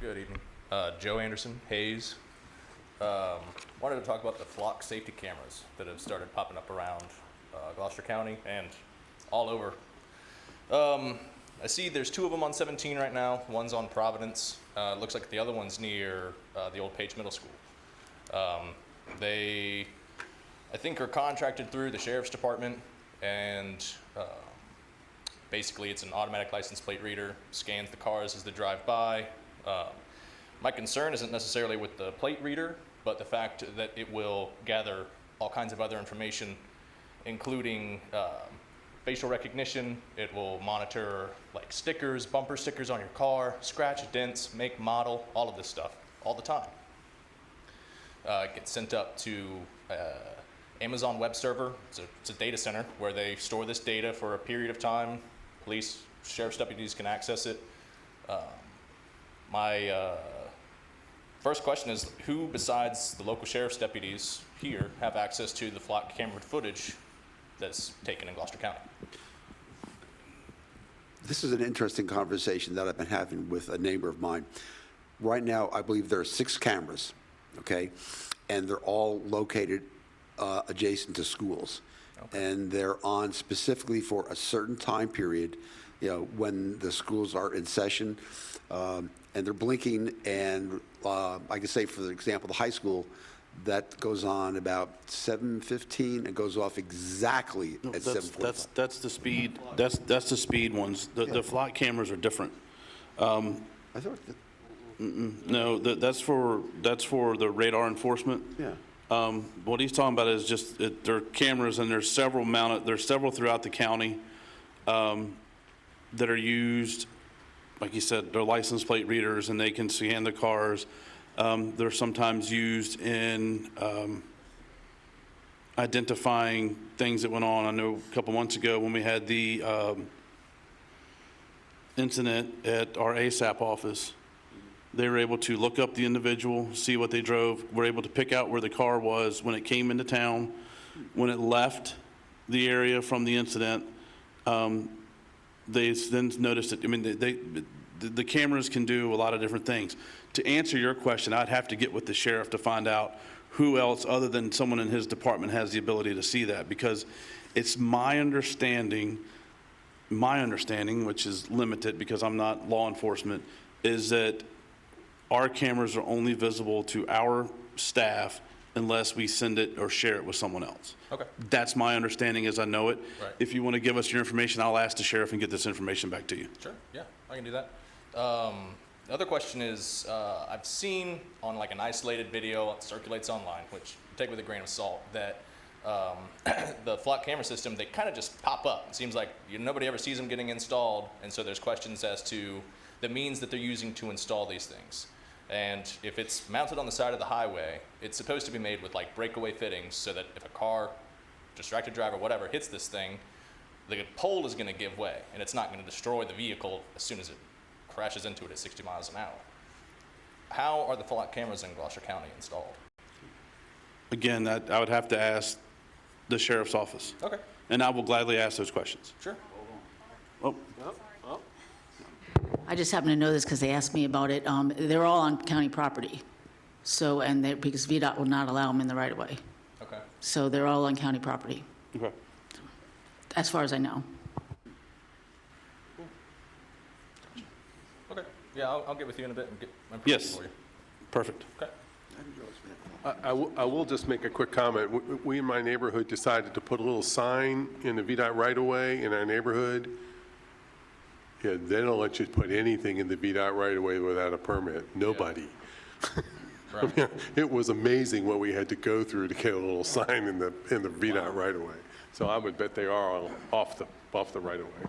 Good evening. Joe Anderson, Hayes. Wanted to talk about the flock safety cameras that have started popping up around Gloucester County and all over. I see there's 2 of them on 17 right now. One's on Providence. Looks like the other one's near the old Page Middle School. They, I think, are contracted through the Sheriff's Department, and basically it's an automatic license plate reader, scans the cars as they drive by. My concern isn't necessarily with the plate reader, but the fact that it will gather all kinds of other information, including facial recognition. It will monitor like stickers, bumper stickers on your car, scratch, dents, make, model, all of this stuff, all the time. It gets sent up to Amazon web server. It's a data center where they store this data for a period of time. Police, sheriff's deputies can access it. My first question is, who besides the local sheriff's deputies here have access to the flock camera footage that's taken in Gloucester County? This is an interesting conversation that I've been having with a neighbor of mine. Right now, I believe there are 6 cameras, okay? And they're all located adjacent to schools. Okay. And they're on specifically for a certain time period, you know, when the schools are in session, and they're blinking, and I can say, for example, the high school, that goes on about 7:15 and goes off exactly at 7:45. That's the speed, that's the speed ones. The flock cameras are different. I thought that, No, that's for the radar enforcement. yeah. What he's talking about is just, they're cameras, and there's several throughout the county that are used. Like you said, they're license plate readers, and they can scan the cars. They're sometimes used in identifying things that went on. I know a couple months ago when we had the incident at our ASAP office, they were able to look up the individual, see what they drove, were able to pick out where the car was when it came into town, when it left the area from the incident. They then noticed it. I mean, the cameras can do a lot of different things. To answer your question, I'd have to get with the sheriff to find out who else other than someone in his department has the ability to see that, because it's my understanding, which is limited because I'm not law enforcement, is that our cameras are only visible to our staff unless we send it or share it with someone else. Okay. That's my understanding as I know it. Right. If you want to give us your information, I'll ask the sheriff and get this information back to you. Sure, yeah, I can do that. The other question is, I've seen on like an isolated video that circulates online, which take with a grain of salt, that the flock camera system, they kind of just pop up. It seems like nobody ever sees them getting installed, and so there's questions as to the means that they're using to install these things. And if it's mounted on the side of the highway, it's supposed to be made with like breakaway fittings so that if a car, distracted driver, whatever, hits this thing, the pole is going to give way, and it's not going to destroy the vehicle as soon as it crashes into it at 60 miles an hour. How are the flock cameras in Gloucester County installed? Again, that I would have to ask the sheriff's office. Okay. And I will gladly ask those questions. Sure. Oh, I just happen to know this because they asked me about it. They're all on county property. So, and because VDOT will not allow them in the right of way. Okay. So they're all on county property, okay. as far as I know. Okay. Yeah, I'll get with you in a bit and get my information Yes. for you. Perfect. Okay. I will just make a quick comment. We in my neighborhood decided to put a little sign in the VDOT right-of-way in our neighborhood. Yeah, they don't let you put anything in the VDOT right-of-way without a permit. Nobody. I mean, it was amazing what we had to go through to get a little sign in the VDOT right-of-way. So I would bet they are all off the right-of-way.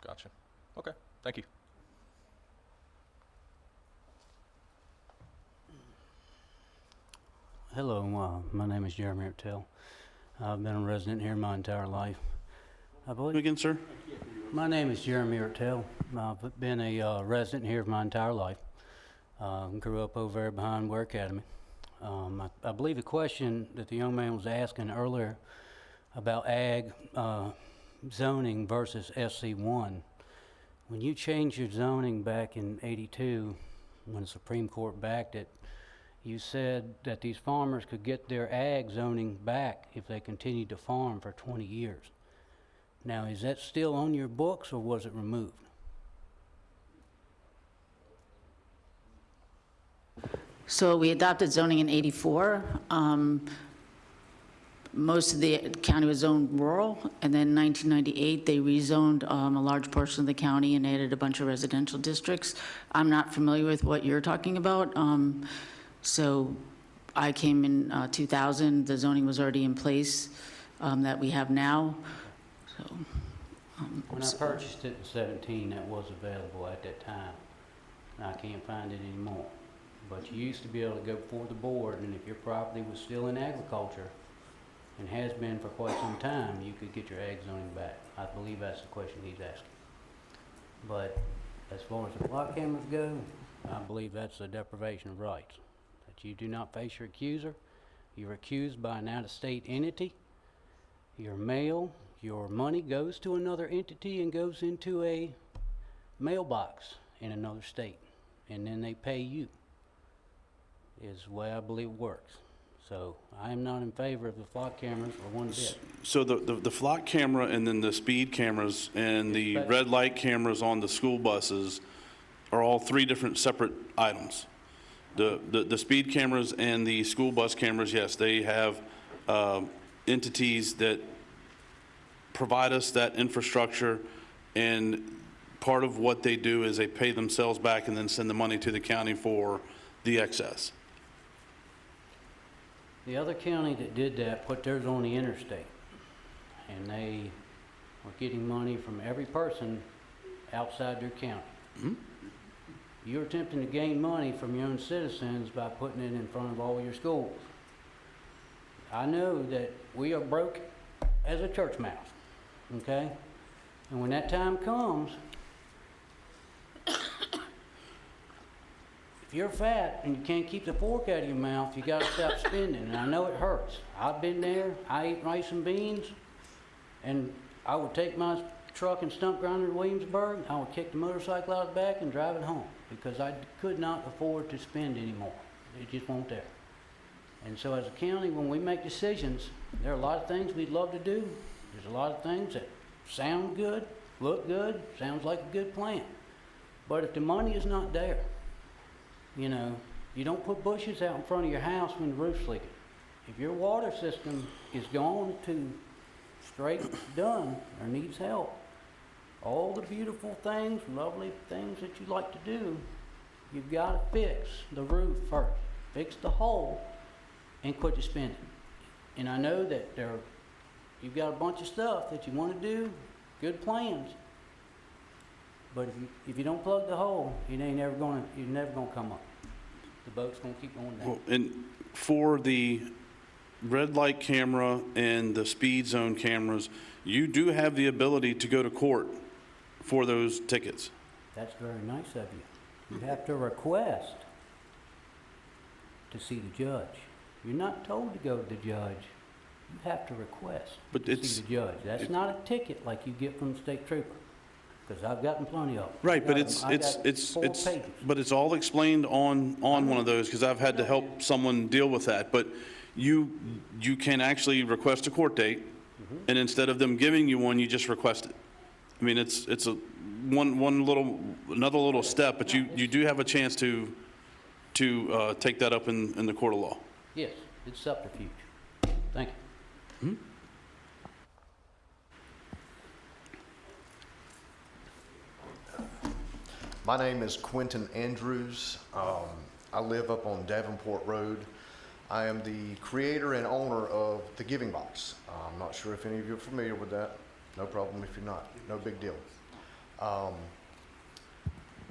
Gotcha. Okay. Thank you. Hello, my name is Jeremy Ertel. I've been a resident here my entire life. I believe. Again, sir? My name is Jeremy Ertel. I've been a resident here my entire life. Grew up over there behind Ware Academy. I believe the question that the young man was asking earlier about ag zoning versus SC1. When you changed your zoning back in '82, when the Supreme Court backed it, you said that these farmers could get their ag zoning back if they continued to farm for 20 years. Now, is that still on your books or was it removed? So we adopted zoning in '84. Most of the county was zoned rural, and then in 1998, they rezoned a large portion of the county and added a bunch of residential districts. I'm not familiar with what you're talking about. So I came in 2000, the zoning was already in place that we have now. So, When I purchased it in '17, that was available at that time. And I can't find it anymore. But you used to be able to go before the board, and if your property was still in agriculture, and has been for quite some time, you could get your ag zoning back. I believe that's the question he's asking. But as far as the block cameras go, I believe that's a deprivation of rights. That you do not face your accuser. You're accused by an out-of-state entity. Your mail, your money goes to another entity and goes into a mailbox in another state. And then they pay you, is the way I believe it works. So I am not in favor of the flock cameras for one bit. So the flock camera and then the speed cameras and the red light cameras on the school buses are all three different separate items. The speed cameras and the school bus cameras, yes, they have entities that provide us that infrastructure, and part of what they do is they pay themselves back and then send the money to the county for the excess. The other county that did that put theirs on the interstate, and they were getting money from every person outside their county. Mm-hmm. You're attempting to gain money from your own citizens by putting it in front of all your schools. I know that we are broke as a church mouse, okay? And when that time comes, if you're fat and you can't keep the fork out of your mouth, you gotta stop spending, and I know it hurts. I've been there, I ate rice and beans, and I would take my truck and stump grinder to Williamsburg, I would kick the motorcycle out the back and drive it home, because I could not afford to spend anymore. It just won't there. And so as a county, when we make decisions, there are a lot of things we'd love to do. There's a lot of things that sound good, look good, sounds like a good plan. But if the money is not there, you know, you don't put bushes out in front of your house when the roof's leaking. If your water system is gone to straight done or needs help, all the beautiful things, lovely things that you like to do, you've got to fix the roof first. Fix the hole and quit the spending. And I know that you've got a bunch of stuff that you want to do, good plans, but if you don't plug the hole, you're never gonna come up. The boat's gonna keep going down. Well, and for the red light camera and the speed zone cameras, you do have the ability to go to court for those tickets. That's very nice of you. You have to request to see the judge. You're not told to go to the judge. You have to request But to it's- see the judge. That's not a ticket like you get from the state trooper, because I've gotten plenty of them. Right, but I it's, got it's, 4 it's, pages. but it's all explained on one of those, because I've had to help someone deal with that. But you can actually request a court date, and instead of them giving you one, you just request it. I mean, it's a another little step, but you do have a chance to take that up in the court of law. Yes, it's subterfuge. Thank you. My name is Quentin Andrews. I live up on Davenport Road. I am the creator and owner of The Giving Box. I'm not sure if any of you are familiar with that. No problem if you're not. No big deal.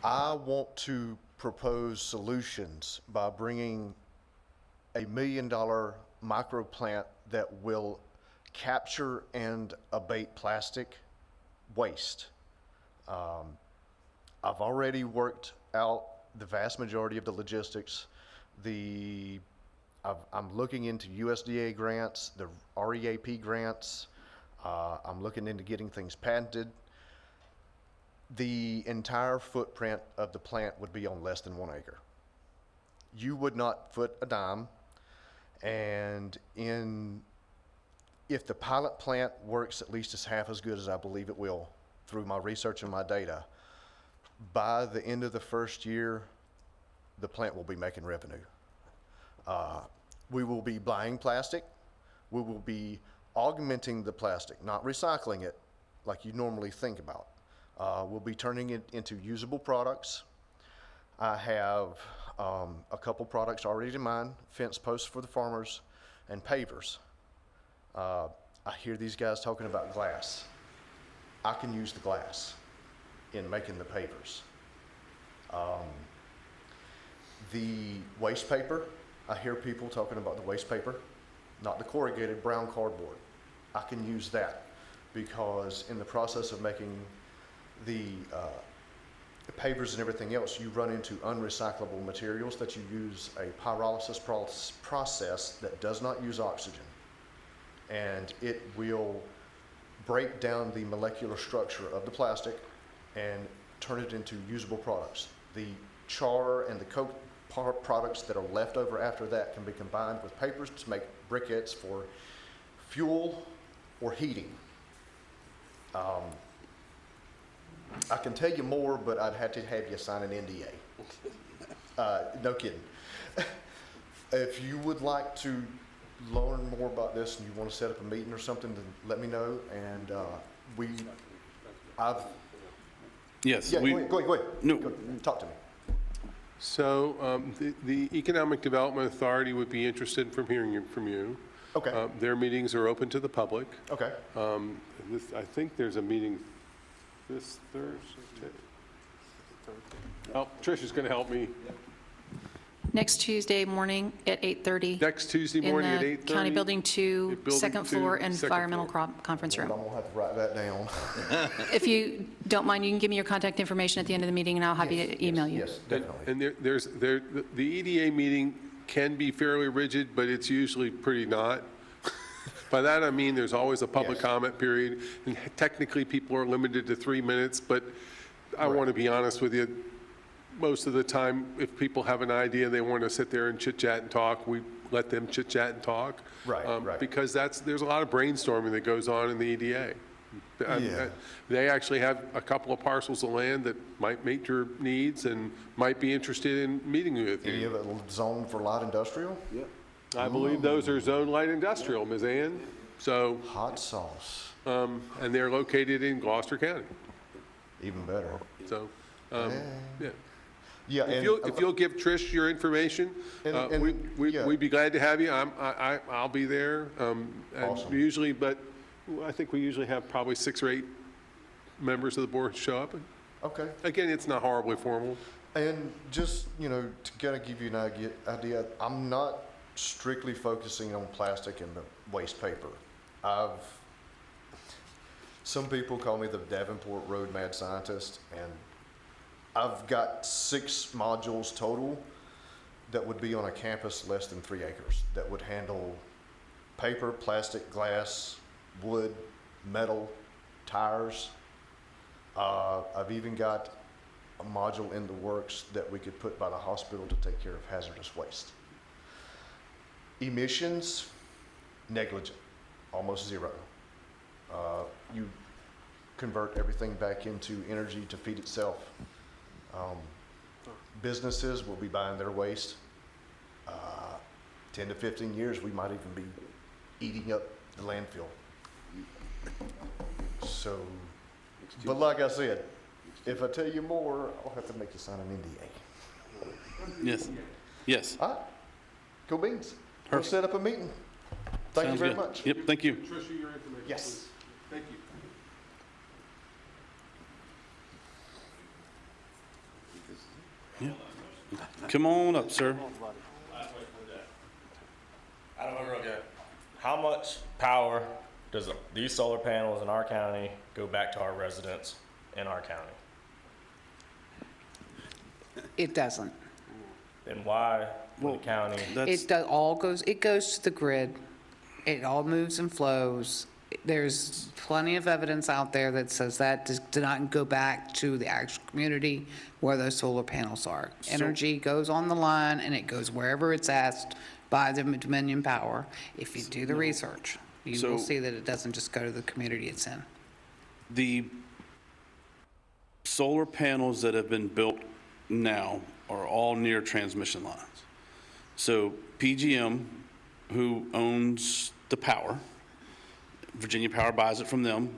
I want to propose solutions by bringing $1 million micro plant that will capture and abate plastic waste. I've already worked out the vast majority of the logistics. I'm looking into USDA grants, the REAP grants. I'm looking into getting things patented. The entire footprint of the plant would be on less than 1 acre. You would not foot a dime. And if the pilot plant works at least as half as good as I believe it will through my research and my data, by the end of the first year, the plant will be making revenue. We will be buying plastic. We will be augmenting the plastic, not recycling it like you normally think about. We'll be turning it into usable products. I have a couple products already in mind: fence posts for the farmers and pavers. I hear these guys talking about glass. I can use the glass in making the pavers. The waste paper, I hear people talking about the waste paper, not the corrugated brown cardboard. I can use that because in the process of making the pavers and everything else, you run into unrecyclable materials that you use a pyrolysis process that does not use oxygen. And it will break down the molecular structure of the plastic and turn it into usable products. The char and the coke products that are left over after that can be combined with papers to make briquettes for fuel or heating. I can tell you more, but I'd have to have you sign an NDA. No kidding. If you would like to learn more about this and you want to set up a meeting or something, then let me know. And Yes. Yeah, go ahead. No. Go, talk to me. So the Economic Development Authority would be interested from hearing from you. Okay. Their meetings are open to the public. Okay. I think there's a meeting this Thursday. Oh, Tricia's going to help me. Next Tuesday morning at 8:30. Next Tuesday morning at 8:30. In the County Building 2, second floor, environmental conference room. I'm going to have to write that down. If you don't mind, you can give me your contact information at the end of the meeting, and I'll have you email you. Yes, definitely. And the EDA meeting can be fairly rigid, but it's usually pretty not. By that I mean there's always a public comment period, and technically people are limited to 3 minutes, but I want to be honest with you, most of the time, if people have an idea, they want to sit there and chit-chat and talk, we let them chit-chat and talk. Right. Because there's a lot of brainstorming that goes on in the EDA. Yeah. They actually have a couple of parcels of land that might meet your needs and might be interested in meeting with you. Any of it zoned for light industrial? Yeah. I believe those are zone light industrial, Ms. Ann. So. Hot sauce. And they're located in Gloucester County. Even better. So, yeah. Yeah, If you'll give Trish your information, we'd be glad to have you. I'll be there. Awesome. Usually, but I think we usually have probably 6 or 8 members of the board show up. Okay. Again, it's not horribly formal. And just, to kind of give you an idea, I'm not strictly focusing on plastic and the waste paper. Some people call me the Davenport Road mad scientist, and I've got 6 modules total that would be on a campus less than 3 acres, that would handle paper, plastic, glass, wood, metal, tires. I've even got a module in the works that we could put by the hospital to take care of hazardous waste. Emissions, negligent, almost zero. You convert everything back into energy to feed itself. Businesses will be buying their waste. 10 to 15 years, we might even be eating up the landfill. So, but like I said, if I tell you more, I'll have to make you sign an NDA. Yes. Yes. All right, cool beans. We'll set up a meeting. Thank you Sounds very good. much. Yep, thank you. Tricia, your information. Yes. Please. Thank you. Yeah. Come on up, sir. I don't know real good. How much power does these solar panels in our county go back to our residents in our county? It doesn't. Then why would the county? It goes to the grid. It all moves and flows. There's plenty of evidence out there that says that does not go back to the actual community where those solar panels are. Energy goes on the line and it goes wherever it's asked by the Dominion Power. If you do the research, you will see that it doesn't just go to the community it's in. The solar panels that have been built now are all near transmission lines. So PGM, who owns the power, Virginia Power buys it from them,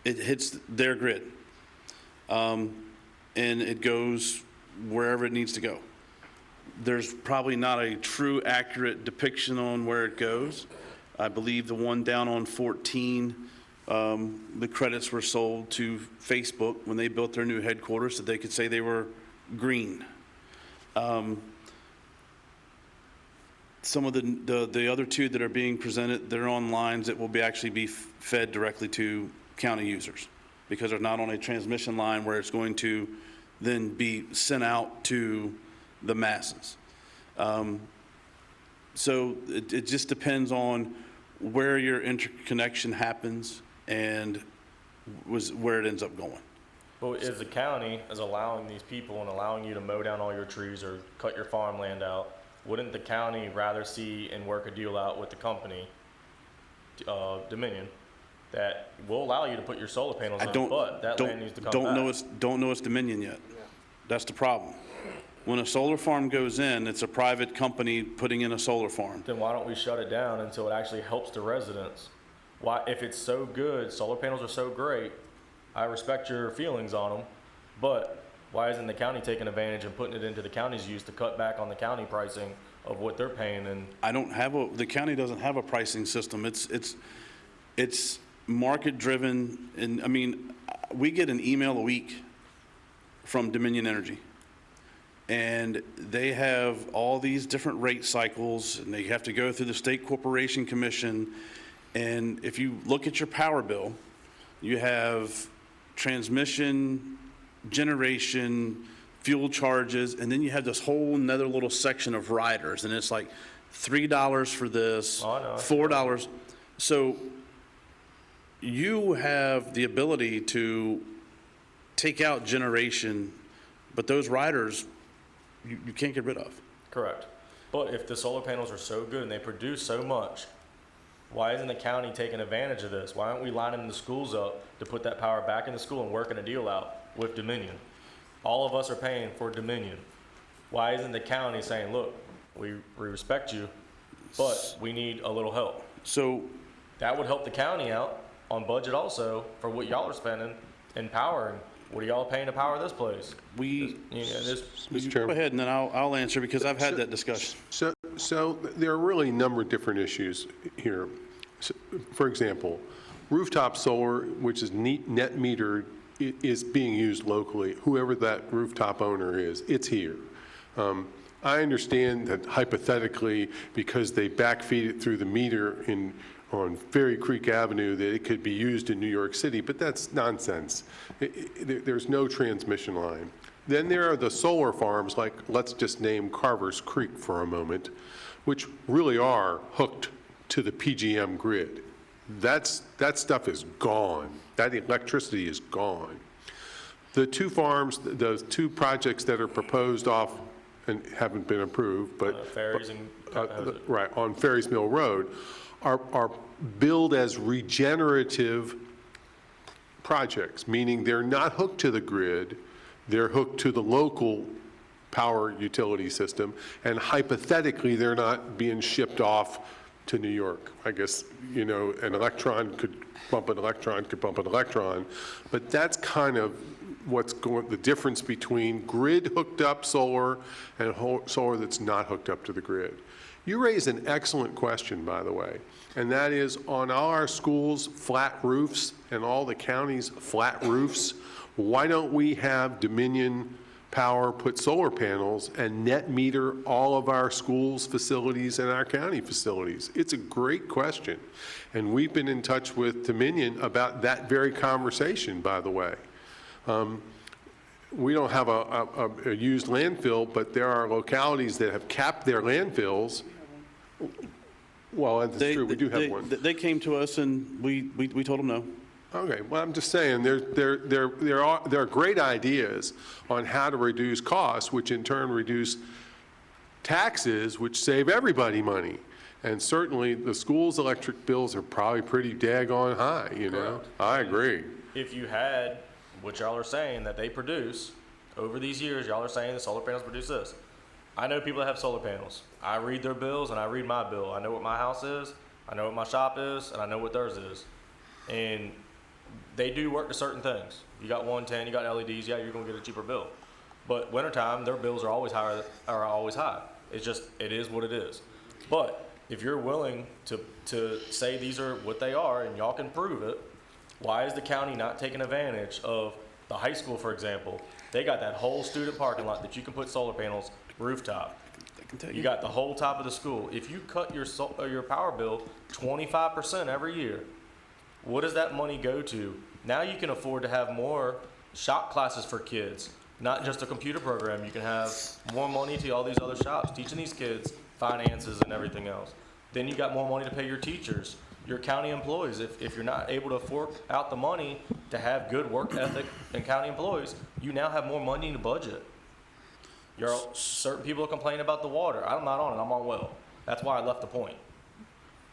it hits their grid. And it goes wherever it needs to go. There's probably not a true accurate depiction on where it goes. I believe the one down on 14, the credits were sold to Facebook when they built their new headquarters so they could say they were green. Some of the other two that are being presented, they're on lines that will actually be fed directly to county users because they're not on a transmission line where it's going to then be sent out to the masses. So it just depends on where your interconnection happens and where it ends up going. But as the county is allowing these people and allowing you to mow down all your trees or cut your farmland out, wouldn't the county rather see and work a deal out with the company, Dominion, that will allow you to put your solar panels in, but that land needs to come back? Don't know it's Dominion yet. That's the problem. When a solar farm goes in, it's a private company putting in a solar farm. Then why don't we shut it down until it actually helps the residents? Why, if it's so good, solar panels are so great, I respect your feelings on them, but why isn't the county taking advantage and putting it into the county's use to cut back on the county pricing of what they're paying? And the county doesn't have a pricing system. It's market driven. And I mean, we get an email a week from Dominion Energy. And they have all these different rate cycles, and they have to go through the State Corporation Commission. And if you look at your power bill, you have transmission, generation, fuel charges, and then you have this whole another little section of riders, and it's like $3 for this, $4. So you have the ability to take out generation, but those riders, you can't get rid of. correct. But if the solar panels are so good and they produce so much, why isn't the county taking advantage of this? Why aren't we lining the schools up to put that power back in the school and working a deal out with Dominion? All of us are paying for Dominion. Why isn't the county saying, look, we respect you, but we need a little help? So that would help the county out on budget also for what y'all are spending in power. And what are y'all paying to power this place? Go ahead, and then I'll answer because I've had that discussion. So there are really a number of different issues here. So, for example, rooftop solar, which is net metered, is being used locally. Whoever that rooftop owner is, it's here. I understand that hypothetically, because they backfeed it through the meter on Ferry Creek Avenue, that it could be used in New York City, but that's nonsense. There's no transmission line. Then there are the solar farms, like, let's just name Carver's Creek for a moment, which really are hooked to the PGM grid. That stuff is gone. That electricity is gone. The two farms, the two projects that are proposed off and haven't been approved, but Ferries and right on Ferries Mill Road, are billed as regenerative projects, meaning they're not hooked to the grid, they're hooked to the local power utility system, and hypothetically, they're not being shipped off to New York. I guess, you know, an electron could bump an electron, could bump an electron, but that's kind of what's going, the difference between grid hooked up solar and solar that's not hooked up to the grid. You raise an excellent question, by the way, and that is on all our schools' flat roofs and all the counties' flat roofs, why don't we have Dominion Power put solar panels and net meter all of our schools' facilities and our county facilities? It's a great question. And we've been in touch with Dominion about that very conversation, by the way. We don't have a used landfill, but there are localities that have capped their landfills. Well, that's true, we do have one. They came to us and we told them no. Okay, well, I'm just saying, there are great ideas on how to reduce costs, which in turn reduce taxes, which save everybody money. And certainly, the school's electric bills are probably pretty daggone high, you know? Correct. I agree. If you had, what y'all are saying that they produce, over these years, y'all are saying the solar panels produce this. I know people that have solar panels. I read their bills and I read my bill. I know what my house is, I know what my shop is, and I know what theirs is. And they do work to certain things. You got 110, you got LEDs, yeah, you're gonna get a cheaper bill. But wintertime, their bills are always higher, are always high. It's just, it is what it is. But if you're willing to say these are what they are and y'all can prove it, why is the county not taking advantage of the high school, for example? They got that whole student parking lot that you can put solar panels rooftop. You got the whole top of the school. If you cut your power bill 25% every year, what does that money go to? Now you can afford to have more shop classes for kids, not just a computer program. You can have more money to all these other shops, teaching these kids finances and everything else. Then you got more money to pay your teachers, your county employees. If you're not able to fork out the money to have good work ethic and county employees, you now have more money in the budget. Certain people are complaining about the water. I'm not on it, I'm on well. That's why I left the point.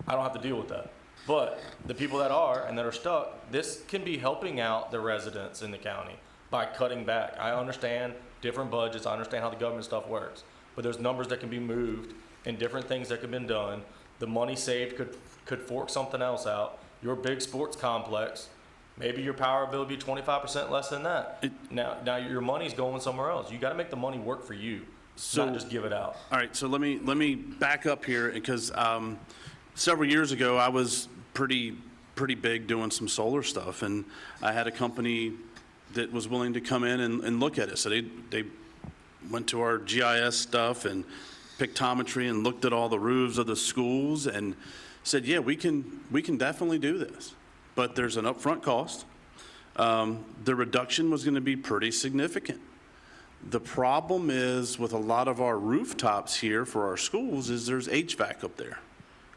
I don't have to deal with that. But the people that are and that are stuck, this can be helping out the residents in the county by cutting back. I understand different budgets, I understand how the government stuff works, but there's numbers that can be moved and different things that can be done. The money saved could fork something else out. Your big sports complex, maybe your power bill would be 25% less than that. Now your money's going somewhere else. You gotta make the money work for you, not just give it out. All right, so let me back up here because several years ago I was pretty big doing some solar stuff, and I had a company that was willing to come in and look at it. So they went to our GIS stuff and pictometry and looked at all the roofs of the schools and said, yeah, we can definitely do this, but there's an upfront cost. The reduction was going to be pretty significant. The problem is with a lot of our rooftops here for our schools is there's HVAC up there.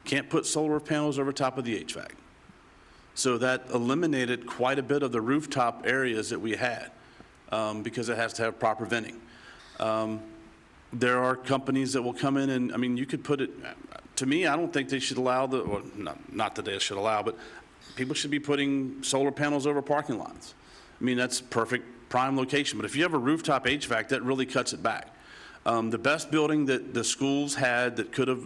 Can't put solar panels over top of the HVAC. So that eliminated quite a bit of the rooftop areas that we had because it has to have proper venting. There are companies that will come in and, I mean, you could put it, to me, I don't think they should allow well, not that they should allow, but people should be putting solar panels over parking lots. I mean, that's perfect prime location. But if you have a rooftop HVAC, that really cuts it back. The best building that the schools had that could have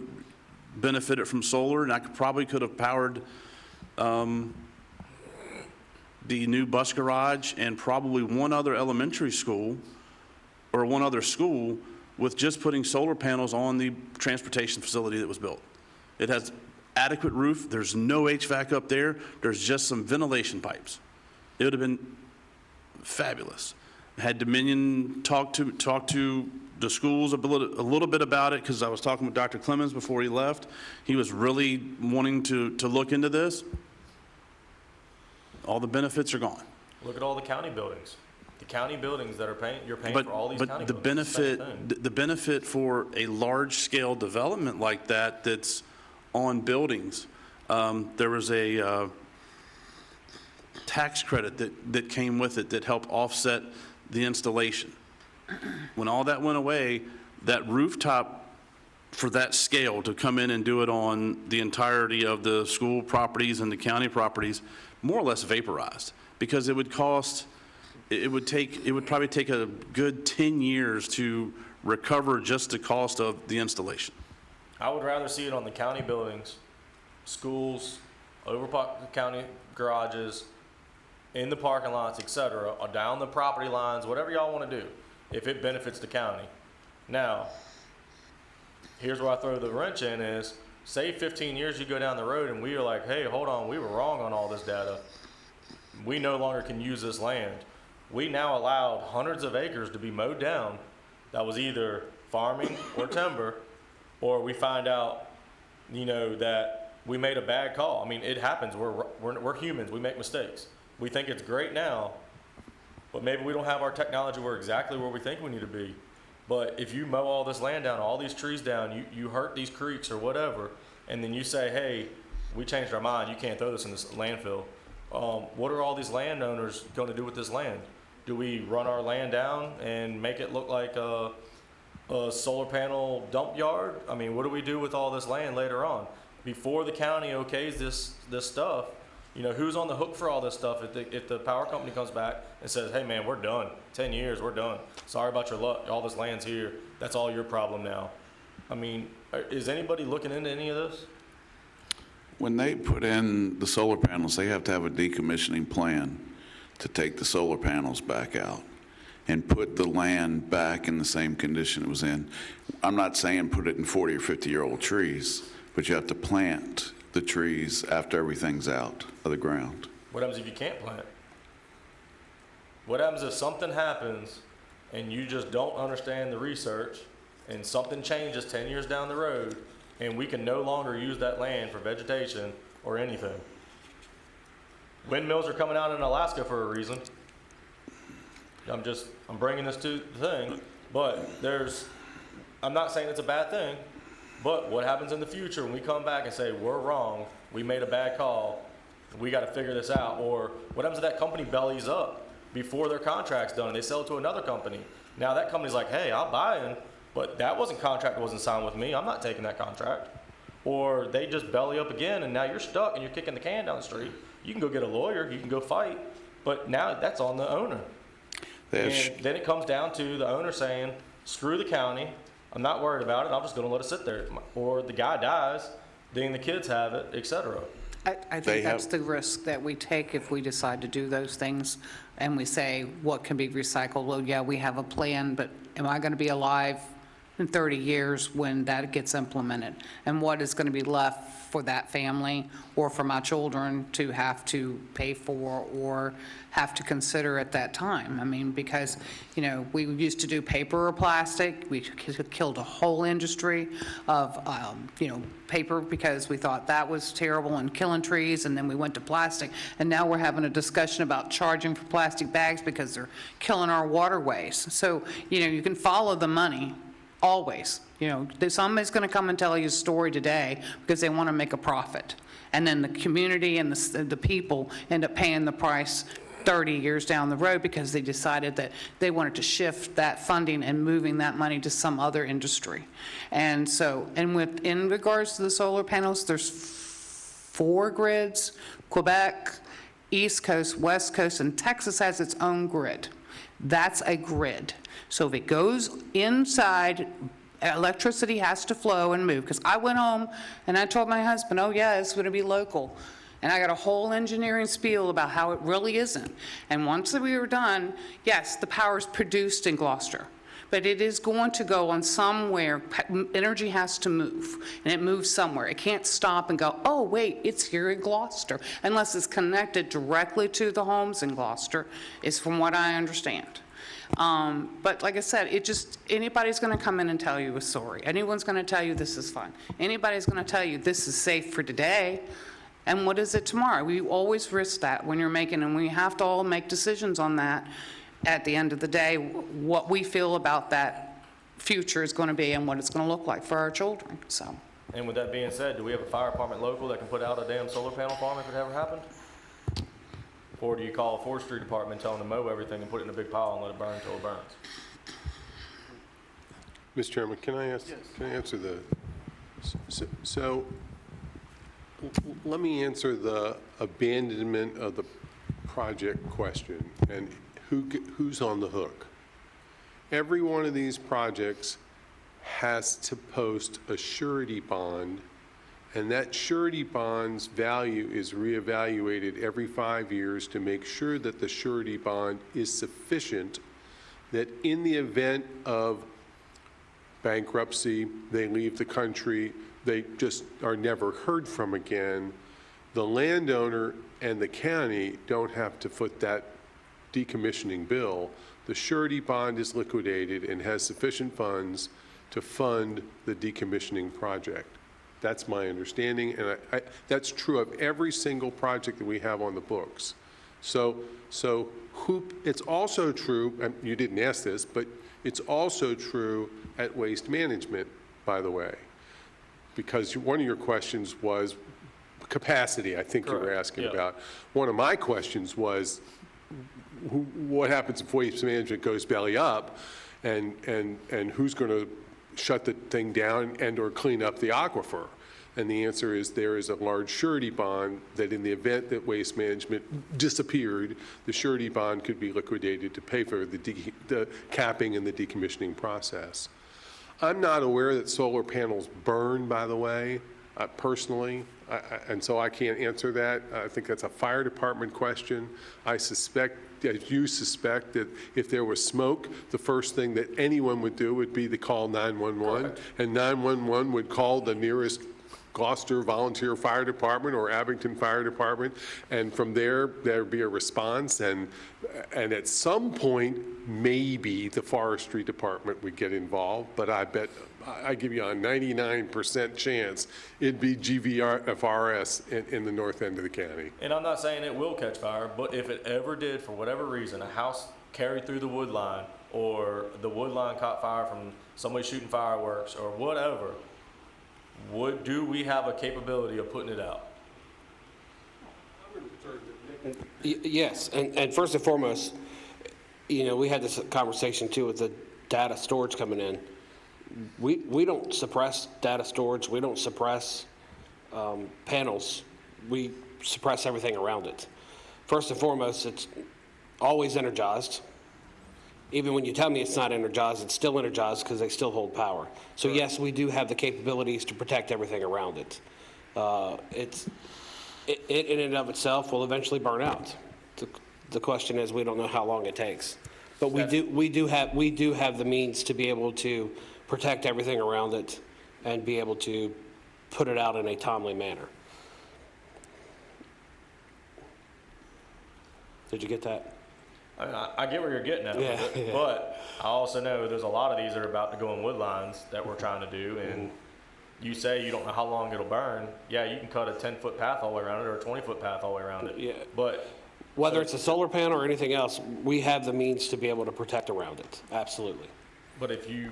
benefited from solar, and I probably could have powered the new bus garage and probably one other elementary school or one other school with just putting solar panels on the transportation facility that was built. It has adequate roof. There's no HVAC up there. There's just some ventilation pipes. It would have been fabulous. Had Dominion talk to the schools a little bit about it, because I was talking with Dr. Clemens before he left. He was really wanting to look into this. All the benefits are gone. Look at all the county buildings. The county buildings that are paying, you're paying But, for all these but county the buildings. Same benefit, thing. the benefit for a large-scale development like that that's on buildings, there was a tax credit that came with it that helped offset the installation. When all that went away, that rooftop for that scale to come in and do it on the entirety of the school properties and the county properties more or less vaporized, because it would cost, it would probably take a good 10 years to recover just the cost of the installation. I would rather see it on the county buildings, schools, overparked county garages, in the parking lots, et cetera, or down the property lines, whatever y'all want to do, if it benefits the county. Now, here's where I throw the wrench in is, say 15 years you go down the road and we are like, hey, hold on, we were wrong on all this data. We no longer can use this land. We now allowed hundreds of acres to be mowed down that was either farming or timber, or we find out, you know, that we made a bad call. I mean, it happens. We're humans. We make mistakes. We think it's great now, but maybe we don't have our technology where exactly where we think we need to be. But if you mow all this land down, all these trees down, you hurt these creeks or whatever, and then you say, hey, we changed our mind, you can't throw this in this landfill. What are all these landowners going to do with this land? Do we run our land down and make it look like a solar panel dump yard? I mean, what do we do with all this land later on? Before the county okays this stuff, you know, who's on the hook for all this stuff if the power company comes back and says, hey man, we're done, 10 years, we're done. Sorry about your luck, all this land's here, that's all your problem now. I mean, is anybody looking into any of this? When they put in the solar panels, they have to have a decommissioning plan to take the solar panels back out and put the land back in the same condition it was in. I'm not saying put it in 40 or 50-year-old trees, but you have to plant the trees after everything's out of the ground. What happens if you can't plant? What happens if something happens and you just don't understand the research and something changes 10 years down the road and we can no longer use that land for vegetation or anything? Windmills are coming out in Alaska for a reason. I'm bringing this to the thing, but I'm not saying it's a bad thing, but what happens in the future when we come back and say, we're wrong, we made a bad call, we got to figure this out? Or what happens if that company bellies up before their contract's done and they sell it to another company? Now that company's like, hey, I'll buy in, but that contract wasn't signed with me, I'm not taking that contract. Or they just belly up again and now you're stuck and you're kicking the can down the street. You can go get a lawyer, you can go fight, but now that's on the owner. And then it comes down to the owner saying, screw the county, I'm not worried about it, I'm just gonna let it sit there. Or the guy dies, then the kids have it, et cetera. I think that's the risk that we take if we decide to do those things and we say, what can be recycled? Well, yeah, we have a plan, but am I gonna be alive in 30 years when that gets implemented? And what is gonna be left for that family or for my children to have to pay for or have to consider at that time? I mean, because, you know, we used to do paper or plastic. We killed a whole industry of, you know, paper because we thought that was terrible and killing trees, and then we went to plastic. And now we're having a discussion about charging for plastic bags because they're killing our waterways. So, you know, you can follow the money. Always. You know, somebody's going to come and tell you a story today because they want to make a profit. And then the community and the people end up paying the price 30 years down the road because they decided that they wanted to shift that funding and moving that money to some other industry. And so, in regards to the solar panels, there's 4 grids: Quebec, East Coast, West Coast, and Texas has its own grid. That's a grid. So if it goes inside, electricity has to flow and move. Because I went home and I told my husband, oh yeah, it's going to be local. And I got a whole engineering spiel about how it really isn't. And once we were done, yes, the power is produced in Gloucester. But it is going to go on somewhere. Energy has to move, and it moves somewhere. It can't stop and go, oh, wait, it's here in Gloucester, unless it's connected directly to the homes in Gloucester, is from what I understand. But like I said, anybody's going to come in and tell you a story. Anyone's going to tell you this is fun. Anybody's going to tell you this is safe for today. And what is it tomorrow? We always risk that when you're making, and we have to all make decisions on that. at the end of the day, what we feel about that future is going to be and what it's going to look like for our children, so. And with that being said, do we have a fire department local that can put out a damn solar panel farm if it ever happened? Or do you call a forestry department, tell them to mow everything and put it in a big pile and let it burn until it burns? Mr. Chairman, can I answer the, so let me answer the abandonment of the project question and who's on the hook. Every one of these projects has to post a surety bond, and that surety bond's value is reevaluated every 5 years to make sure that the surety bond is sufficient, that in the event of bankruptcy, they leave the country, they just are never heard from again, the landowner and the county don't have to foot that decommissioning bill. The surety bond is liquidated and has sufficient funds to fund the decommissioning project. That's my understanding, and that's true of every single project that we have on the books. So it's also true, and you didn't ask this, but it's also true at Waste Management, by the way, because one of your questions was capacity, I think you were asking about. One of my questions was, what happens if Waste Management goes belly up, and who's going to shut the thing down and or clean up the aquifer? And the answer is there is a large surety bond that in the event that Waste Management disappeared, the surety bond could be liquidated to pay for the capping and the decommissioning process. I'm not aware that solar panels burn, by the way, personally, and so I can't answer that. I think that's a fire department question. I suspect, as you suspect, that if there was smoke, the first thing that anyone would do would be to call 911, and 911 would call the nearest Gloucester Volunteer Fire Department or Abington Fire Department, and from there there'd be a response, and at some point maybe the Forestry Department would get involved, but I bet I give you a 99% chance it'd be GVFRS in the north end of the county. And I'm not saying it will catch fire, but if it ever did, for whatever reason, a house carried through the wood line, or the wood line caught fire from somebody shooting fireworks or whatever, do we have a capability of putting it out? Yes, and first and foremost, we had this conversation too with the data storage coming in. We don't suppress data storage. We don't suppress panels. We suppress everything around it. First and foremost, it's always energized. Even when you tell me it's not energized, it's still energized because they still hold power. So yes, we do have the capabilities to protect everything around it. It in and of itself will eventually burn out. The question is, we don't know how long it takes. But we do have the means to be able to protect everything around it and be able to put it out in a timely manner. Did you get that? I get where you're getting at, yeah. But I also know there's a lot of these that are about to go in wood lines that we're trying to do, and you say you don't know how long it'll burn. Yeah, you can cut a 10-foot path all the way around it or a 20-foot path all the way around it. Yeah. But whether it's a solar panel or anything else, we have the means to be able to protect around it. Absolutely. But if you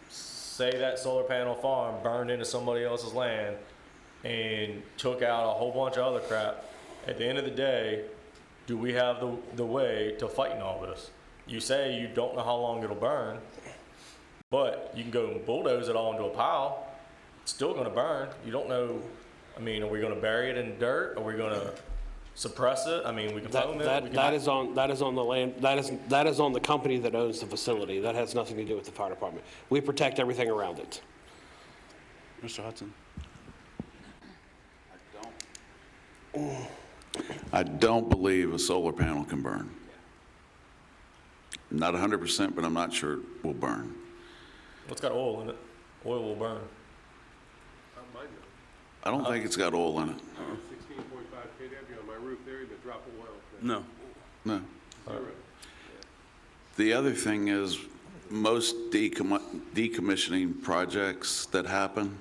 say that solar panel farm burned into somebody else's land and took out a whole bunch of other crap, at the end of the day, do we have the way to fighting all this? You say you don't know how long it'll burn, but you can go and bulldoze it all into a pile. It's still going to burn. You don't know. I mean, are we going to bury it in dirt? Are we going to suppress it? I mean, we can foam it. That is on the land. That is on the company that owns the facility. That has nothing to do with the fire department. We protect everything around it. Mr. Hudson. I don't believe a solar panel can burn. Not 100%, but I'm not sure it will burn. Well, it's got oil in it. Oil will burn. I don't think it's got oil in it. 16.5 kW on my roof there, even a drop of oil. No. No. Zero. The other thing is, most decommissioning projects that happen,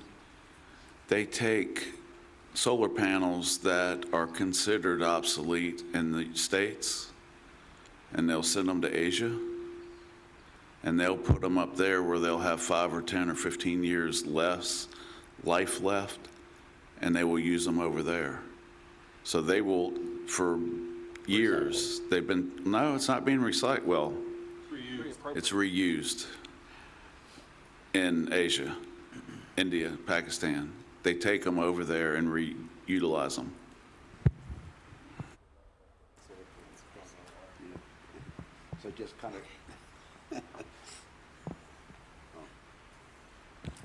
they take solar panels that are considered obsolete in the States, and they'll send them to Asia, and they'll put them up there where they'll have 5 or 10 or 15 years less life left, and they will use them over there. So they will, for years, they've been, no, it's not being recycled. Well, it's reused in Asia, India, Pakistan. They take them over there and reutilize them. So just kind of.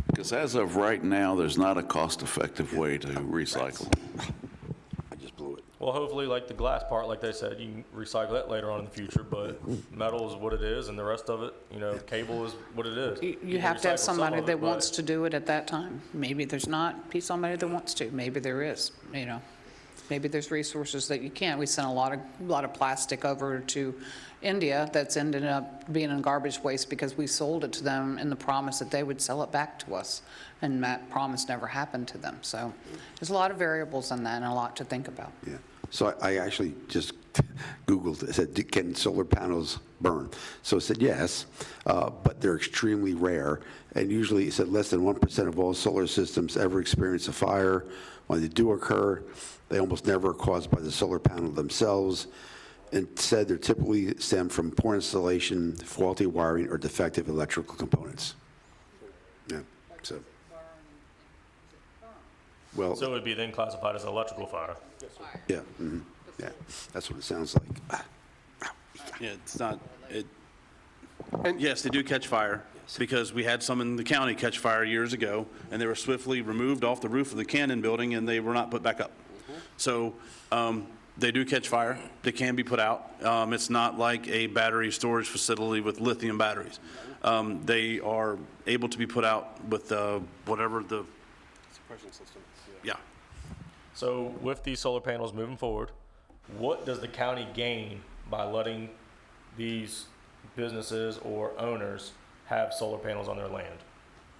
Because as of right now, there's not a cost-effective way to recycle. I just blew it. Well, hopefully, like the glass part, like they said, you can recycle that later on in the future, but metal is what it is, and the rest of it, you know, cable is what it is. You can have to have recycle some somebody of it, that but- wants to do it at that time. Maybe there's not, be somebody that wants to, maybe there is, you know. Maybe there's resources that you can. We sent a lot of plastic over to India that's ended up being in garbage waste because we sold it to them in the promise that they would sell it back to us. And that promise never happened to them. So there's a lot of variables in that and a lot to think about. Yeah. So I actually just Googled, it said, can solar panels burn? So it said yes, but they're extremely rare. And usually it said less than 1% of all solar systems ever experience a fire. When they do occur, they almost never are caused by the solar panel themselves. And said they're typically stem from poor installation, faulty wiring, or defective electrical components. Yeah, so. Well, So it would be then classified as an electrical fire. yeah, yeah, that's what it sounds like. Yeah, it's not, yes, they do catch fire, because we had some in the county catch fire years ago, and they were swiftly removed off the roof of the Cannon building, and they were not put back up. So they do catch fire. They can be put out. It's not like a battery storage facility with lithium batteries. They are able to be put out with whatever the Suppression system. yeah. So with these solar panels moving forward, what does the county gain by letting these businesses or owners have solar panels on their land?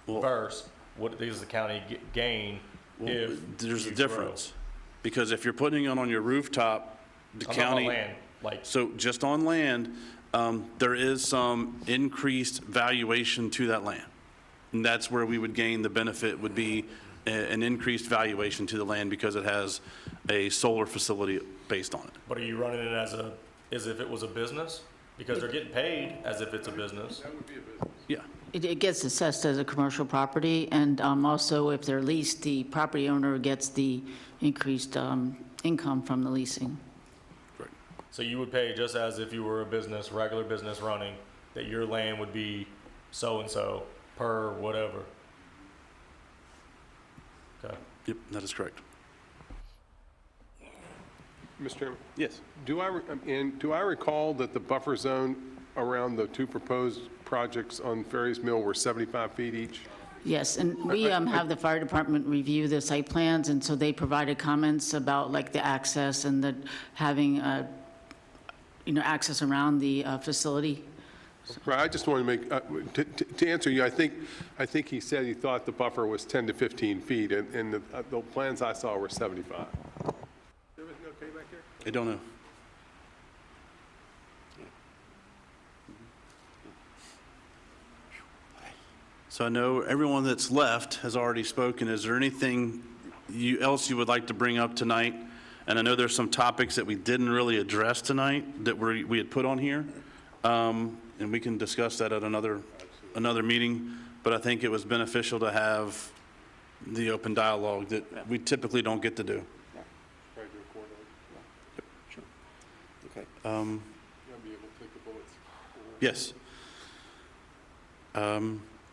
First, what does the county gain if There's a you grow? difference. Because if you're putting it on your rooftop, the I'm talking about county. land, like- So just on land, there is some increased valuation to that land. And that's where we would gain the benefit, would be an increased valuation to the land because it has a solar facility based on it. But are you running it as if it was a business? Because they're getting paid as if it's a business. Yeah. It gets assessed as a commercial property, and also if they're leased, the property owner gets the increased income from the leasing. So you would pay just as if you were a business, regular business running, that your land would be so-and-so per whatever. Okay. Yep, that is correct. Mr. Chairman? Yes. Do I recall that the buffer zone around the two proposed projects on Ferry's Mill were 75 feet each? Yes, and we have the fire department review the site plans, and so they provided comments about like the access and the having, access around the facility. Right, I just want to make, to answer you, I think he said he thought the buffer was 10 to 15 feet, and the plans I saw were 75. Everything okay back here? I don't know. So I know everyone that's left has already spoken. Is there anything else you would like to bring up tonight? And I know there's some topics that we didn't really address tonight that we had put on here. And we can discuss that at another meeting. But I think it was beneficial to have the open dialogue that we typically don't get to do. Sure. Okay. Yes.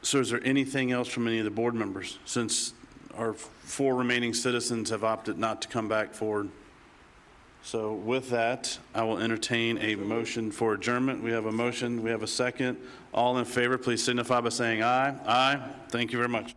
So is there anything else from any of the board members, since our 4 remaining citizens have opted not to come back forward? So with that, I will entertain a motion for adjournment. We have a motion, we have a second. All in favor, please signify by saying aye. Aye. Thank you very much.